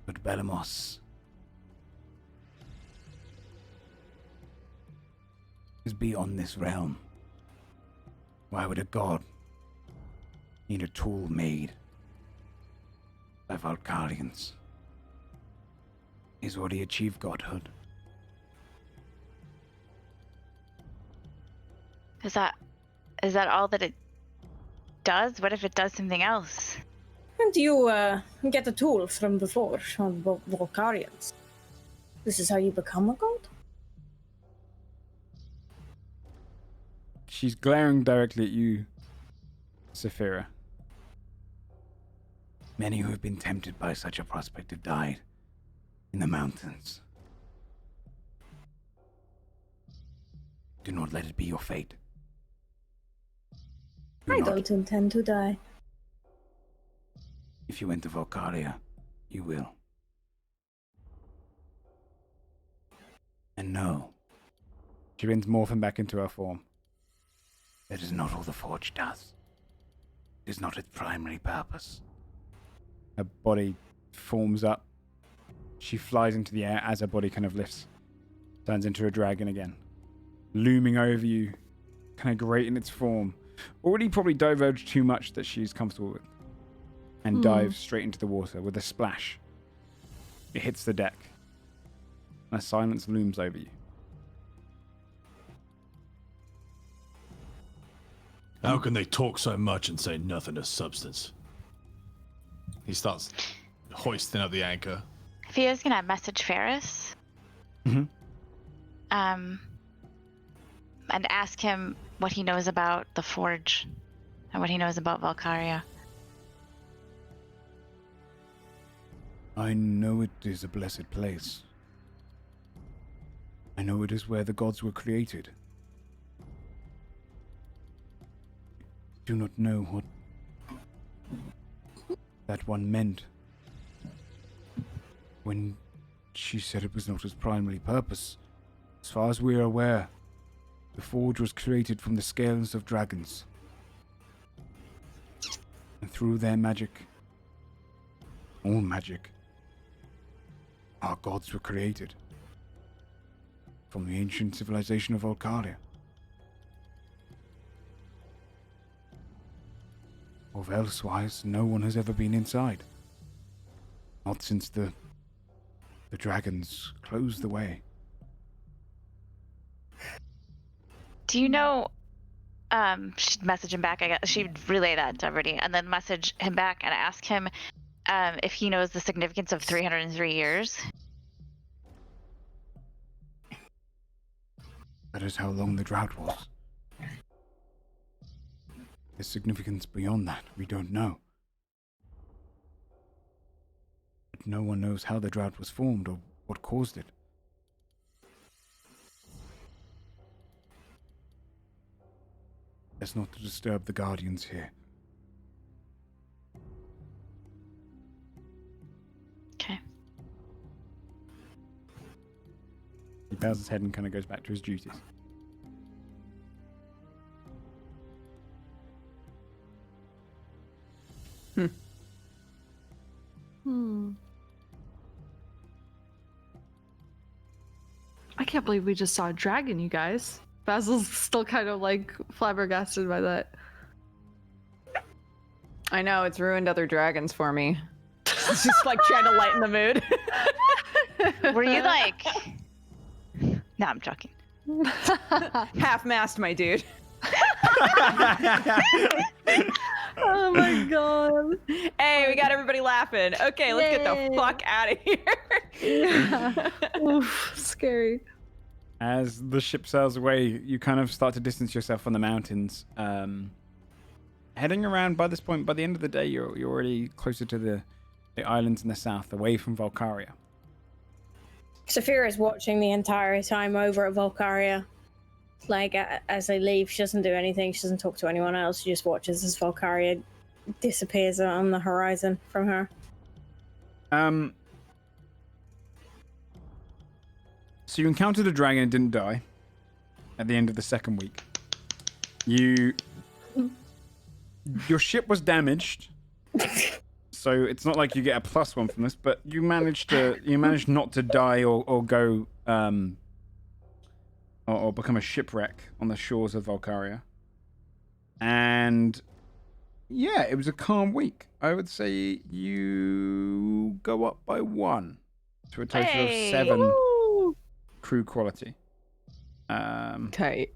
But Belamos is beyond this realm. Why would a god need a tool made by Vulcarians? He's already achieved godhood. Is that all that it does? What if it does something else? And you get a tool from the Forge on Vulcarians. This is how you become a god? She's glaring directly at you, Saphira. Many who have been tempted by such a prospect have died in the mountains. Do not let it be your fate. I don't intend to die. If you enter Vulcaria, you will. And no. She begins morphing back into her form. That is not all the Forge does. It is not its primary purpose. Her body forms up. She flies into the air as her body kind of lifts. Turns into a dragon again. Looming over you. Kind of great in its form. Already probably diverged too much that she's comfortable with. And dives straight into the water with a splash. It hits the deck. And a silence looms over you. How can they talk so much and say nothing of substance? He starts hoisting up the anchor. Fia's gonna message Ferris. Mm-hmm. And ask him what he knows about the Forge and what he knows about Vulcaria. I know it is a blessed place. I know it is where the gods were created. Do not know what that one meant when she said it was not its primary purpose. As far as we are aware, the Forge was created from the scales of dragons. And through their magic, all magic, our gods were created. From the ancient civilization of Vulcaria. Of elsewise, no one has ever been inside. Not since the dragons closed the way. Do you know, she'd message him back, I guess. She'd relay that to everybody and then message him back and ask him if he knows the significance of 303 years. That is how long the drought was. The significance beyond that, we don't know. But no one knows how the drought was formed or what caused it. Best not to disturb the Guardians here. Okay. He bows his head and kind of goes back to his duties. I can't believe we just saw a dragon, you guys. Basil's still kind of like flabbergasted by that. I know, it's ruined other dragons for me. It's just like trying to lighten the mood. Were you like... No, I'm joking. Half-mast, my dude. Oh my god. Hey, we got everybody laughing. Okay, let's get the Yay. fuck out of here. Yeah. Oof, scary. As the ship sails away, you kind of start to distance yourself from the mountains. Heading around by this point, by the end of the day, you're already closer to the islands in the south, away from Vulcaria. Saphira is watching the entire time over at Vulcaria. Like, as they leave, she doesn't do anything. She doesn't talk to anyone else. She just watches as Vulcaria disappears on the horizon from her. So you encountered a dragon and didn't die at the end of the second week. Your ship was damaged, so it's not like you get a +1 from this, but you managed not to die or go or become a shipwreck on the shores of Vulcaria. And yeah, it was a calm week. I would say you go up by 1 to a total of 7 Woo! crew quality. Tight.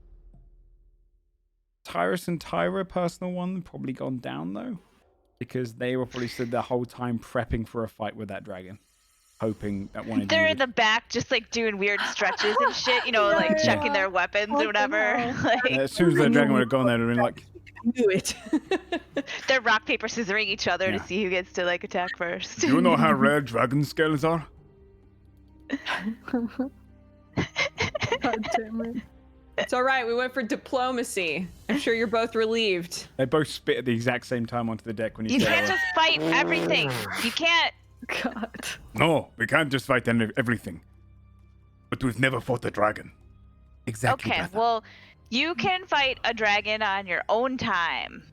Tyrus and Tyra, personal one, probably gone down though, because they were probably stood the whole time prepping for a fight with that dragon, hoping that one of They're you in the back, just like doing weird stretches and shit. You know, like checking their weapons or whatever. Like as soon as the dragon would have gone there, it would have been like, Knew it. they're rock paper scissoring each other Yeah. to see who gets to like attack first. "Do you know how rare dragon scales are?" God damn it. It's all right. We went for diplomacy. I'm sure you're both relieved. They both spit at the exact same time onto the deck when you You said can't it. just fight everything. You can't. God. No, we can't just fight everything. But we've never fought a dragon. Exactly. Okay, brother. well, you can fight a dragon on your own time.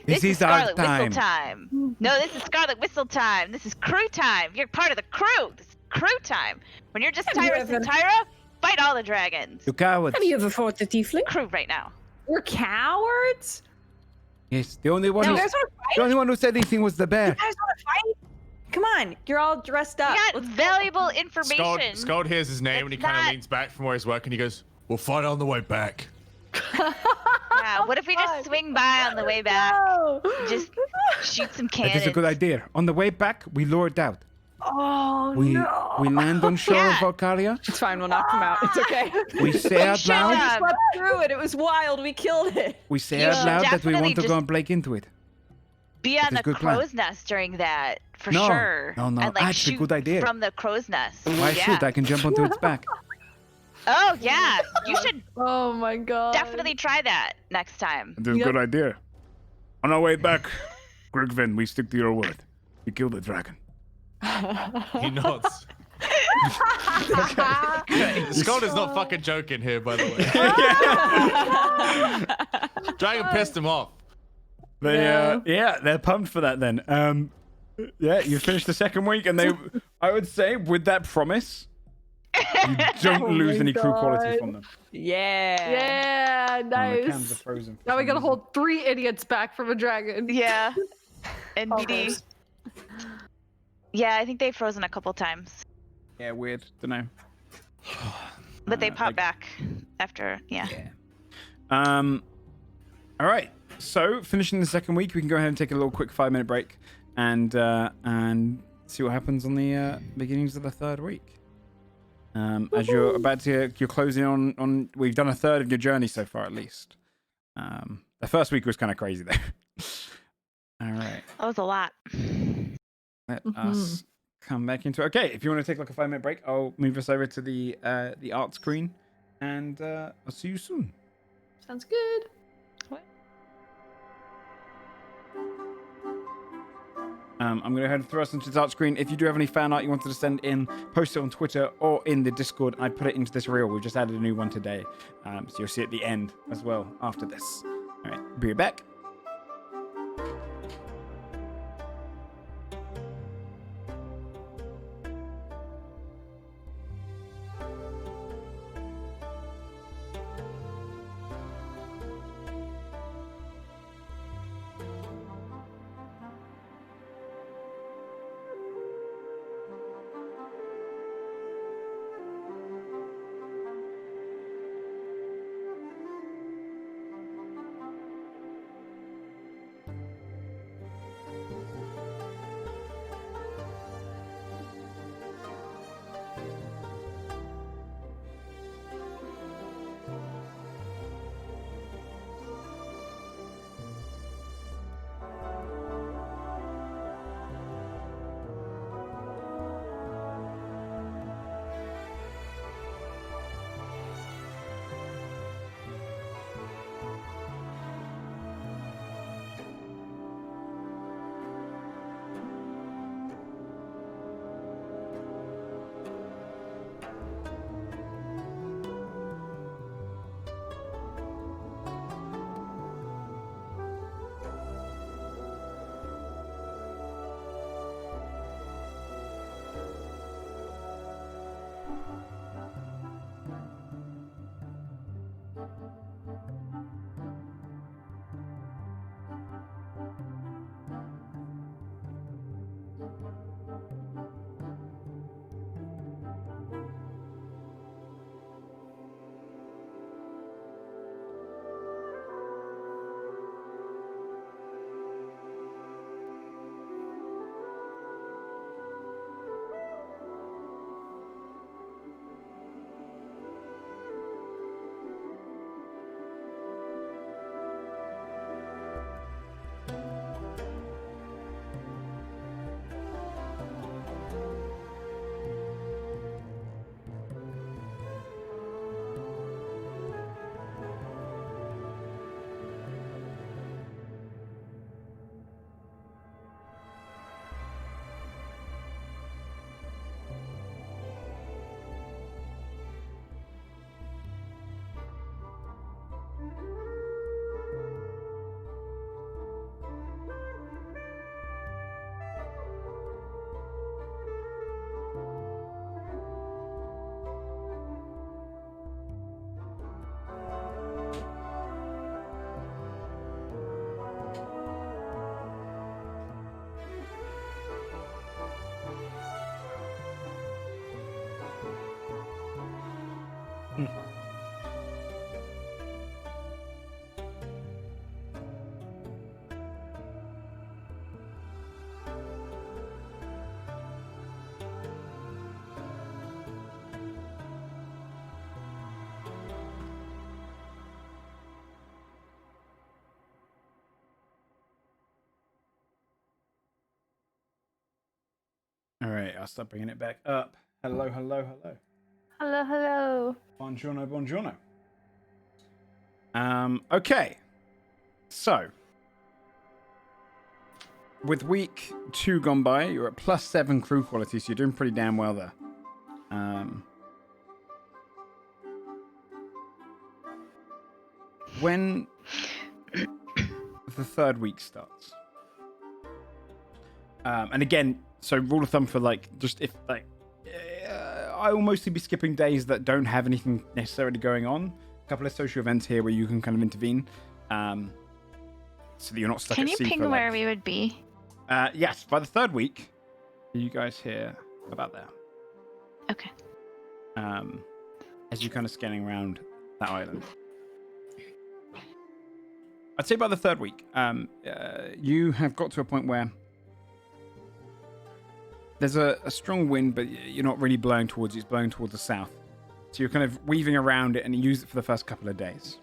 This is our Scarlet Whistle time. No, this is Scarlet Whistle time. This is crew time. You're part of the crew. This is crew time. When you're just Have you Tyrus and ever- Tyra, fight all the dragons. You cowards. Have you ever fought the tiefling? Crew right now. We're cowards? Yes, the only one You who guys want to fight? the only one who said anything was the bear. You guys want to fight? Come on. You're all dressed up. We got valuable information. Scald hears his name and he It's kind of not- leans back from where he's working. He goes, "We'll fight on the way back." Yeah, what if we just swing by on the way back? No. Just shoot some That cannons. is a good idea. On the way back, we lure it out. Oh We no. we land on shore Yeah. of Vulcaria. It's fine. We'll knock them out. It's okay. We say out Shut loud. up. Slept through it. It was wild. We killed it. We say You out should loud that we definitely want to go just- and break into it. Be That on is the good plan. crow's nest during that, for No, sure. no, And like actually, shoot good idea. from the crow's nest. Why yeah. shoot? I can jump onto its back. Oh yeah, you should Oh my god. definitely try that next time. That's a Yep. good idea. On our way back, Grigvin, we stick to your word. We kill the dragon. He nods. Scald is not fucking joking here, by the way. Dragon pissed him off. They're pumped for that then. Yeah, you finished the second week, and they, I would say, with that promise, you don't Oh lose my any crew quality God. from them. Yeah. Yeah, Oh, the cans are nice. frozen. for Now we some gotta reason. hold 3 idiots back from a dragon. Yeah. NBD. Almost. Yeah, I think they've frozen a couple times, Yeah, weird. Don't know. but they pop like- back after. Yeah. All right. So finishing the second week, we can go ahead and take a little quick 5-minute break, and see what happens on the beginnings of the third week. As you're about to, you're closing on. We've done a third of your journey so far, at least. The first week was kind of crazy though. All right. That was a lot. Let us come back into it. Okay, if you want to take like a 5-minute break, I'll move us over to the art screen, and I'll see you soon. Sounds good. I'm going to go ahead and throw us into the art screen. If you do have any fan art you wanted to send in, post it on Twitter or in the Discord. I put it into this reel. We've just added a new one today. So you'll see it at the end as well after this. All right, be right back. All right, I'll start bringing it back up. Hello, hello, hello. Hello, hello. Buongiorno, buongiorno. Okay. So, with week 2 gone by, you're at +7 crew quality, so you're doing pretty damn well there. When the 3rd week starts, and again, so rule of thumb for just if I will mostly be skipping days that don't have anything necessarily going on. A couple of social events here where you can kind of intervene, so that you're not stuck Can at you sea ping for, where we would be? Yes, by the 3rd week, are you guys here about there? Okay. As you're kind of scanning around that island. I'd say by the 3rd week, you have got to a point where there's a strong wind, but you're not really blowing towards it. It's blowing towards the south. So you're kind of weaving around it and you use it for the first couple of days.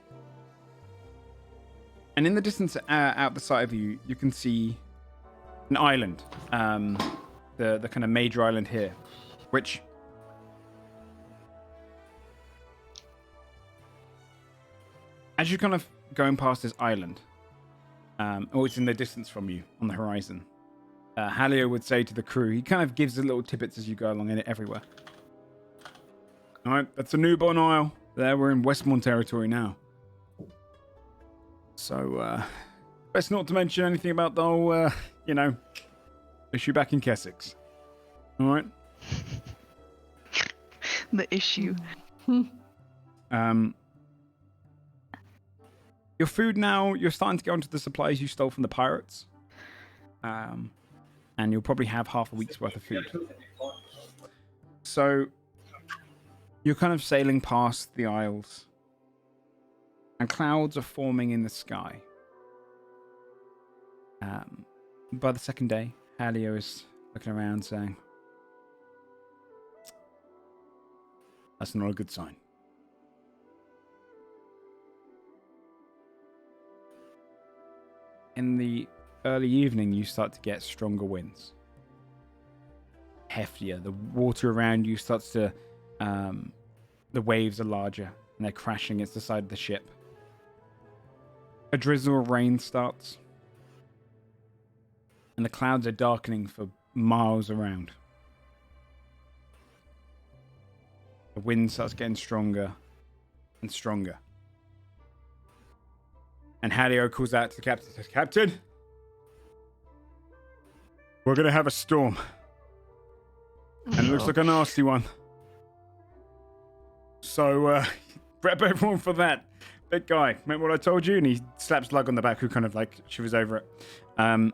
And in the distance out the side of you, you can see an island. The kind of major island here, which... As you're kind of going past this island, or it's in the distance from you on the horizon, Halio would say to the crew, he kind of gives the little tidbits as you go along in it everywhere. All right, that's a newborn isle. There, we're in Westmont territory now. So, best not to mention anything about the whole, issue back in Kessex. All right? The issue. Your food now, you're starting to go into the supplies you stole from the pirates. And you'll probably have half a week's worth of food. So, you're kind of sailing past the isles. And clouds are forming in the sky. By the 2nd day, Halio is looking around saying, that's not a good sign. In the early evening, you start to get stronger winds. Heftier. The water around you starts to... the waves are larger, and they're crashing against the side of the ship. A drizzle of rain starts. And the clouds are darkening for miles around. The wind starts getting stronger and stronger. And Halio calls out to the captain, says, Captain, we're going to have a storm. And it looks like a nasty one. So, prep everyone for that. big guy. Remember what I told you? And he slaps Lug on the back, who kind of like shivers over it. And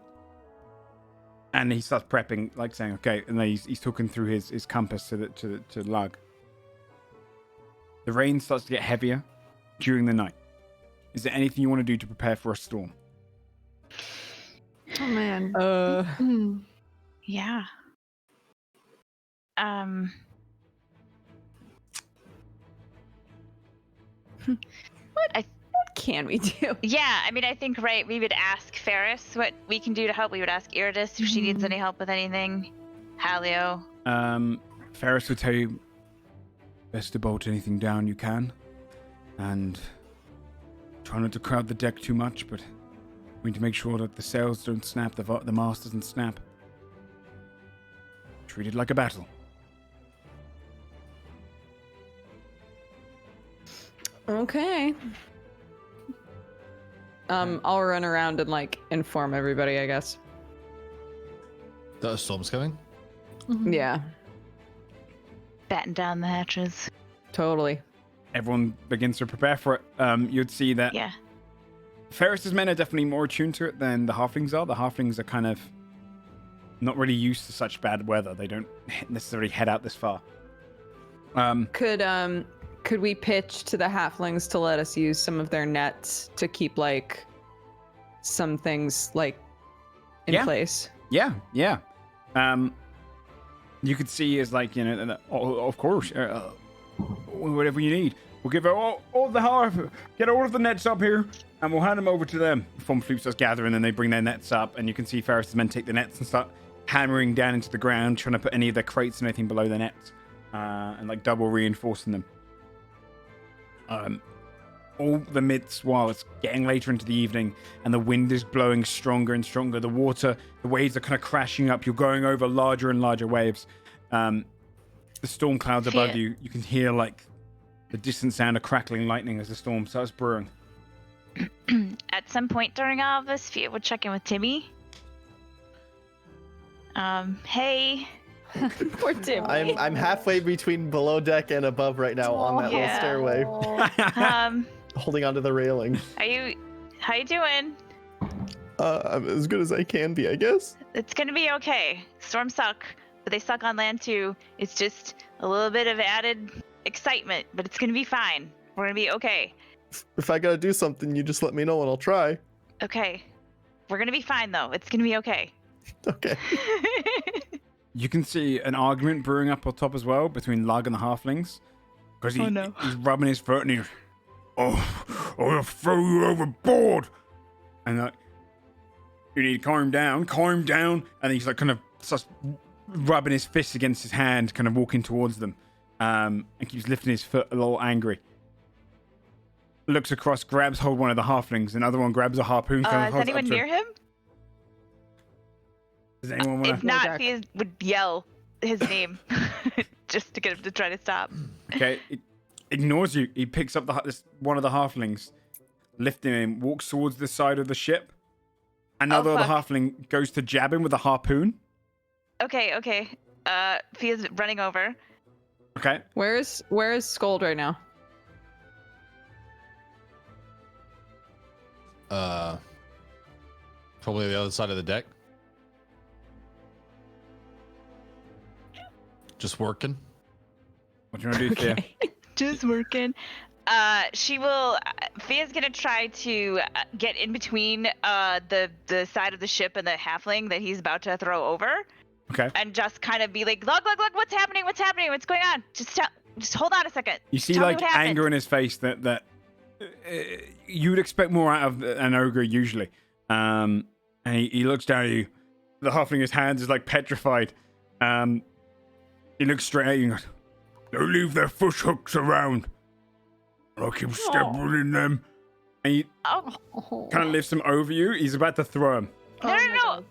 he starts prepping, like saying, okay. And then he's talking through his compass to Lug. The rain starts to get heavier during the night. Is there anything you want to do to prepare for a storm? Oh man. Yeah. What can we do? Yeah, I mean, I think, right, we would ask Ferris what we can do to help. We would ask Iridis if she needs any help with anything. Halio. Ferris will tell you best to bolt anything down you can. And try not to crowd the deck too much, but we need to make sure that the sails don't snap, the mast doesn't snap. Treat it like a battle. Okay. I'll run around and like inform everybody, I guess. The storm's coming? Yeah. Batten down the hatches. Totally. Everyone begins to prepare for it. You'd see that Yeah. Ferris's men are definitely more attuned to it than the halflings are. The halflings are kind of not really used to such bad weather. They don't necessarily head out this far. Could we pitch to the halflings to let us use some of their nets to keep like some things like in place? Yeah. You could see is like, you know, of course, whatever you need. We'll give all the get all of the nets up here, and we'll hand them over to them. From Floop starts gathering, and they bring their nets up, and you can see Ferris's men take the nets and start hammering down into the ground, trying to put any of their crates and anything below the nets, and like double reinforcing them. All the midst while it's getting later into the evening, and the wind is blowing stronger and stronger. The waves are kind of crashing up. You're going over larger and larger waves. The storm clouds above you. You can hear like the distant sound of crackling lightning as the storm starts brewing. At some point during all of this, Fia would check in with Timmy. Hey. Poor Tim. I'm halfway between below deck and above right now on that little stairway, holding onto the railing. How you doing? I'm as good as I can be, I guess. It's gonna be okay. Storms suck, but they suck on land too. It's just a little bit of added excitement, but it's gonna be fine. We're gonna be okay. If I gotta do something, you just let me know and I'll try. Okay. We're gonna be fine though. It's gonna be okay. Okay. You can see an argument brewing up on top as well between Lug and the halflings. Because he's rubbing his foot and he's, I'm gonna throw you overboard. And like, you need to calm down. And he's like kind of starts rubbing his fist against his hand, kind of walking towards them. And keeps lifting his foot a little angry. Looks across, grabs hold of one of the halflings, another one grabs a harpoon. Is anyone near him? Does anyone want to? If not, Fia would yell his name just to get him to try to stop. Okay, it ignores you. He picks up one of the halflings, lifting him, walks towards the side of the ship. Another of the halfling goes to jab him with a harpoon. Okay. Fia's running over. Okay. Where is Scold right now? Probably the other side of the deck. Just working. What do you want to do, Fia? Just working. She will. Fia's gonna try to get in between the side of the ship and the halfling that he's about to throw over. Okay. And just kind of be like, look, what's happening? What's going on? Just hold on a second. You see like anger in his face that you would expect more out of an ogre usually. And he looks down at you. The halfling, his hands is like petrified. He looks straight at you and goes, don't leave their fish hooks around. I'll keep stepping in them. And he kind of lifts him over you. He's about to throw him. No.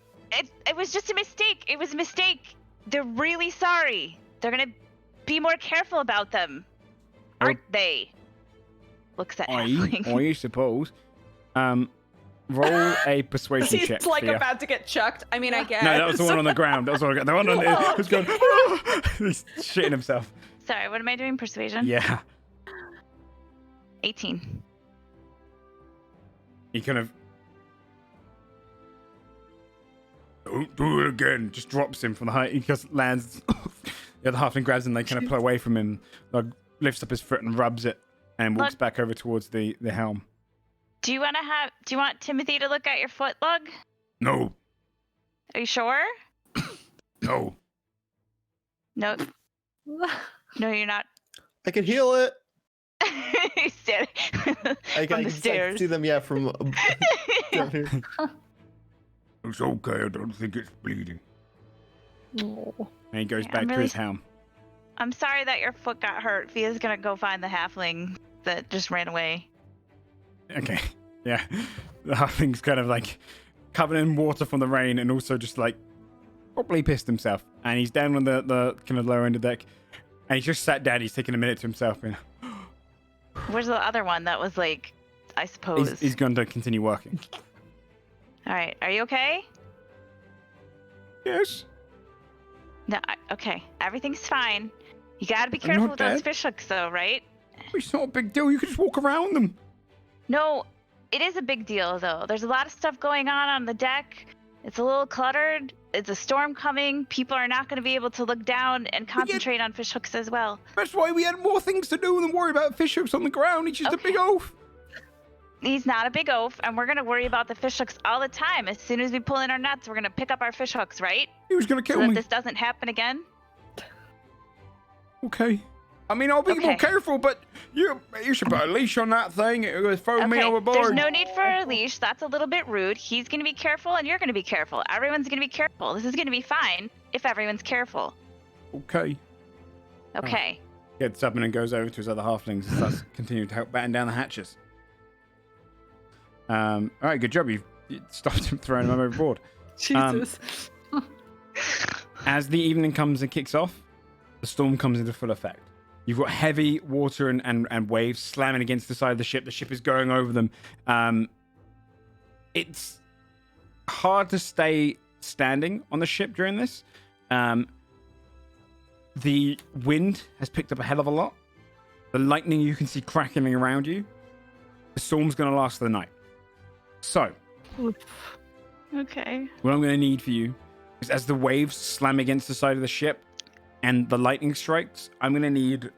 It was just a mistake. It was a mistake. They're really sorry. They're going to be more careful about them. Aren't they? Looks at halfling. I suppose. Roll a persuasion check. He's like Fia. about to get chucked. I mean, I guess. No, that was the one on the ground. That was the one on the was going. He's shitting himself. Sorry, what am I doing? Persuasion? Yeah. 18. He kind of, don't do it again. Just drops him from the height. He just lands. The other halfling grabs him. They kind of pull away from him. Lug lifts up his foot and rubs it, and walks back over towards the helm. Do you want Timothy to look at your foot, Lug? No. Are you sure? No. No. No, you're not. I can heal it. He's standing I from the can stairs. see them, from down here. It's okay. I don't think it's bleeding. Oh. And he goes Yeah, back I'm to really his helm. I'm sorry that your foot got hurt. Fia's gonna go find the halfling that just ran away. Okay. Yeah. The halfling's kind of like covered in water from the rain and also just like probably pissed himself. And he's down on the kind of lower end of the deck. And he's just sat down. He's taking a minute to himself. And Where's the other one that was like, I suppose? he's going to continue working. All right. Are you okay? Yes. No. Okay. Everything's fine. You gotta be I'm careful not with those dead. fish hooks, though, right? It's not a big deal. You can just walk around them. No, it is a big deal, though. There's a lot of stuff going on the deck. It's a little cluttered. It's a storm coming. People are not going to be able to look down and concentrate on fish hooks as well. That's why we had more things to do than worry about fish hooks on the ground. He's just a big oaf. He's not a big oaf, and we're going to worry about the fish hooks all the time. As soon as we pull in our nets, we're going to pick up our fish hooks, right? He was going to So kill that me. this doesn't happen again. Okay. I mean, I'll be more Okay. careful, but you should put a leash on that thing. It was throwing me Okay, overboard. there's no need for a leash. That's a little bit rude. He's going to be careful, and you're going to be careful. Everyone's going to be careful. This is going to be fine if everyone's careful. Okay. Okay. Gets up and then goes over to his other halflings and starts continuing to help batten down the hatches. All right, good job. You stopped him throwing him overboard. Jesus. As the evening comes and kicks off, the storm comes into full effect. You've got heavy water and waves slamming against the side of the ship. The ship is going over them. It's hard to stay standing on the ship during this. The wind has picked up a hell of a lot. The lightning you can see crackling around you. The storm's going to last the night. So, Okay. what I'm going to need for you is as the waves slam against the side of the ship and the lightning strikes, I'm going to need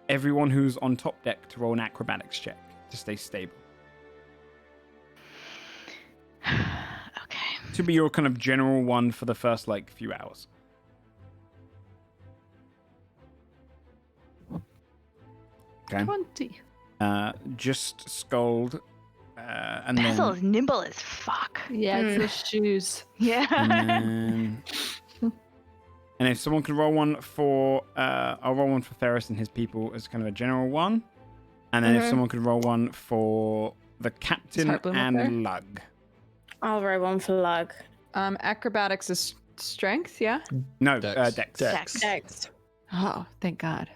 everyone who's on top deck to roll an acrobatics check to stay stable. Okay. To be your kind of general one for the first, few hours. Okay. 20. Just Scold. And Basil then... is nimble as fuck. Yeah, it's the shoes. Yeah. And then... And if someone could roll one for, I'll roll one for Ferris and his people as kind of a general one. And then if someone could roll one for the captain Heartbloom up there? and Lug. I'll roll one for Lug. Acrobatics is strength, yeah? No, Dex. Dex. Dex. Dex. Oh, thank God.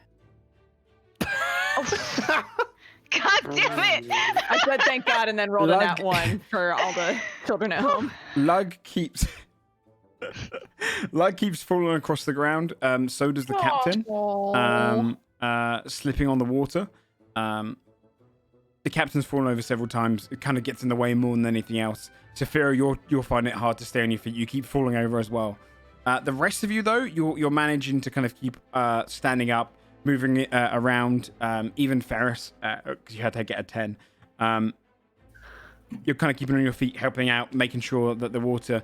God damn it! I said thank God and then rolled a Lug. nat one for all the children at home. Lug keeps falling across the ground. So does the captain. Slipping on the water. The captain's fallen over several times. It kind of gets in the way more than anything else. Saphira, you're finding it hard to stay on your feet. You keep falling over as well. The rest of you, though, you're managing to kind of keep standing up, moving it around. Even Ferris, because you had to get a 10. You're kind of keeping on your feet, helping out, making sure that the water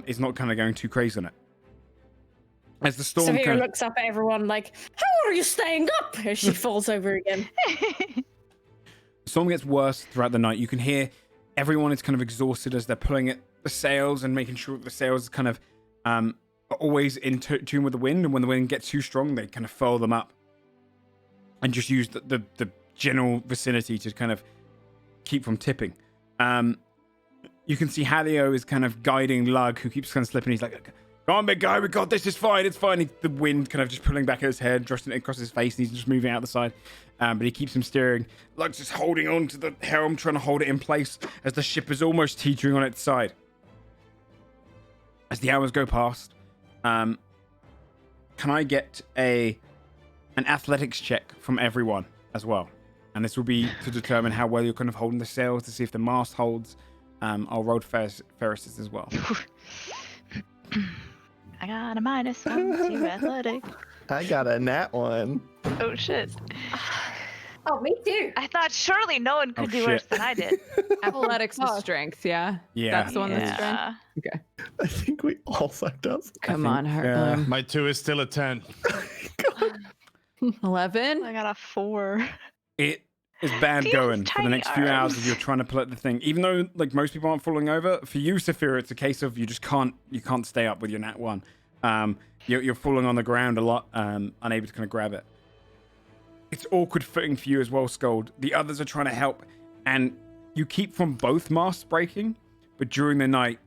is not kind of going too crazy on it. As the storm Sophia kind of... looks up at everyone like, how are you staying up? As she falls over again. The storm gets worse throughout the night. You can hear everyone is kind of exhausted as they're pulling at the sails and making sure that the sails kind of are always in tune with the wind. And when the wind gets too strong, they kind of furl them up and just use the general vicinity to kind of keep from tipping. You can see Halio is kind of guiding Lug, who keeps kind of slipping. He's like, "Come on, big guy, we got this. It's fine. It's fine." The wind kind of just pulling back at his head, thrusting it across his face, and he's just moving out the side. But he keeps him steering. Lug's just holding on to the helm, trying to hold it in place as the ship is almost teetering on its side. As the hours go past, can I get an athletics check from everyone as well? and this will be to determine how well you're kind of holding the sails to see if the mast holds. I'll roll Ferris's as well. I got a -1 to athletic. I got a nat 1. Oh shit! Oh, me too. I thought surely no one could do worse than I did. Athletics is strength, yeah? Yeah. That's the one that's strength? Okay. I think we all fucked up. Come on, Heartland. My 2 is still a 10. 11? I got a 4. It is bad Feels going for the tiny next few hours arms. as you're trying to pull at the thing. Even though like most people aren't falling over, for you, Saphira, it's a case of you can't stay up with your nat 1. You're falling on the ground a lot, unable to kind of grab it. It's awkward footing for you as well, Scold. The others are trying to help, and you keep from both masts breaking, but during the night,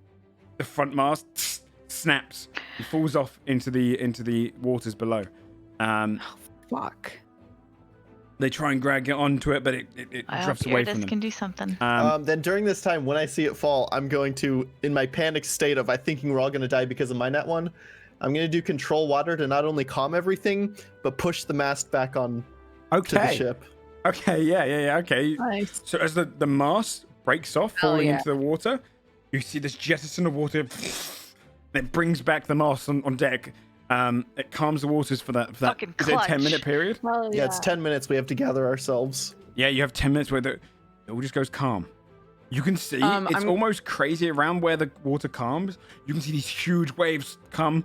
the front mast snaps. He falls off into the waters below. Fuck. They try and drag it onto it, but it I drifts hope away from Iridis them. can do something. Then during this time, when I see it fall, I'm going to, in my panic state of I thinking we're all going to die because of my nat 1, I'm going to do control water to not only calm everything, but push the mast back on to the ship. Okay, yeah, okay. Nice. So as the mast breaks off, falling yeah. into the water, you see this jettison of water. It brings back the mast on deck. It calms the waters for that. Fucking Is it a clutch. 10-minute period? Well, Yeah, it's 10 minutes. We have to gather ourselves. Yeah, you have 10 minutes where it all just goes calm. You can see, it's almost crazy around where the water calms. You can see these huge waves come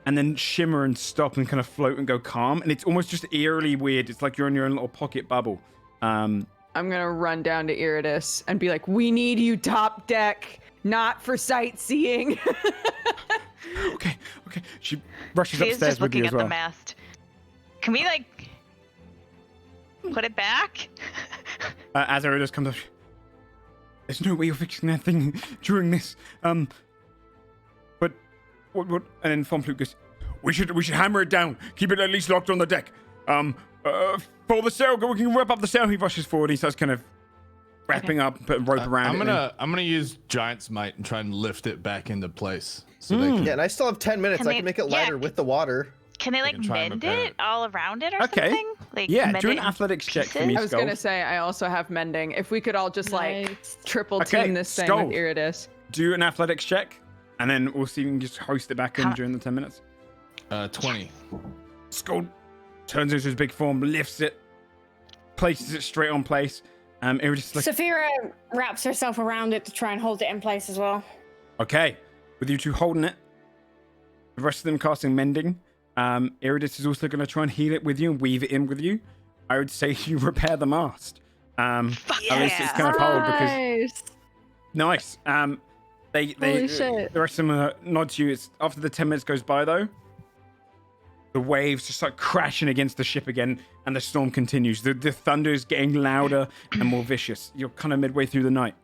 and then shimmer and stop and kind of float and go calm. And it's almost just eerily weird. It's like you're in your own little pocket bubble. I'm gonna run down to Iridis and be like, we need you top deck, not for sightseeing. Okay. She rushes She's upstairs just with you looking as at well. the mast. Can we like put it back? As Iridis comes up, there's no way you're fixing that thing during this. But what? And then Von Flute goes, we should hammer it down. Keep it at least locked on the deck. Pull the sail. We can wrap up the sail. He rushes forward. He starts kind of wrapping up, putting rope around it. I'm gonna use Giant's Might and try and lift it back into place. So they can, Yeah, and I still have 10 minutes. Can I they- can make it yeah. lighter with the water. Can they like can try and mend repair it it. all around it or Okay. something? Like Yeah, mend do an it in athletics check for me, pieces? I was Skull. gonna say I also have mending. If we could all just like Nice. triple Okay, team this thing Skull. with Iridis. Do an athletics check, and then we'll see if we can just hoist it back in Huh. during the 10 minutes. 20. Skull turns into his big form, lifts it, places it straight on place. Iridis is like, Saphira wraps herself around it to try and hold it in place as well. okay, with you two holding it, the rest of them casting mending. Iridis is also going to try and heal it with you and weave it in with you. I would say you repair the mast. At least it's kind of hold because Nice. nice. They Holy shit. the rest of them nod to you. It's after the 10 minutes goes by though. The waves just start crashing against the ship again, and the storm continues. The thunder is getting louder and more vicious. You're kind of midway through the night.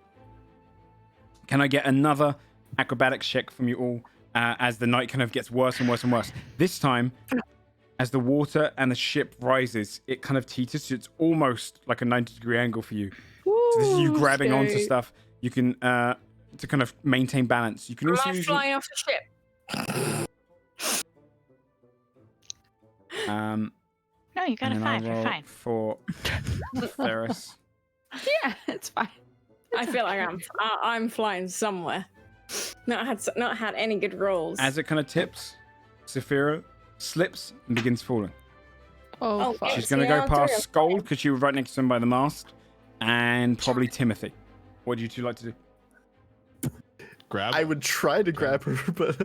Can I get another acrobatics check from you all as the night kind of gets worse and worse and worse? This time, as the water and the ship rises, it kind of teeters. So it's almost like a 90-degree angle for you. So this is you grabbing onto scary. stuff. You can to kind of maintain balance. You can Am also I use flying off the ship? No, you got a and then I 5. You're roll fine. for Ferris. Yeah, it's fine. I feel like I'm flying somewhere. Not had any good rolls. As it kind of tips, Saphira slips and begins falling. Oh, Oh, fuck. She's It's going to the go past Altair. Scold because she was right next to him by the mast, and probably Timothy. What do you two like to do? Grab. I would try to grab her, but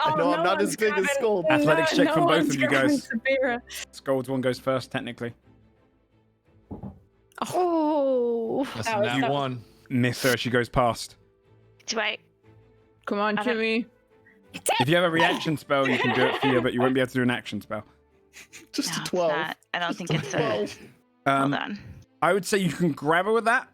I Oh, know I'm no not as one's big as grabbing- Skull. Athletics check from both one's of you grabbing guys. Saphira. Scold's one goes first, technically. Oh. That's that was that tough. one. Miss her, she goes past. Do I? Come on, I don't- Jimmy. If you have a reaction spell, you can do it for you, but you won't be able to do an action spell. Just No, a it's 12. not. I don't think it's a. 12. Hold on. I would say you can grab her with that,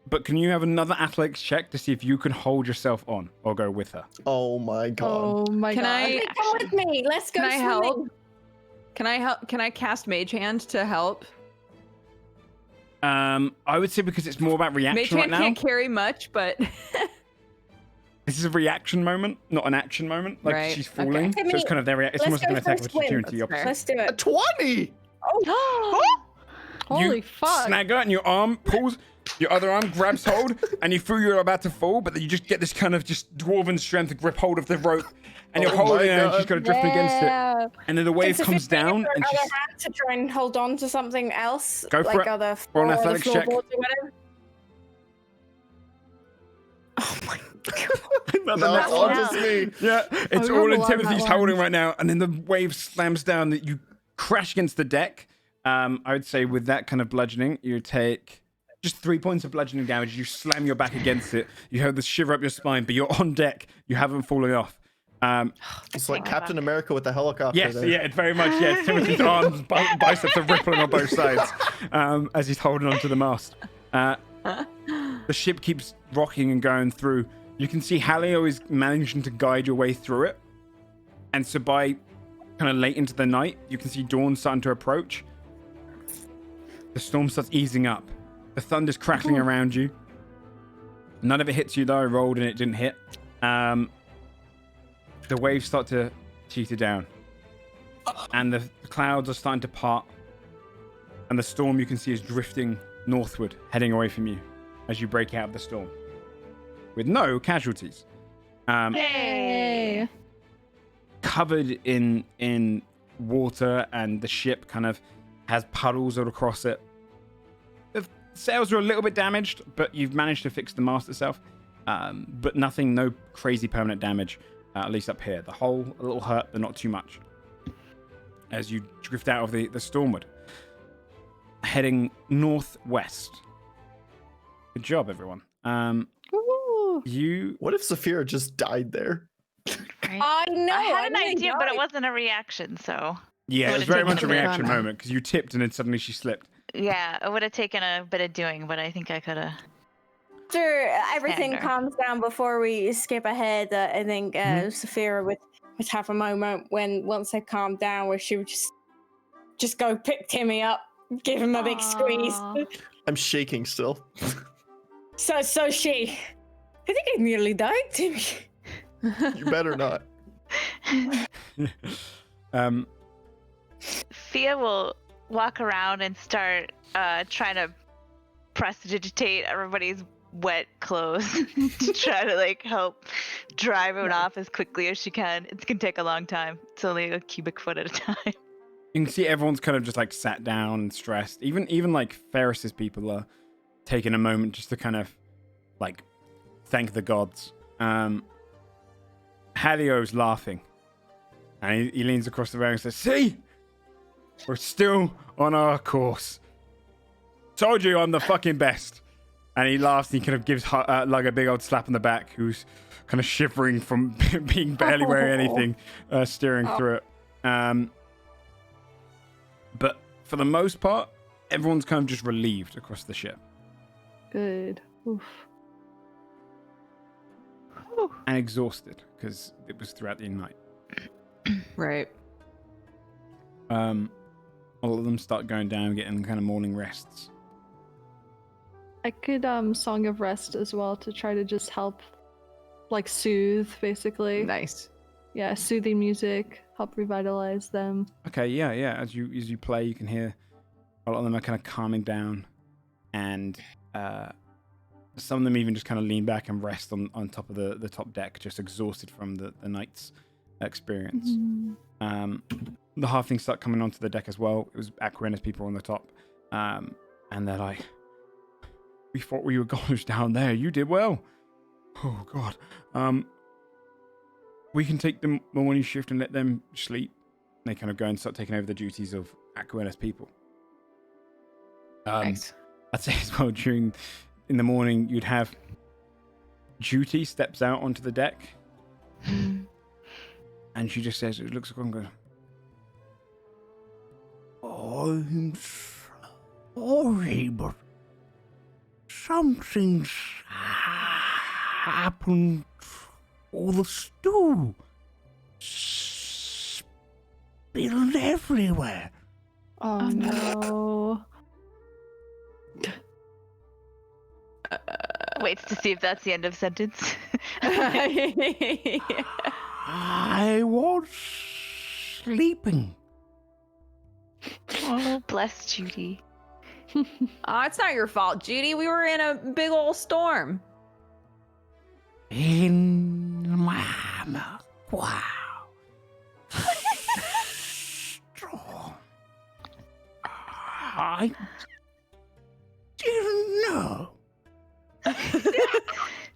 but can you have another athletics check to see if you can hold yourself on or go with her? Oh my god. Oh my Can god. I- Come with me. Let's go Can I swimming. help? Can I help? Can I cast Mage Hand to help? I would say because it's more about Mage reaction right Hand now. can't carry much, but This is a reaction moment, not an action moment. Like Right, she's okay. falling, Hey, so it's kind of their. It's let's almost like an go attack for of a swim. opportunity. That's fair. Opposite. Let's do A it. 20! Oh, Holy fuck. snag her and your arm pulls, your other arm grabs hold, and you feel you're about to fall, but then you just get this kind of just dwarven strength to grip hold of the rope, and you're holding her and she's kind of drifting against it. And then the wave comes down and she's... hand to try and hold on to something else. Go for like it. Other Roll an floor, athletics check. floorboards or whatever. Oh my god. No, it's all just me. Yeah, it's all in Timothy's holding right now, and then the wave slams down that you crash against the deck. I would say with that kind of bludgeoning, you take just 3 points of bludgeoning damage. You slam your back against it. You have the shiver up your spine, but you're on deck. You haven't fallen off. It's like Captain America with the helicopter. Yes, there. yeah, it's very much, yes. Timothy's arms, biceps are rippling on both sides as he's holding onto the mast. The ship keeps rocking and going through. You can see Halio is managing to guide your way through it. And so by kind of late into the night, you can see dawn starting to approach. The storm starts easing up. The thunder's crackling around you. None of it hits you though. I rolled and it didn't hit. The waves start to teeter down. And the clouds are starting to part. And the storm you can see is drifting northward, heading away from you as you break out of the storm. With no casualties. Hey. Covered in water, and the ship kind of has puddles all across it. The sails are a little bit damaged, but you've managed to fix the mast itself. But nothing, no crazy permanent damage, at least up here. The hull, a little hurt, but not too much. As you drift out of the stormward. Heading northwest. Good job, everyone. What if Saphira just died there? I know. I had an didn't idea, know but it wasn't a reaction, so... Yeah, it was would've very taken much a a bit of reaction time. moment, because you tipped and then suddenly she slipped. Yeah, it would have taken a bit of doing, but I think I could have... After everything Sander. calms down before we skip ahead, I think Saphira would have a moment when once they calmed down where she would just go pick Timmy up, give him a big squeeze. I'm shaking still. So she, I think I nearly died, Timmy. You better not. Fia will walk around and start trying to prestidigitate everybody's wet clothes to try to like help dry everyone off as quickly as she can. It's gonna take a long time. It's only a cubic foot at a time. You can see everyone's kind of just like sat down and stressed. Even like Ferris's people are taking a moment just to kind of like thank the gods. Halio's laughing. And he leans across the room and says, "See? We're still on our course. Told you I'm the fucking best." And he laughs and he kind of gives Lug a big old slap on the back, who's kind of shivering from being barely wearing anything, steering through it. But for the most part, everyone's kind of just relieved across the ship. Good. Oof. And exhausted, because it was throughout the night. Right. All of them start going down, getting kind of morning rests. I could Song of Rest as well to try to just help, like, soothe, basically. Nice. Yeah, soothing music, help revitalize them. Okay, yeah. As you play, you can hear a lot of them are kind of calming down, and some of them even just kind of lean back and rest on top of the top deck, just exhausted from the night's experience. Mm-hmm. The halflings start coming onto the deck as well. It was Aquina's people on the top, and they're like, "We thought we were gods down there. You did well. Oh God. We can take the morning shift and let them sleep." And they kind of go and start taking over the duties of Aquina's people. Nice. I'd say as well, in the morning, you'd have Judy steps out onto the deck, and she just says, it looks like I'm going, "I'm sorry, but something's happened. All the stew spilled everywhere." Oh no. Waits to see if that's the end of sentence. I was sleeping. Oh, bless Judy. It's not your fault, Judy. We were in a big old storm. In my mouth. Wow. Strong. I didn't know.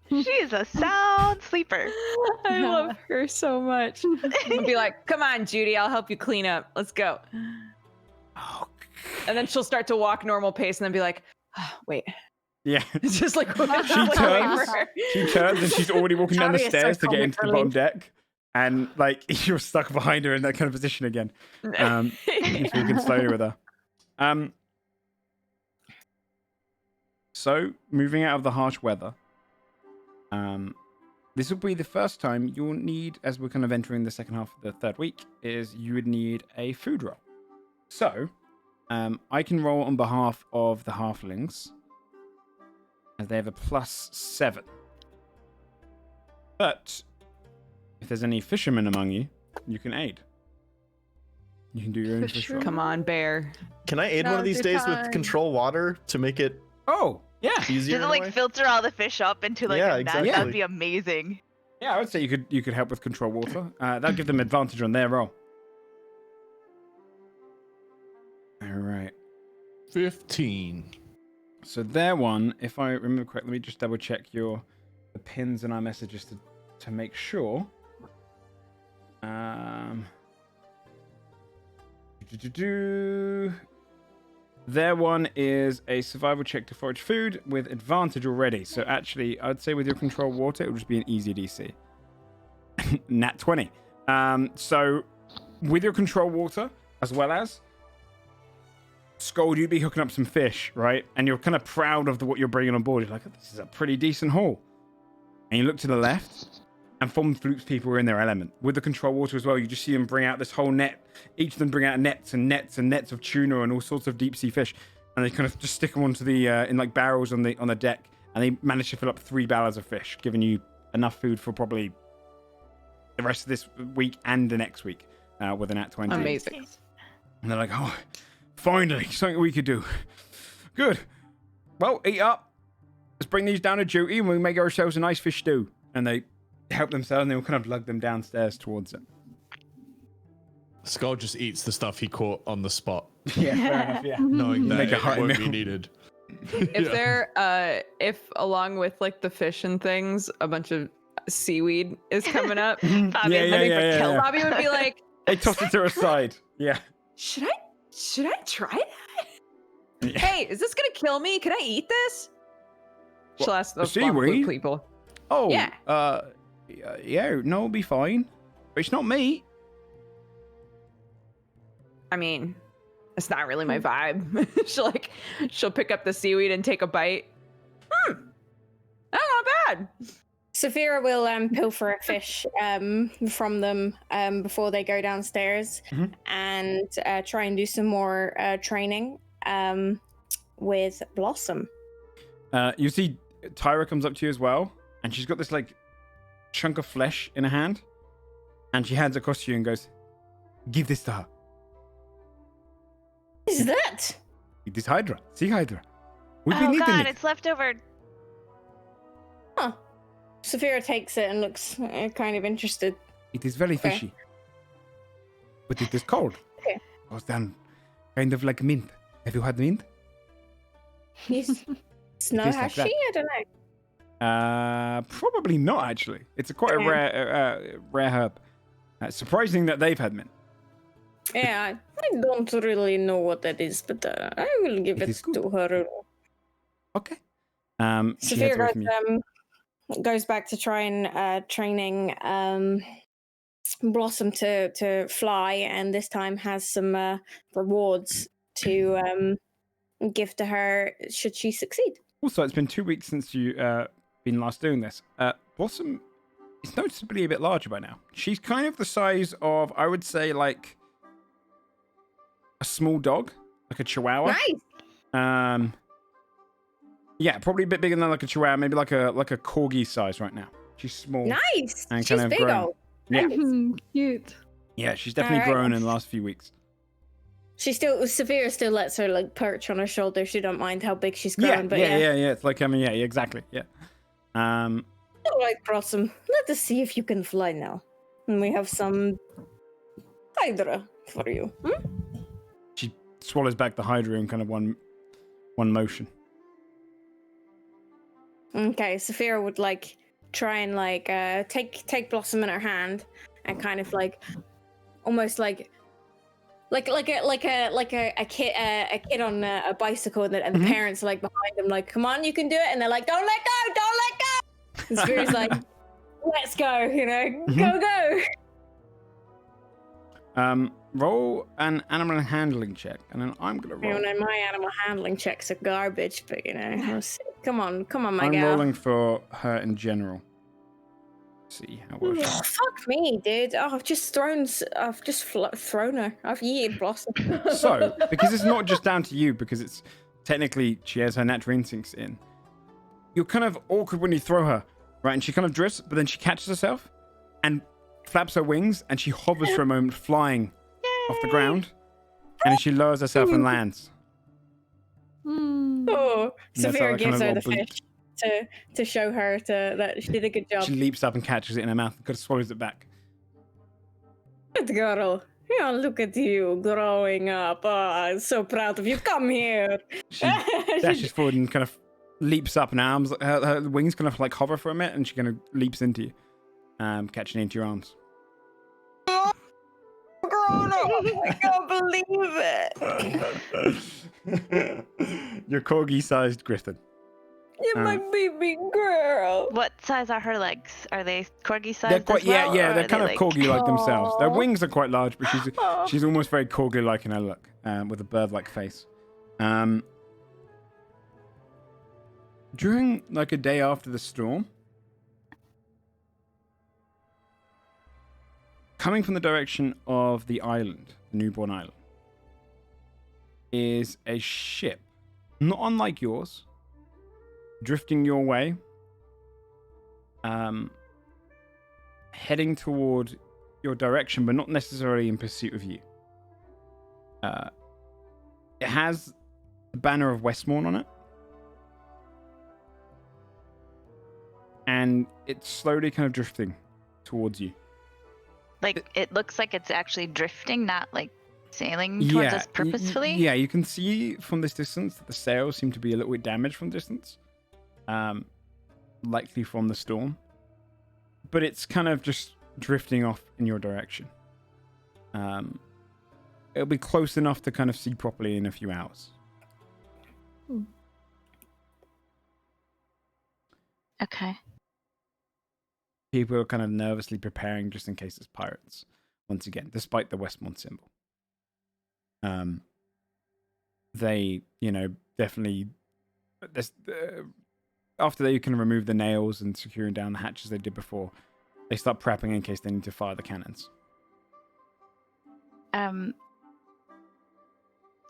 She's a sound sleeper. I love her so much. I'll be like, come on, Judy, I'll help you clean up. Let's go. And then she'll start to walk normal pace and then be like, wait. Yeah. It's just like, She turns and she's already walking down the stairs to get into the bottom deck. And like you're stuck behind her in that kind of position again. He's walking slowly with her. So moving out of the harsh weather. This will be the first time you'll need, as we're kind of entering the second half of the third week, is you would need a food roll. So, I can roll on behalf of the halflings, as they have a +7. But if there's any fishermen among you, you can aid. You can do your own fish roll. Come on, bear. Can I aid one of these days with control water to make it Yeah. easier? Does it like filter all the fish up into like Yeah, a vat? exactly. That'd be amazing. Yeah, I would say you could help with control water. That'll give them advantage on their roll. All right. 15. So their one, if I remember correctly, let me just double check the pins in our messages to make sure. Their one is a survival check to forage food with advantage already. So actually, I'd say with your control water, it would just be an easy DC. Nat 20. So with your control water, as well as Scold, you'd be hooking up some fish, right? And you're kind of proud of what you're bringing on board. You're like, this is a pretty decent haul. And you look to the left, and Vom Flukes people are in their element. With the control water as well, you just see them bring out this whole net. Each of them bring out nets and nets and nets of tuna and all sorts of deep sea fish. And they kind of just stick them onto the, in like barrels on the deck. And they manage to fill up 3 barrels of fish, giving you enough food for probably the rest of this week and the next week with an Nat 20. Amazing. And they're like, oh, finally, something we could do. Good. Well, eat up. Let's bring these down to duty and we make ourselves a nice fish stew. And they help themselves and they'll kind of lug them downstairs towards it. Skull just eats the stuff he caught on the spot. Yeah, fair enough, yeah. Knowing that Make a it hearty won't be meal. needed. If they're, if along with like the fish and things, a bunch of seaweed is coming up, Bobby, Bobby would be like, They toss it to her side. Yeah. should I try that? Yeah. Hey, is this gonna kill me? Can I eat this? She'll ask the those seaweed? people. Oh, Yeah. Yeah, no, it'll be fine. But it's not meat. I mean, it's not really my vibe. she'll pick up the seaweed and take a bite. Oh, not bad. Saphira will pilfer a fish from them before they go downstairs and try and do some more training with Blossom. You see Tyra comes up to you as well, and she's got this like chunk of flesh in her hand, and she hands it across to you and goes, give this to her. What is that? It is hydra. Sea hydra. We've been Oh eating god, it. it's leftover. Huh. Saphira takes it and looks kind of interested. It is very Okay. fishy. But it is cold. Okay. Goes down kind of like mint. Have you had mint? Yes. Snow tastes has like that. she? I don't know. Probably not actually. It's quite a rare herb. Surprising that they've had mint. Yeah, I don't really know what that is, but I will give It it is good. to her. Okay. She heads away from you. Saphira goes back to try and training Blossom to fly, and this time has some rewards to give to her should she succeed. Also, it's been 2 weeks since you been last doing this. Blossom is noticeably a bit larger by now. She's kind of the size of, I would say, like a small dog, like a chihuahua. Nice. Yeah, probably a bit bigger than like a chihuahua, maybe like a corgi size right now. She's small. Nice. And She's kind of big grown. old. Yeah, Cute. yeah, she's definitely Alright. grown in the last few weeks. Sophia still lets her like perch on her shoulder. She don't mind how big she's grown. But yeah. It's like, I mean, yeah, exactly. Yeah. All right, Blossom. Let us see if you can fly now. And we have some hydra for you. She swallows back the hydra in kind of one motion. Okay, Sophia would like try and like take Blossom in her hand and kind of like almost like a kid on a bicycle, and the parents are like behind them, like, come on, you can do it, and they're like, don't let go. And Sophira's like, let's go, go. Roll an animal handling check, and then I'm gonna roll. My animal handling checks are garbage, but we'll see. Come on, my I'm gal. rolling for her in general. See how well she. Fuck me, dude. Oh, I've just thrown her. I've yeeted Blossom. So, because it's not just down to you, because it's technically she has her natural instincts in. You're kind of awkward when you throw her, right? And she kind of drifts, but then she catches herself and flaps her wings, and she hovers for a moment, flying off the ground, and then she lowers herself and lands. Oh, Sophia gives her the fish to show her that she did a good job. She leaps up and catches it in her mouth and kind of swallows it back. Good girl. Yeah, look at you growing up. Oh, I'm so proud of you. Come here. She dashes forward and kind of leaps up, and her wings kind of like hover for a minute, and she kind of leaps into you, catching into your arms. Grown up. I can't believe it. Your corgi-sized griffin. You're my baby girl. What size are her legs? Are they corgi sized? They're quite, as well, they're kind of corgi-like themselves. Their Aww. wings are quite large, but she's almost very corgi-like in her look, with a bird-like face. During like a day after the storm, coming from the direction of the island, the newborn island, is a ship, not unlike yours, drifting your way, heading toward your direction, but not necessarily in pursuit of you. It has the banner of Westmorn on it, and it's slowly kind of drifting towards you. Like, it looks like it's actually drifting, not like sailing towards us purposefully. Yeah, you can see from this distance that the sails seem to be a little bit damaged from distance. Likely from the storm. But it's kind of just drifting off in your direction. It'll be close enough to kind of see properly in a few hours. Okay. People are kind of nervously preparing just in case it's pirates. Once again, despite the Westmont symbol. They, definitely... after they can remove the nails and securing down the hatches they did before, they start prepping in case they need to fire the cannons.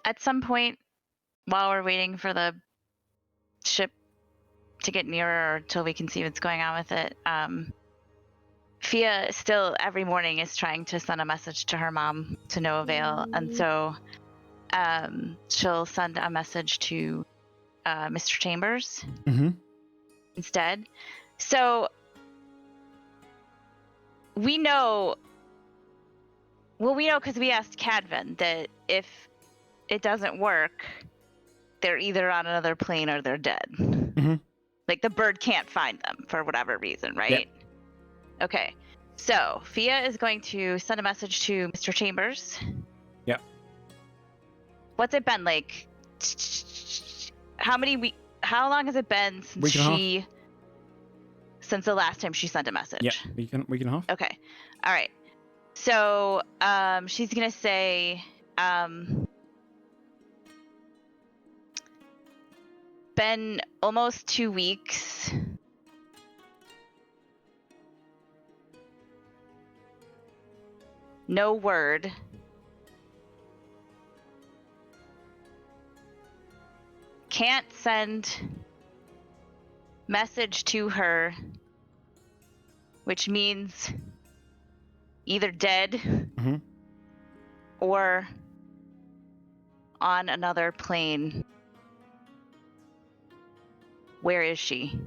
At some point, while we're waiting for the ship to get nearer or till we can see what's going on with it, Fia still every morning is trying to send a message to her mom to no avail, and so she'll send a message to Mr. Chambers instead. So we know because we asked Cadvan that if it doesn't work, they're either on another plane or they're dead. Like, the bird can't find them for whatever reason, right? Yep. Okay, so Fia is going to send a message to Mr. Chambers. Yep. What's it been like? How long has it been since since the last time she sent a message? Yeah, week and a half. Okay. All right. So she's gonna say been almost 2 weeks. No word. Can't send message to her, which means either dead or on another plane. Where is she?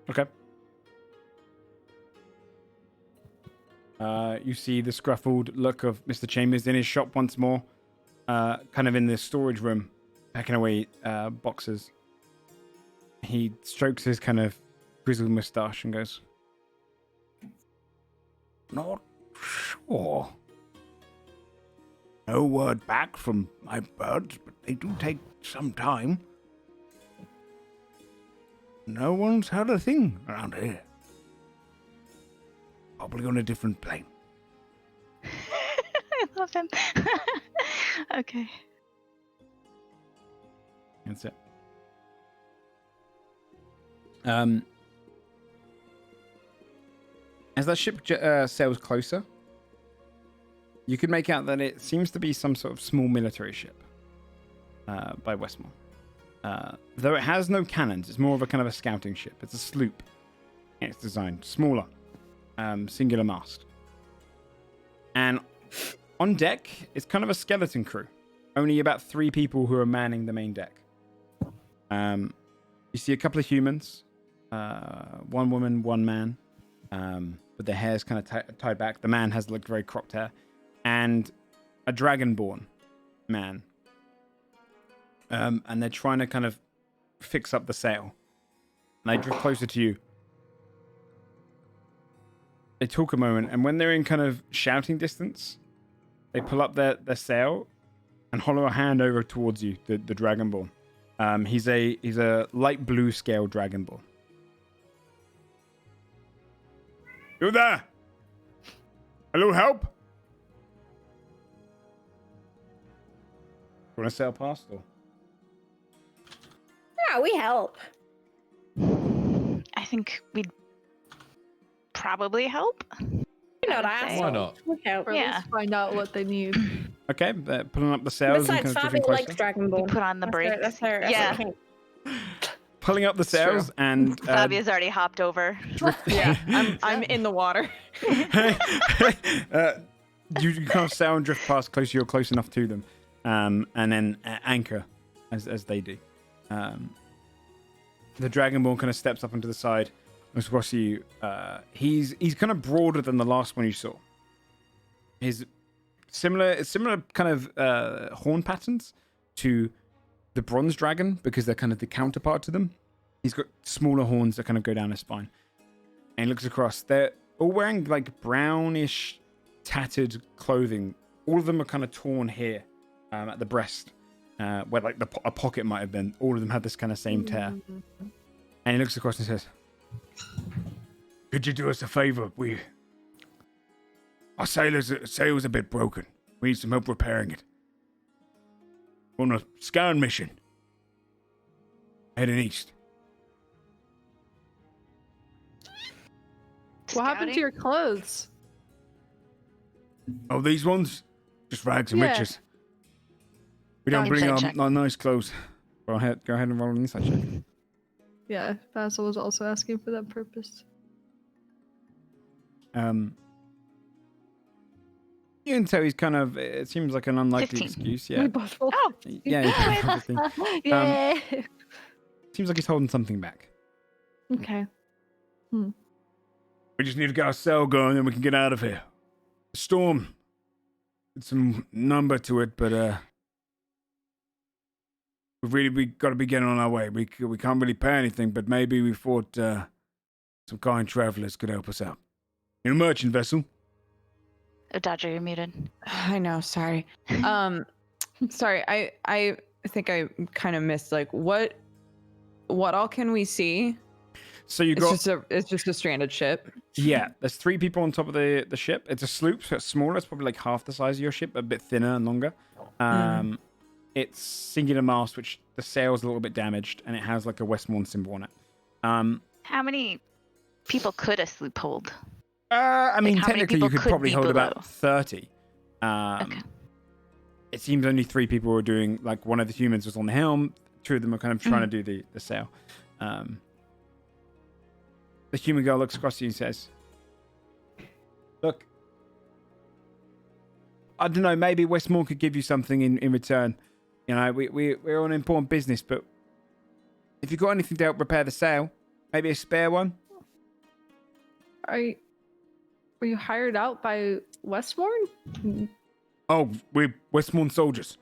Okay. You see the scruffled look of Mr. Chambers in his shop once more, kind of in the storage room, packing away boxes. He strokes his kind of grizzled mustache and goes, "Not sure. No word back from my birds, but they do take some time. No one's heard a thing around here. Probably on a different plane." I love him. Okay. That's it. As that ship sails closer, you can make out that it seems to be some sort of small military ship by Westmore. Though it has no cannons, it's more of a kind of a scouting ship. It's a sloop in its design, smaller, singular mast. And on deck, it's kind of a skeleton crew. Only about 3 people who are manning the main deck. You see a couple of humans, 1 woman, 1 man, with their hair's kind of tied back. The man has like very cropped hair, and a dragonborn man. And they're trying to kind of fix up the sail. And they drift closer to you. They talk a moment, and when they're in kind of shouting distance, they pull up their sail and hollow a hand over towards you, the dragonborn. He's a light blue scale dragonborn. You there? A little help? You want to sail past or? Yeah, we help. I think we'd probably help. You're not I would say. assholes. Why not? We help. Or at Yeah. least find out what they need. Okay, they're pulling up the sails and Besides, kind of Fabi drifting likes closer. Dragonborn. We put on the brakes. That's her Yeah. kink. Pulling up the sails and Fabia's already hopped over. Yeah, I'm in the water. you kind of sail and drift past close. You're close enough to them, and then anchor as they do. The dragonborn kind of steps up onto the side. Looks across at you. He's kind of broader than the last one you saw. His similar kind of horn patterns to the bronze dragon because they're kind of the counterpart to them. He's got smaller horns that kind of go down his spine. And he looks across. They're all wearing like brownish, tattered clothing. All of them are kind of torn here at the breast, where like a pocket might have been. All of them have this kind of same tear. And he looks across and says, "Could you do us a favor? Our sail's a bit broken. We need some help repairing it. On a scan mission. Heading east." What happened to your clothes? Oh, these ones? Just rags and Yeah. riches. We don't bring Insight check. our nice clothes. Go ahead and roll an insight check. Yeah, Basil was also asking for that purpose. You can tell he's kind of, it seems like an unlikely 15. excuse, We yeah. both rolled. Oh, Yeah, Yeah. seems like he's holding something back. Okay. We just need to get our sail going and we can get out of here. The storm, it's some number to it, but we got to be getting on our way. We can't really pay anything, but maybe we thought some kind travelers could help us out. You're a merchant vessel. Oh, Dodger, you're muted. I know, sorry. Sorry, I think I kind of missed like what all can we see? So you got It's just a stranded ship. yeah. There's 3 people on top of the ship. It's a sloop, so it's smaller. It's probably like half the size of your ship, a bit thinner and longer. It's singular mast, which the sail's a little bit damaged, and it has like a Westmorn symbol on it. How many people could a sloop hold? I mean, how many technically, you people could could probably be hold below? about 30. Okay. It seems only 3 people were doing, like, one of the humans was on the helm, 2 of them are kind of trying to do the sail. The human girl looks across at you and says, "Look, I don't know, maybe Westmore could give you something in return. You know, we're on important business, but if you've got anything to help repair the sail, maybe a spare one. Were you hired out by Westbourne? Oh, we're Westmorn soldiers.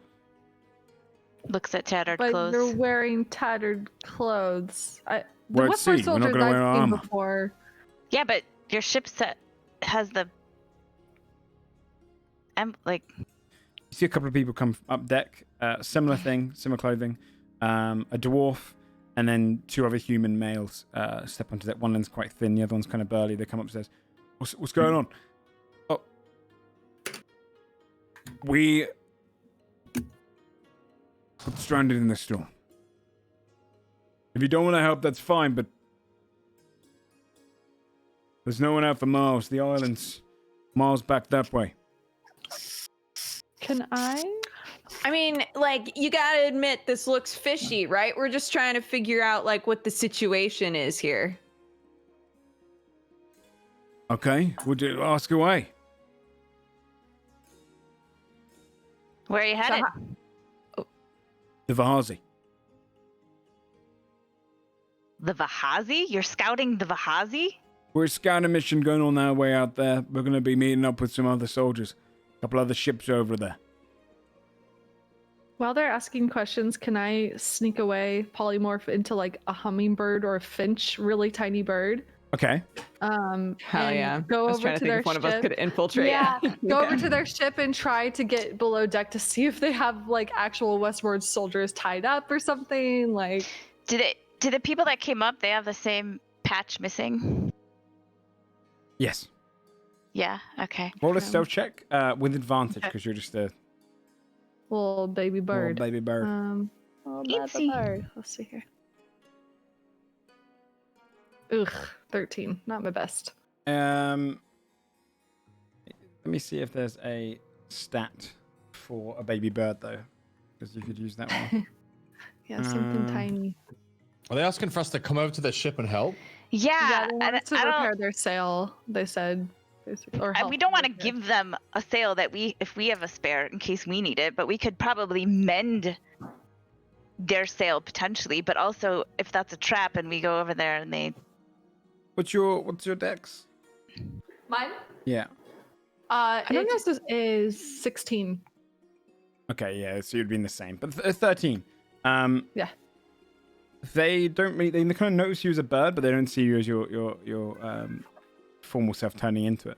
Looks at tattered But clothes. you're wearing tattered clothes. The We're at Westbourne sea. We're not soldiers gonna wear I've seen armor. before. Yeah, but your ship set has the like. You see a couple of people come up deck. Similar thing, similar clothing. A dwarf, and then 2 other human males step onto deck. One of them's quite thin, the other one's kind of burly. They come up and says, "What's going on?" Oh, we got stranded in the storm. If you don't want to help, that's fine, but there's no one out for miles. The island's miles back that way. Can I? I mean, like, you gotta admit this looks fishy, right? We're just trying to figure out, like, what the situation is here. Okay, ask away. Where are you headed? The Vahazi. The Vahazi? You're scouting the Vahazi? We're a scouting mission going on our way out there. We're going to be meeting up with some other soldiers. A couple other ships over there. While they're asking questions, can I sneak away, polymorph into like a hummingbird or a finch, really tiny bird? Okay. Hell and yeah. Go I was over trying to think their if one of us ship. could infiltrate. Yeah, go Okay. over to their ship and try to get below deck to see if they have like actual Westward soldiers tied up or something. Like, Do the people that came up, they have the same patch missing? Yes. Yeah, okay. Roll a stealth check with advantage because you're just a little baby bird. little baby bird. Little baby Itsy. bird. Let's see here. Ugh, 13. Not my best. Let me see if there's a stat for a baby bird though, because you could use that one. Yeah, something tiny. Are they asking for us to come over to their ship and help? Yeah, they I wanted to don't. repair their sail. They said, or help We don't want to repair. give them a sail that if we have a spare in case we need it, but we could probably mend their sail potentially. But also, if that's a trap and we go over there and they, What's your dex? Mine? Yeah. It is 16. Okay, yeah, so you'd be in the same, but 13. Yeah. They don't really. They kind of notice you as a bird, but they don't see you as your formal self turning into it.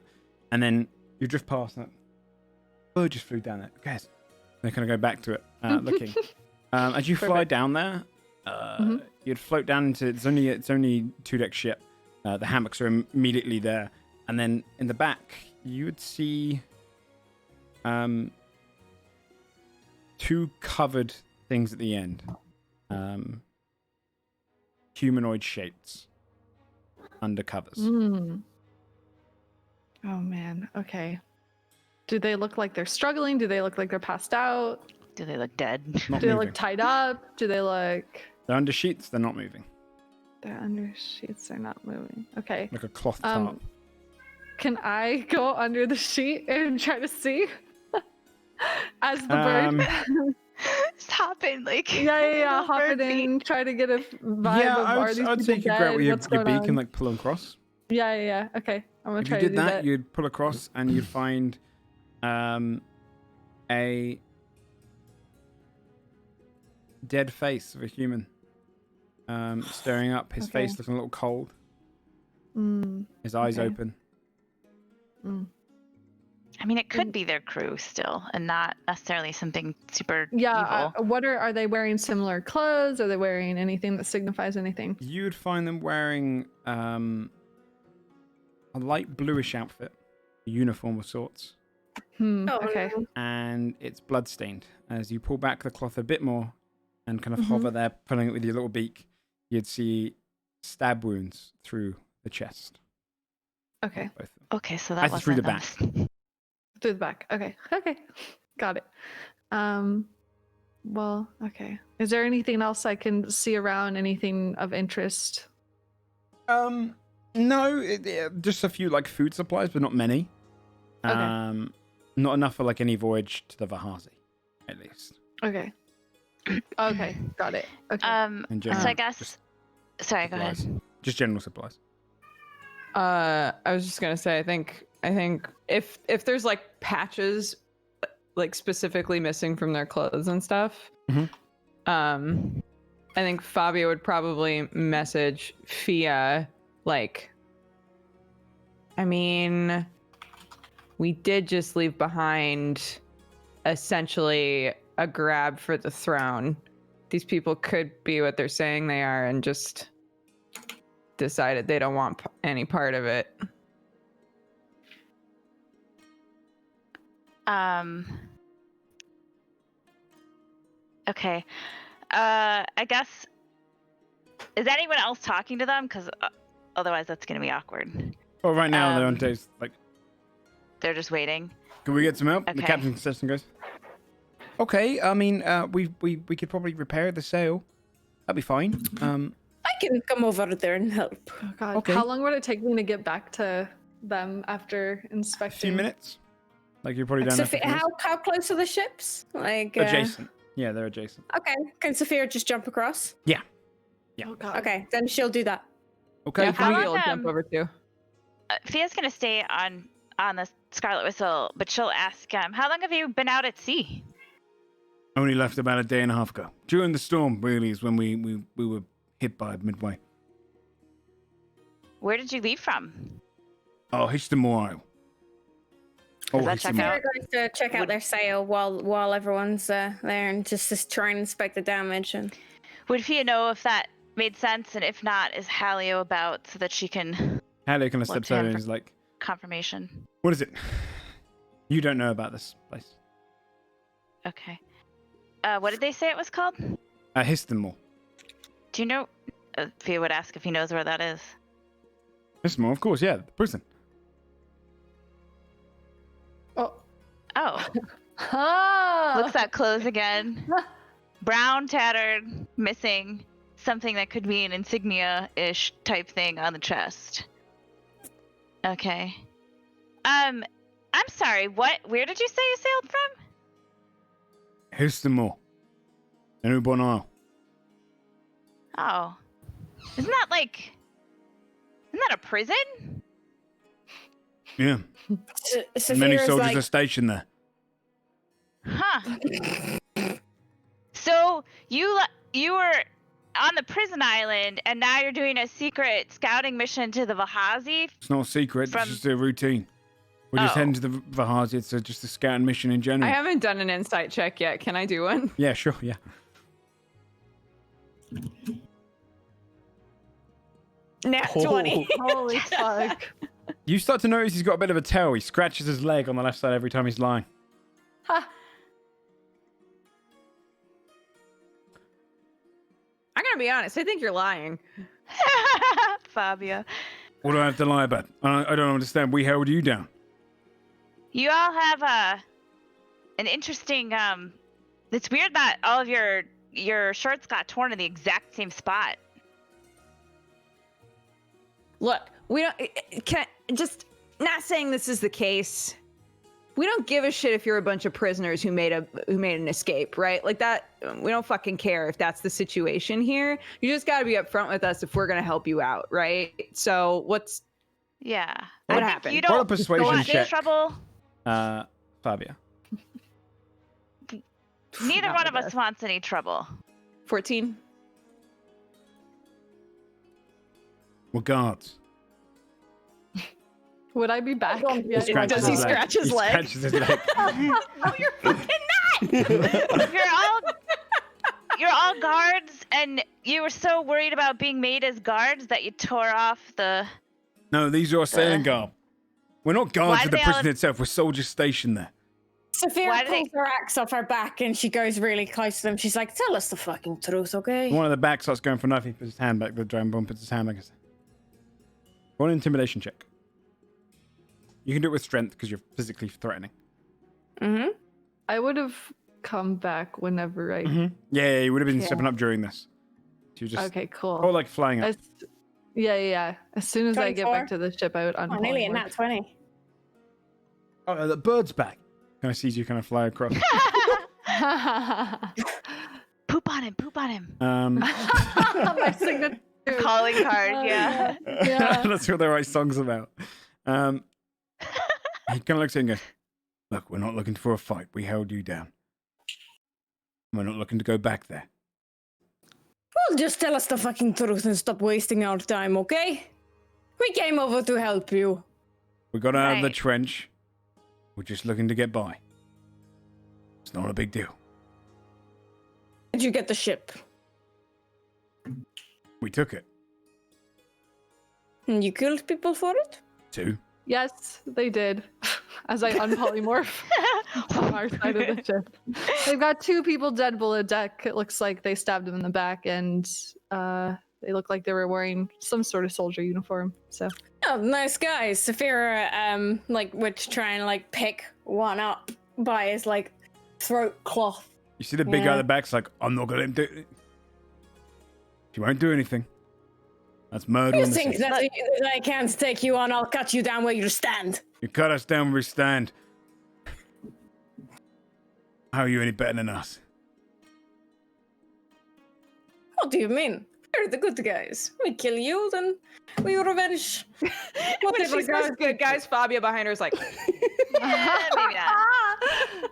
And then you drift past that. Bird just flew down there. Guys, they kind of go back to it, looking. As you fly down there, you'd float down into. It's only 2-deck ship. The hammocks are immediately there, and then in the back you would see 2 covered things at the end. Humanoid shapes undercovers. Oh man. Okay. Do they look like they're struggling? Do they look like they're passed out? do they look dead? Not Do they moving. look tied up? Do they look? They're under sheets. They're not moving. They're under sheets. They're not moving. Okay. Like a cloth tarp. Can I go under the sheet and try to see as the bird? Just hop in, like Yeah. Hop bird it feet. in. Try to get a vibe Yeah, of are these I'd people say you could dead? grab with your What's going beak on? and like pull them across. Yeah. Okay. I'm gonna If try you to did do that, you'd pull across and you'd find a dead face of a human staring up. His Okay. face looking a little cold. Mm, His eyes Okay. open. I mean, it could be their crew still, and not necessarily something super yeah. evil. What are they wearing? Similar clothes? Are they wearing anything that signifies anything? You'd find them wearing a light bluish outfit, a uniform of sorts, Okay. and it's bloodstained. As you pull back the cloth a bit more and kind of hover there, pulling it with your little beak, you'd see stab wounds through the chest. Okay. Both of them. Okay, so that Actually, was through the back. Through the back. Okay. Got it. Well, okay. Is there anything else I can see around? Anything of interest? No, just a few like food supplies, but not many. Okay. Not enough for like any voyage to the Vahazi, at least. Okay. Okay, got it. Okay. And So general, I guess. just Sorry, go ahead. supplies. Just general supplies. I was just gonna say, I think if there's like patches, like specifically missing from their clothes and stuff, Mhm. I think Fabio would probably message Fia, like, I mean, we did just leave behind essentially a grab for the throne. These people could be what they're saying they are and just decided they don't want any part of it. Okay. I guess. Is anyone else talking to them? Because otherwise, that's gonna be awkward. Well, right now they're on days like. They're just waiting. Can we get some help? The Okay. captain says and goes. Okay, I mean, we could probably repair the sail. That'd be fine. I can come over there and help. Oh God. okay. How long would it take me to get back to them after A inspecting? few minutes. Like you're probably down there. for Sophia, a few minutes. how close are the ships? Like Adjacent. Yeah, they're adjacent. Okay, can Sophia just jump across? Yeah. Oh God. Okay, then she'll do that. Okay. Yeah, How Fabio long, will jump over too. Fia's gonna stay on the Scarlet Whistle, but she'll ask, how long have you been out at sea? Only left about a day and a half ago. During the storm, really, is when we were hit by it midway. Where did you leave from? Oh, Histamore Isle. Does that check Histamore. out? We're going to check out their sail while everyone's there and just try and inspect the damage. And Would Fia know if that made sense, and if not, is Halio about so that she can Hallie kind of What's steps over and happening? is like, confirmation? what is it? You don't know about this place. Okay. What did they say it was called? Histamore. Do you know? Fia would ask if he knows where that is. Histamore, of course, yeah, the prison. Oh. Oh, Ah! looks at clothes again. Brown, tattered, missing something that could be an insignia-ish type thing on the chest. Okay. I'm sorry. Where did you say you sailed from? Histamore. Newborn Isle. Oh, isn't that a prison? Yeah. Sophia's Many soldiers like, are stationed there. Huh. So you were on the prison island, and now you're doing a secret scouting mission to the Vahazi? It's not a secret, From- it's just a routine. We're just Oh. heading to the Vahazi. It's just a scouting mission in general. I haven't done an insight check yet. Can I do one? Yeah, sure, yeah. Nat Oh. 20. Holy fuck. You start to notice he's got a bit of a tail. He scratches his leg on the left side every time he's lying. Ha. I'm gonna be honest. I think you're lying. Fabio. What do I have to lie about? I don't understand. We held you down. You all have an interesting it's weird that all of your shirts got torn in the exact same spot. Look, we don't. Can just not saying this is the case. We don't give a shit if you're a bunch of prisoners who made an escape, right? Like that. We don't fucking care if that's the situation here. You just got to be upfront with us if we're gonna help you out, right? So what's Yeah. What I think happened? you Roll a don't persuasion want check. trouble. Fabia. Neither Not one my of us best. wants any trouble. 14? We're guards. Would I be back? He scratches Does he his leg. scratch his He leg? scratches his leg. No, you're fucking not. You're all guards, and you were so worried about being made as guards that you tore off the. No, these are our sailing garb. We're not Why guards do of the they all prison itself. We're soldiers stationed there. Sophia Why do they- pulls her axe off her back and she goes really close to them. She's like, tell us the fucking truth, okay? One of the back starts going for a knife. He puts his hand back. The dragon bomb puts his hand back. Roll an intimidation check. You can do it with strength because you're physically threatening. Mm-hmm. I would have come back whenever I. Yeah, you would have been Yeah. stepping up during this. So you just Okay, cool. or like flying up. Yeah. As soon as I get 24. back to the ship, I would Oh, nearly a unhook. nat 20. Oh, the bird's back. Kind of sees you kind of fly across. Poop on him. Poop on him. My signature. Calling card. Yeah. Yeah. That's what they write songs about. He kind of looks at you and goes, "Look, we're not looking for a fight. We held you down. We're not looking to go back there. Well, just tell us the fucking truth and stop wasting our time, okay? We came over to help you. We got out of the Right. trench. We're just looking to get by. It's not a big deal. Did you get the ship? We took it. And you killed people for it? 2. Yes, they did. As I unpolymorph from our side of the ship. They've got 2 people dead below deck. It looks like they stabbed them in the back, and they look like they were wearing some sort of soldier uniform. So Oh, nice guys. Saphira, would try and like pick one up by his like throat cloth. You see the big guy at the back's like, I'm not going to do it. She won't do anything. That's murder You on the think sea. that I can't take you on? I'll cut you down where you stand. You cut us down where we stand. How are you any better than us? What do you mean? We're the good guys. We kill you, then we revenge. When Whatever she says good guys, Fabia behind her is like, Maybe not.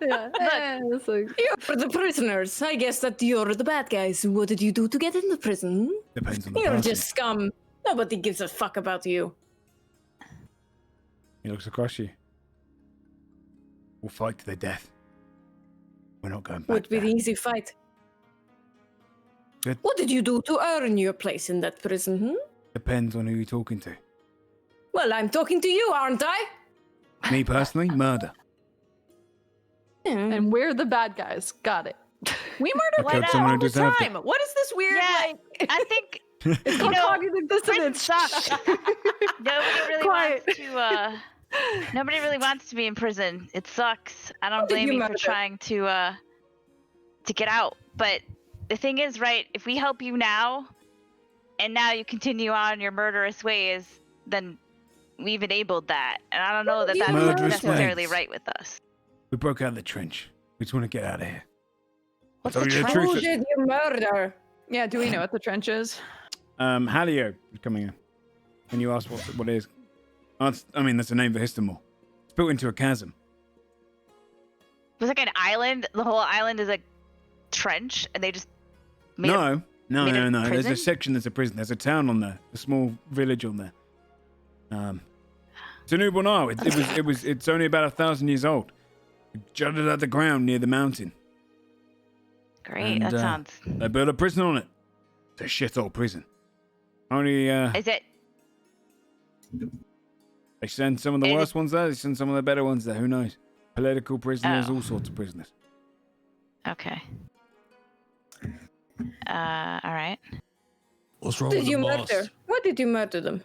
yeah, it's like, You're the prisoners. I guess that you're the bad guys. What did you do to get in the prison? Depends on the You're person. just scum. Nobody gives a fuck about you. He looks across you. We'll fight to the death. We're not going back Would be there. an easy fight. Good. What did you do to earn your place in that prison? Hmm? Depends on who you're talking to. Well, I'm talking to you, aren't I? Me personally, murder. Yeah. and we're the bad guys. Got it. we I murder killed like someone all who the deserved it. time. What is this weird, Yeah. like... I think It's you called know, cognitive prison dissonance. sucks. Nobody really Quiet. wants to. Nobody really wants to be in prison. It sucks. I don't What did blame you you for murder? trying to get out. But the thing is, right? If we help you now, and now you continue on your murderous ways, then we've enabled that. And I don't know that You that's Murderous necessarily ways. right with us. We broke out of the trench. We just want to get out of here. What's Tell the you the trench? truth. Who did you murder? Yeah, do we know what the trench is? Halio is coming in. When you ask what it is. Oh, that's the name for Histamore. It's built into a chasm. It was like an island. The whole island is a trench, and they just made a No. made a There's a prison? section that's a prison. There's a town on there. A small village on there. It's a newborn isle. It's only about 1,000 years old. It jutted out the ground near the mountain. Great. And, That sounds. They built a prison on it. It's a shithole prison. Only, Is it? they send some of the Is it- worst ones there. They send some of the better ones there. Who knows? Political prisoners, Oh. all sorts of prisoners. Okay. All right. What's wrong Did with you the boss? murder? What did you murder them?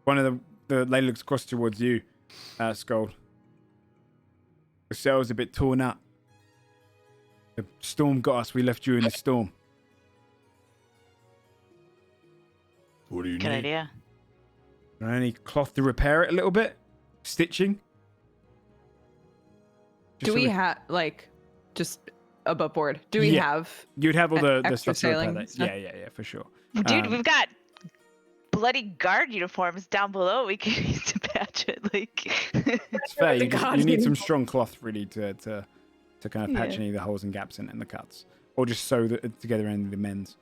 One of the lady looks across towards you, Skull. The cell's a bit torn up. The storm got us. We left you in the storm. What do you Good need? idea. Any cloth to repair it a little bit? Stitching? Just Do so we have, like, just above board, do we Yeah. have... You'd have all the extra stuff to repair sailing that. stuff? Yeah, for sure. Dude, Um, we've got bloody guard uniforms down below. We could use to patch it. Like, It's fair. You Guardian. need some strong cloth really to kind of patch Yeah. any of the holes and gaps in the cuts, or just sew together any of the mends.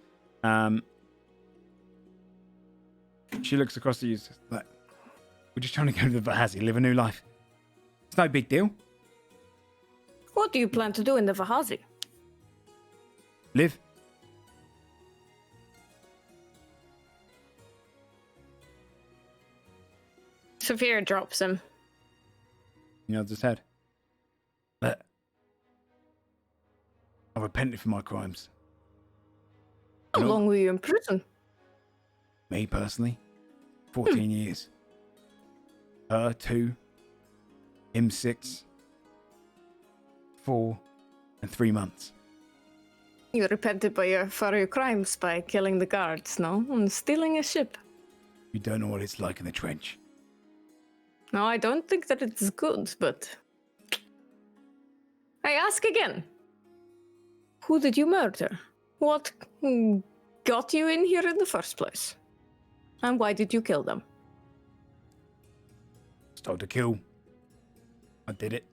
She looks across at you, like, we're just trying to go to the Vahazi, live a new life. It's no big deal. What do you plan to do in the Vahazi? Live. Saphira drops him. He nods his head. But I repented for my crimes. How You know, long were you in prison? Me personally, 14 years. Her 2, him 6, 4, and 3 months. You repented for your crimes by killing the guards, no? And stealing a ship. You don't know what it's like in the trench. No, I don't think that it's good, but... I ask again. Who did you murder? What got you in here in the first place? And why did you kill them? Start to kill. I did it.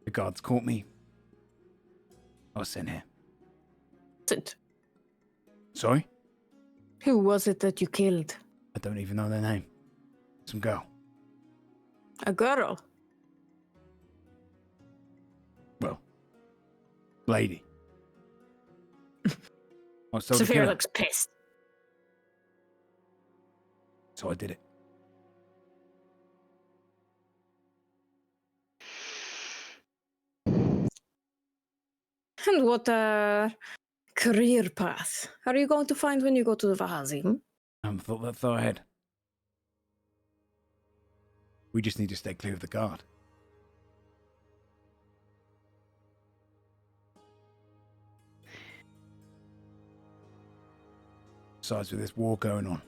The guards caught me. I was sent here. Sorry? Who was it that you killed? I don't even know their name. Some girl. A girl? Well, lady. I was told to Sophia kill her, looks pissed. so I did it. And what career path are you going to find when you go to the Vahazi? I haven't thought that far ahead. We just need to stay clear of the guard. Besides, with this war going on,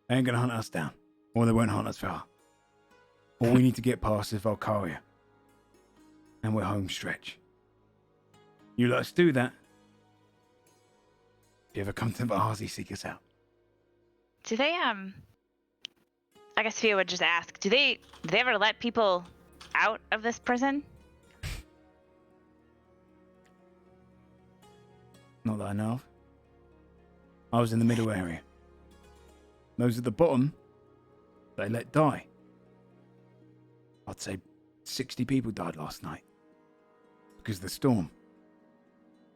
they ain't gonna hunt us down, or they won't hunt us far. All we need to get past is Vulcaria, and we're home stretch. You let us do that. If you ever come to Vahazi, seek us out. Do they I guess Fia would just ask, do they ever let people out of this prison? Not that I know of. I was in the middle area. Those at the bottom, they let die. I'd say 60 people died last night. Because of the storm.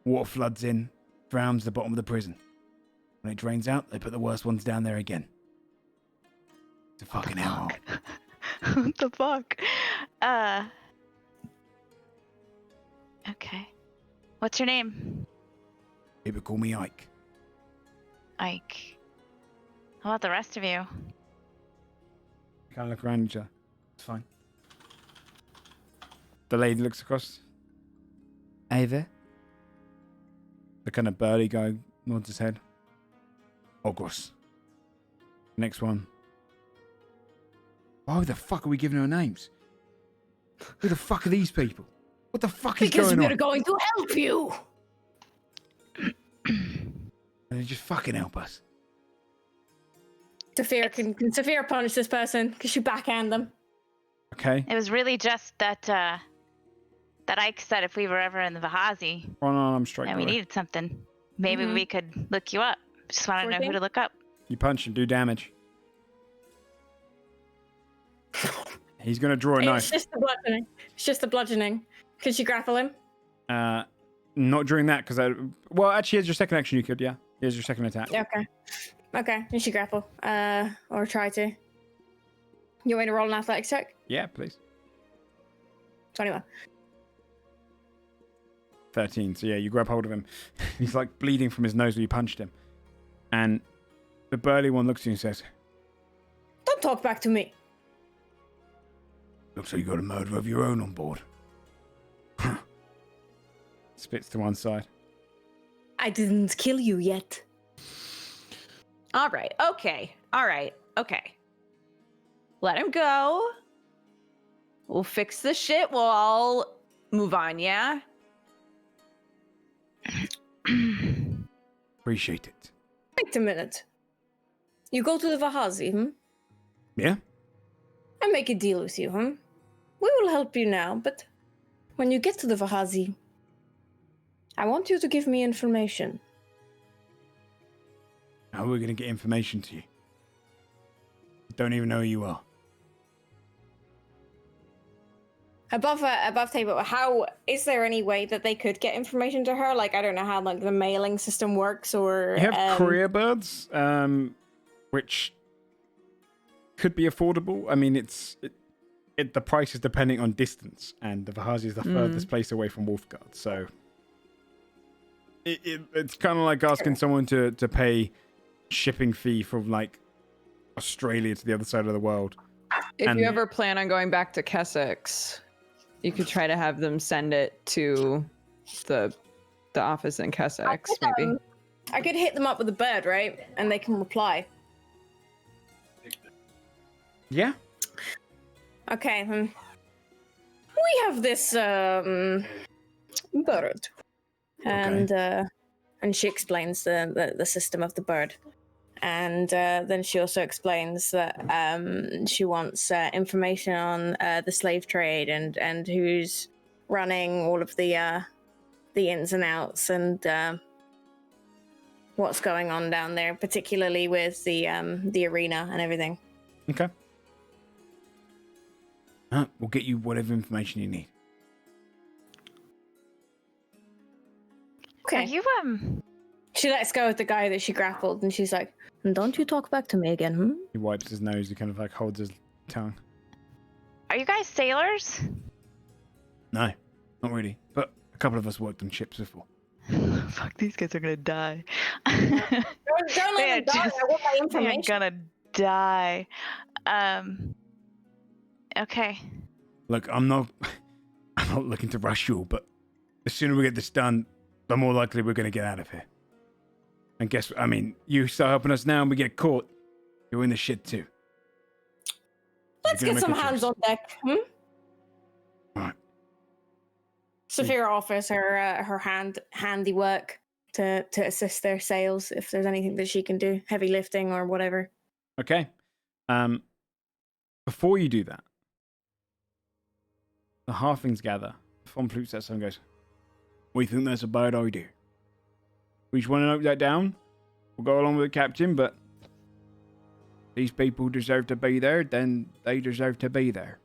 Water floods in, drowns the bottom of the prison. When it drains out, they put the worst ones down there again. It's a fucking hellhole. What the fuck? Okay. What's your name? People call me Ike. Ike. How about the rest of you? Kind of look around each other. It's fine. The lady looks across. Hey there. The kind of burly guy nods his head. Ogros. Next one. Why the fuck are we giving her names? Who the fuck are these people? What the fuck is Because going we're on? going to help you. And they just fucking help us. Sophia, can Sophia punish this person? Because she backhand them. Okay. It was really just that that Ike said if we were ever in the Vahazi Run on, I'm straight. and we needed something, maybe we could look you up. Just want to know who to look up. You punch and do damage. He's gonna draw a It's knife. just the bludgeoning. It's just the bludgeoning. Can she grapple him? Not during that, because well, actually, here's your second action. You could, yeah. Here's your second attack. Okay. Okay, you should grapple. Or try to. You want me to roll an athletics check? Yeah, please. 21. 13. So yeah, you grab hold of him. He's like bleeding from his nose where you punched him. And the burly one looks at you and says, Don't talk back to me. looks like you got a murder of your own on board. Spits to one side. I didn't kill you yet. All right. Okay. All right. Okay. Let him go. We'll fix the shit. We'll all move on, yeah? Appreciate it. Wait a minute. You go to the Vahazi, Yeah? I make a deal with you, We will help you now, but when you get to the Vahazi, I want you to give me information. How are we going to get information to you? Don't even know who you are. Above table, how is there any way that they could get information to her? Like, I don't know how like the mailing system works, or You have courier birds, which could be affordable. I mean, the price is depending on distance, and the Vahazi is the furthest place away from Wolfguard, so it's kind of like asking someone to pay shipping fee from like Australia to the other side of the world. If you ever plan on going back to Kessex, you could try to have them send it to the office in Kessex, maybe. I could hit them up with a bird, right? And they can reply. Yeah. Okay. We have this bird. And she explains the system of the bird. And then she also explains that she wants information on the slave trade and who's running all of the ins and outs and what's going on down there, particularly with the arena and everything. Okay. We'll get you whatever information you need. Okay. Are you She lets go of the guy that she grappled, and she's like, "Don't you talk back to me again, hmm?" He wipes his nose. He kind of like holds his tongue. Are you guys sailors? No, not really. But a couple of us worked on ships before. Fuck, these guys are gonna die. Don't let them die. I want my information. They're gonna die. Okay. Look, I'm not looking to rush you, but the sooner we get this done, the more likely we're going to get out of here. And you start helping us now and we get caught, you're in the shit too. Let's get some hands on deck, All right. Saphira offers her handiwork to assist their sails if there's anything that she can do, heavy lifting or whatever. Okay. Before you do that, the halflings gather. Von Flute sets and goes, "We think that's a bad idea. We just want to note that down. We'll go along with the captain, but these people deserve to be there, then they deserve to be there."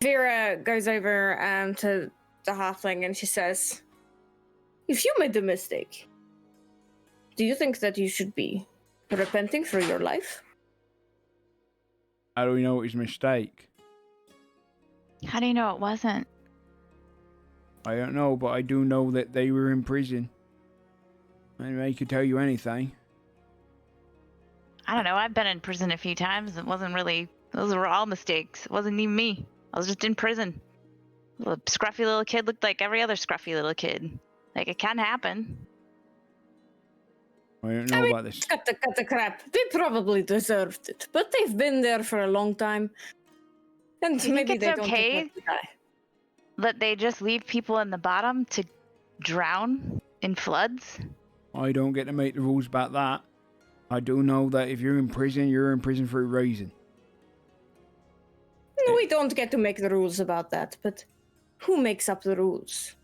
Vera goes over to the halfling and she says, "If you made a mistake, do you think that you should be repenting for your life?" How do we know it was a mistake? How do you know it wasn't? I don't know, but I do know that they were in prison. And they could tell you anything. I don't know. I've been in prison a few times. It wasn't really. Those were all mistakes. It wasn't even me. I was just in prison. The scruffy little kid looked like every other scruffy little kid. Like, it can happen. I don't know about this. Cut the crap. They probably deserved it, but they've been there for a long time, and Do you maybe think they it's don't okay deserve to die. that they just leave people in the bottom to drown in floods? I don't get to make the rules about that. I do know that if you're in prison for a reason. We don't get to make the rules about that, but who makes up the rules?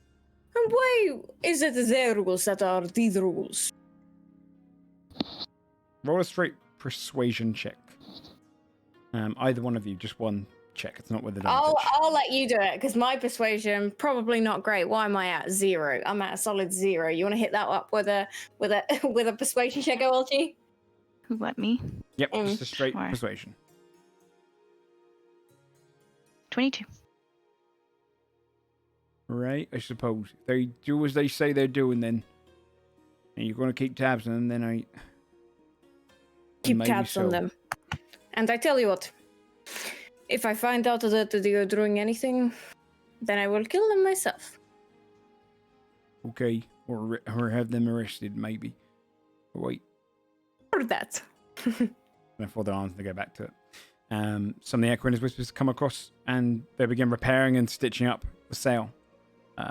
And why is it their rules that are the rules? Roll a straight persuasion check. Either one of you, just one check. It's not with advantage. I'll let you do it because my persuasion probably not great. Why am I at 0? I'm at a solid 0. You want to hit that up with a with a persuasion check, OLG? Who let me? Yep, just a straight persuasion. 22. Right, I suppose. They do as they say they're doing then. And you're going to keep tabs on them, then I... Keep Maybe tabs on so. them. And I tell you what, if I find out that they are doing anything, then I will kill them myself. Okay, or have them arrested, maybe. Or wait. Or that. And I fold their arms and they go back to it. Some of the Equinus Whispers come across and they begin repairing and stitching up the sail.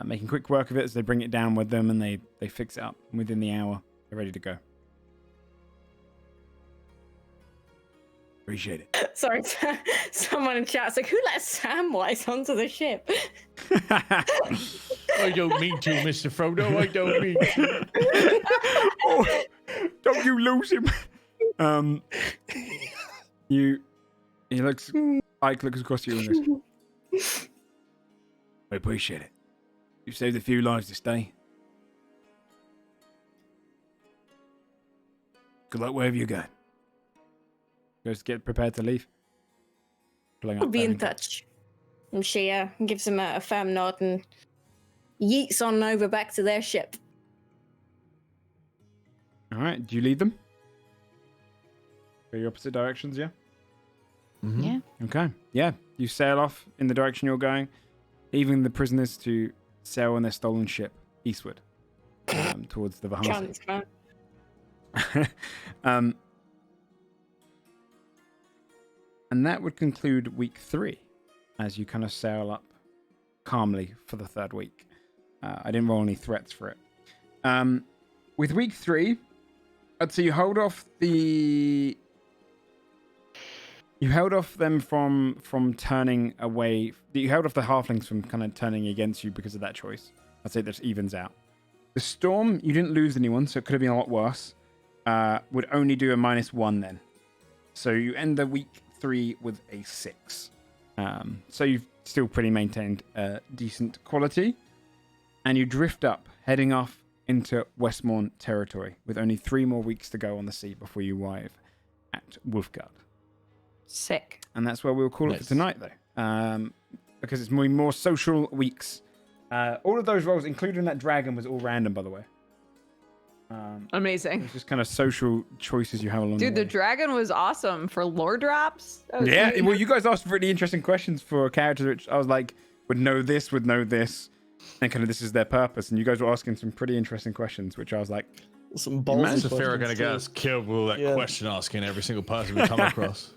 Making quick work of it as they bring it down with them and they fix it up. And within the hour, they're ready to go. Appreciate it. Sorry, someone in chat's like, who let Samwise onto the ship? I don't mean to, Mr. Frodo. I don't mean to. Oh, don't you lose him. Ike looks across you and goes, I appreciate it. You saved a few lives this day. Good luck wherever you go. Goes to get prepared to leave. We'll be in touch. And she gives him a firm nod and yeets on over back to their ship. All right, do you lead them? Go your opposite directions, yeah? Mm-hmm. Yeah. Okay, yeah. You sail off in the direction you're going, leaving the prisoners to sail on their stolen ship eastward towards the Vulcaria. And that would conclude week 3 as you kind of sail up calmly for the third week. I didn't roll any threats for it. With week 3, I'd say you held off them from turning away. You held off the halflings from kind of turning against you because of that choice. I'd say that evens out. The storm, you didn't lose anyone, so it could have been a lot worse. Would only do a -1 then. So you end the week 3 with a 6. So you've still pretty maintained decent quality. And you drift up, heading off into Westmorn territory with only 3 more weeks to go on the sea before you arrive at Wolfguard. Sick. And that's where we'll call it for tonight, though. Because it's more social weeks. All of those rolls, including that dragon, was all random, by the way. Amazing. It's just kind of social choices you have along the way. Dude, the dragon was awesome for lore drops. Yeah, well, you guys asked really interesting questions for characters, which I was like, would know this, and kind of this is their purpose. And you guys were asking some pretty interesting questions, which I was like, some ballsy Saphira gonna questions, get too. us killed with all that question asking every single person we come across.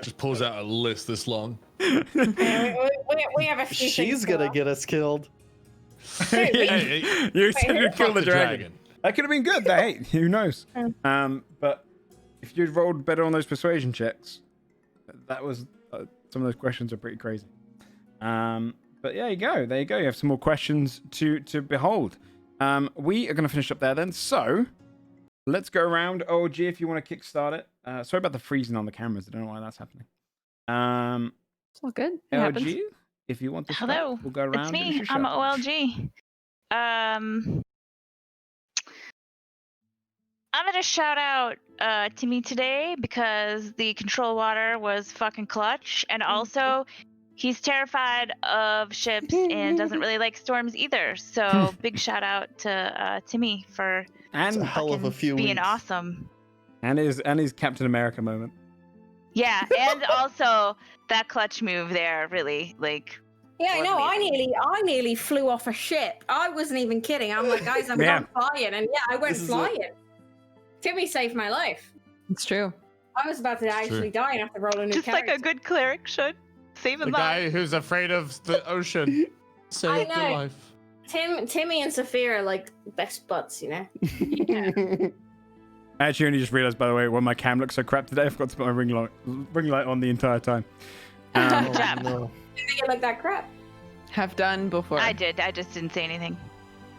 Just pulls out a list this long. We have a few She's gonna get us killed. Hey, you said you'd kill the dragon. That could have been good. Hey, who knows? But if you'd rolled better on those persuasion checks, that was some of those questions are pretty crazy. But yeah, there you go. You have some more questions to behold. We are going to finish up there then. So let's go around. OG, if you want to kickstart it. Sorry about the freezing on the cameras. I don't know why that's happening. It's all good. It LG, happens. if you want to start, Hello, we'll go around. it's me. I'm OLG. I'm gonna shout out to me today because the control water was fucking clutch, and also he's terrified of ships and doesn't really like storms either. So big shout out to Timmy for It's a hell of a few being weeks. awesome. And his Captain America moment. Yeah, and also that clutch move there really Yeah, I was know. amazing. I nearly flew off a ship. I wasn't even kidding. I'm like, guys, I'm going flying, and yeah, I went This is flying. Timmy saved my life. It's true. I was about to actually die and have to roll a new just character. like a good cleric should. Saving The lives. guy who's afraid of the ocean saved know. your life. Timmy and Saphira are like best buds, you know. I actually only just realized, by the way, when my cam looks so crap today, I forgot to put my ring light on the entire time. Good job. No. They get like that crap. Have done before. I did. I just didn't say anything.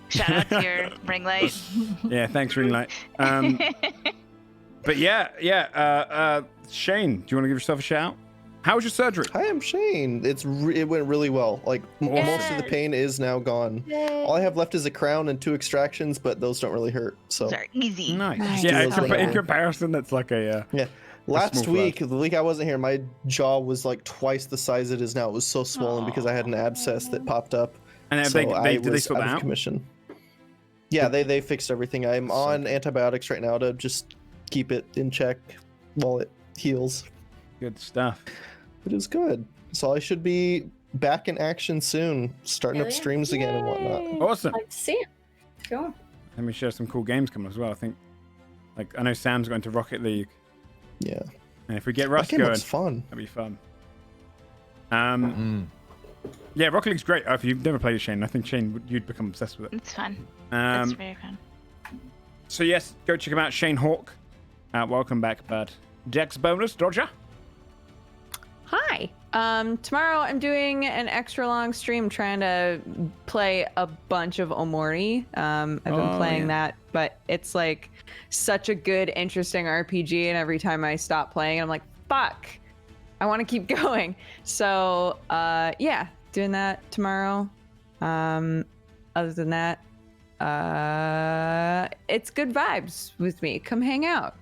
Shout out to your ring light. Yeah, thanks, ring light. But yeah. Shane, do you want to give yourself a shout? How was your surgery? Hi, I'm Shane. It went really well. Like most of the pain is now gone. All I have left is a crown and 2 extractions, but those don't really hurt. So Those are easy. Nice. Do Yeah, those later. in comparison, that's like a last small week, the week I wasn't here, my jaw was like twice the size it is now. It was so swollen because I had an abscess that popped up. And So I did they was sort out that of out? commission. Yeah, they fixed everything. I'm on antibiotics right now to just keep it in check while it heals. Good stuff. It is good. So I should be back in action soon, starting up Hell yeah. streams again and whatnot. Awesome. Like to see it. Cool. Let me share some cool games coming as well. I think, I know Sam's going to Rocket League, Yeah, and if we get that Russ game going, looks fun. that'd be fun. Yeah, Rocket League's great. If you've never played it, Shane, I think Shane, you'd become obsessed with it. It's fun. It's Um, very fun. so yes, go check him out, Shane Hawk. Welcome back, bud. Dex bonus, Dodger. Hi. Tomorrow I'm doing an extra long stream trying to play a bunch of Omori. I've been playing that, but it's like such a good, interesting RPG, and every time I stop playing, I'm like, fuck, I want to keep going. So, yeah, doing that tomorrow. Other than that, it's good vibes with me. Come hang out.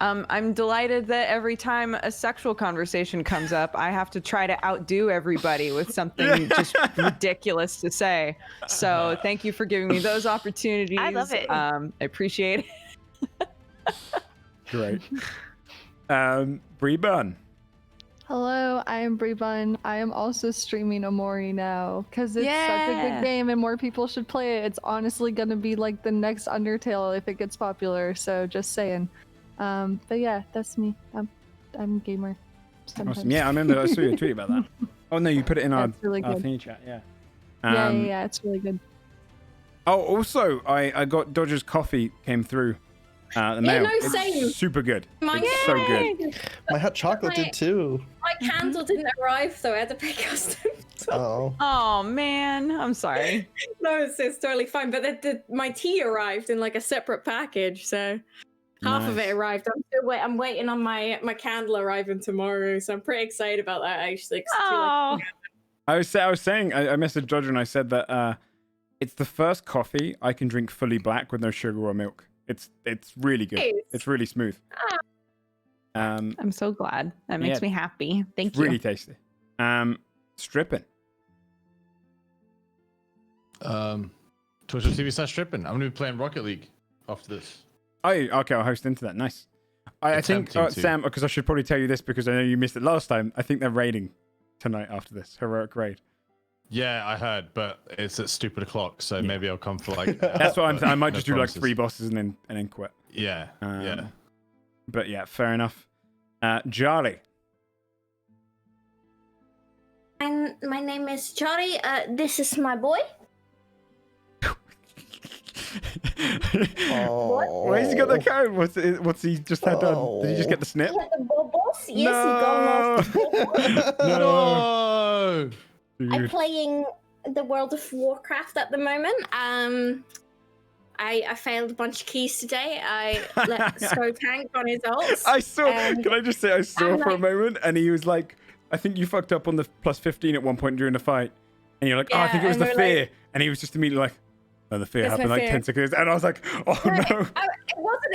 I'm delighted that every time a sexual conversation comes up, I have to try to outdo everybody with something just ridiculous to say. So thank you for giving me those opportunities. I love it. I appreciate it. Great. Bree Bun. Hello, I am Brebun. I am also streaming Omori now because it's such a good game and more people should play it. It's honestly going to be like the next Undertale if it gets popular. So just saying. But yeah, that's me. I'm a gamer. Sometimes. Awesome. Yeah, I remember I saw you tweet about that. Oh no, you put it in our, That's really our good. thingy chat. Yeah. Yeah, it's really good. Oh, also, I got Dodger's coffee came through. The mail. no, It's same. super good. Mine It's so good. My hot chocolate did too. My candle didn't arrive, so I had to pay custom. Oh. Oh man, I'm sorry. No, it's totally fine. But my tea arrived in like a separate package, so half of it Nice. arrived. I'm waiting on my candle arriving tomorrow, so I'm pretty excited about that actually. 'Cause I do like Oh, I was saying, I messaged Dodger and I said that it's the first coffee I can drink fully black with no sugar or milk. It's really good. Nice. It's really smooth. I'm so glad. That makes Yeah. me happy. Thank you. Really tasty. Stripping. Twitch.tv/stripping. I'm gonna be playing Rocket League after this. Oh, okay. I'll host into that. Nice. I think Attempting to. Sam, because I should probably tell you this because I know you missed it last time. I think they're raiding tonight after this heroic raid. Yeah, I heard, but it's at stupid o'clock, so maybe I'll come for like. That's what I might just do like promises. 3 bosses and then quit. Yeah, yeah. But yeah, fair enough. Charlie. My name is Charlie. This is my boy. Oh. Why has he got the code? What's he just had done? Did he just get the snip? He had the bubbles. Yes, he got lost. No. I'm Dude. playing the World of Warcraft at the moment. I failed a bunch of keys today. I let Sco tank on his ults. I saw. and Can I just say I saw I'm for a like- moment, and he was like, "I think you fucked up on the +15 at one point during the fight," and you're like, "Oh, I Yeah, think it was and the we're fear," like- and he was just immediately like, "No, the fear It's my happened like fear. 10 seconds," and I was like, "Oh no."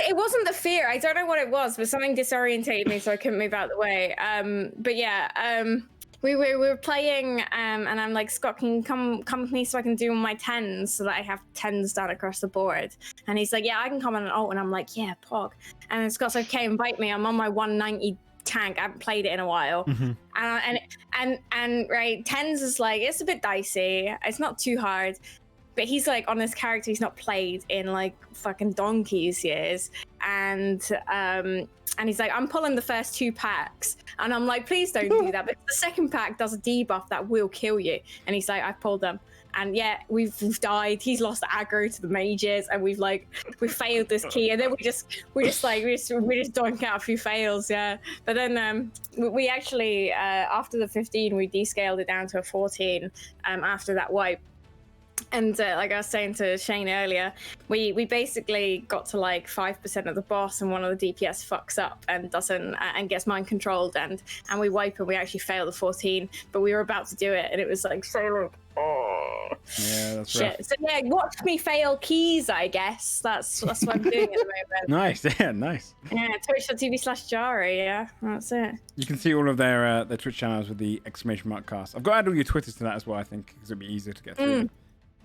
It wasn't the fear. I don't know what it was, but something disorientated me, so I couldn't move out of the way. But yeah, we were playing, and I'm like, Scott, can you come with me so I can do my 10s so that I have 10s down across the board? And he's like, yeah, I can come on an ult, and I'm like, yeah, pog. And then Scott's like, okay, invite me. I'm on my 190 tank. I haven't played it in a while. And right, 10s is like, it's a bit dicey. It's not too hard. But he's like on this character he's not played in like fucking donkey's years, and he's like, I'm pulling the first 2 packs, and I'm like, please don't do that. But the second pack does a debuff that will kill you, and he's like, I've pulled them, and yeah, we've died. He's lost aggro to the mages, and we failed this key, and then we just doink out a few fails, yeah. But then we actually after the 15 we descaled it down to a 14 after that wipe. And like I was saying to Shane earlier, we basically got to like 5% of the boss, and one of the DPS fucks up and doesn't and gets mind controlled, and we wipe, and we actually fail the 14, but we were about to do it, and it was like so like, oh Yeah, that's shit. rough. So yeah, watch me fail keys, I guess. That's what I'm doing at the moment. Nice, yeah, nice. Yeah, twitch.tv/Jari, yeah, that's it. You can see all of their Twitch channels with the !cast. I've got to add all your Twitters to that as well, I think, because it'd be easier to get through.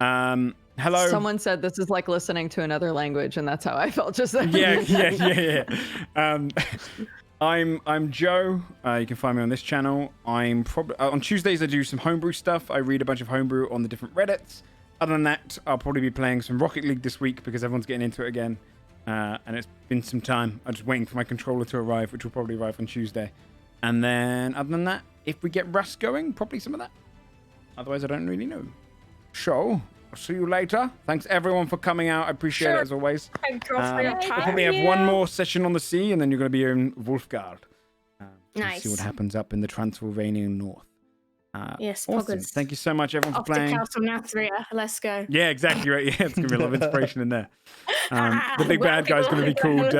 Hello. Someone said this is like listening to another language, and that's how I felt just then. Yeah. I'm Joe. You can find me on this channel. I'm probably on Tuesdays I do some homebrew stuff. I read a bunch of homebrew on the different Reddits. Other than that, I'll probably be playing some Rocket League this week because everyone's getting into it again. And it's been some time. I'm just waiting for my controller to arrive, which will probably arrive on Tuesday. And then, other than that, if we get Rust going, probably some of that. Otherwise, I don't really know. So, I'll see you later. Thanks everyone for coming out. I appreciate it as always. Thank you for your We'll time. probably have one more session on the sea, and then you're going to be in Vulcaria. Nice. See what happens up in the Transylvanian north. Yes, Awesome. poggers. Thank you so much, everyone, Off for to playing. Castle Nathria. Let's go. Yeah, exactly right. Yeah, it's going to be a lot of inspiration in there. The big bad guy's going to be called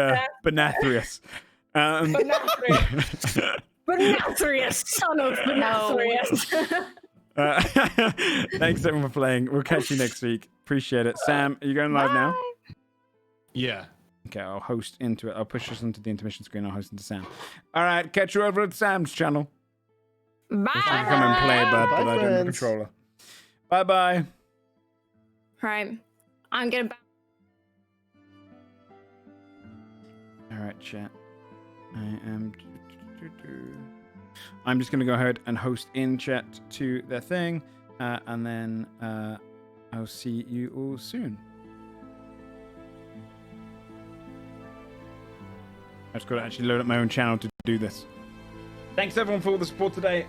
Benathrius. Benathrius, son of Benathrius. Thanks everyone for playing. We'll catch you next week. Appreciate it. Sam, are you going live now? Yeah. Okay, I'll host into it. I'll push us into the intermission screen. I'll host into Sam. All right, catch you over at Sam's channel. Bye. I can come and play, but I don't have a friends. controller. Bye-bye. Right. I'm gonna. All right, chat. I'm just going to go ahead and host in chat to their thing, and then I'll see you all soon. I just got to actually load up my own channel to do this. Thanks everyone for all the support today.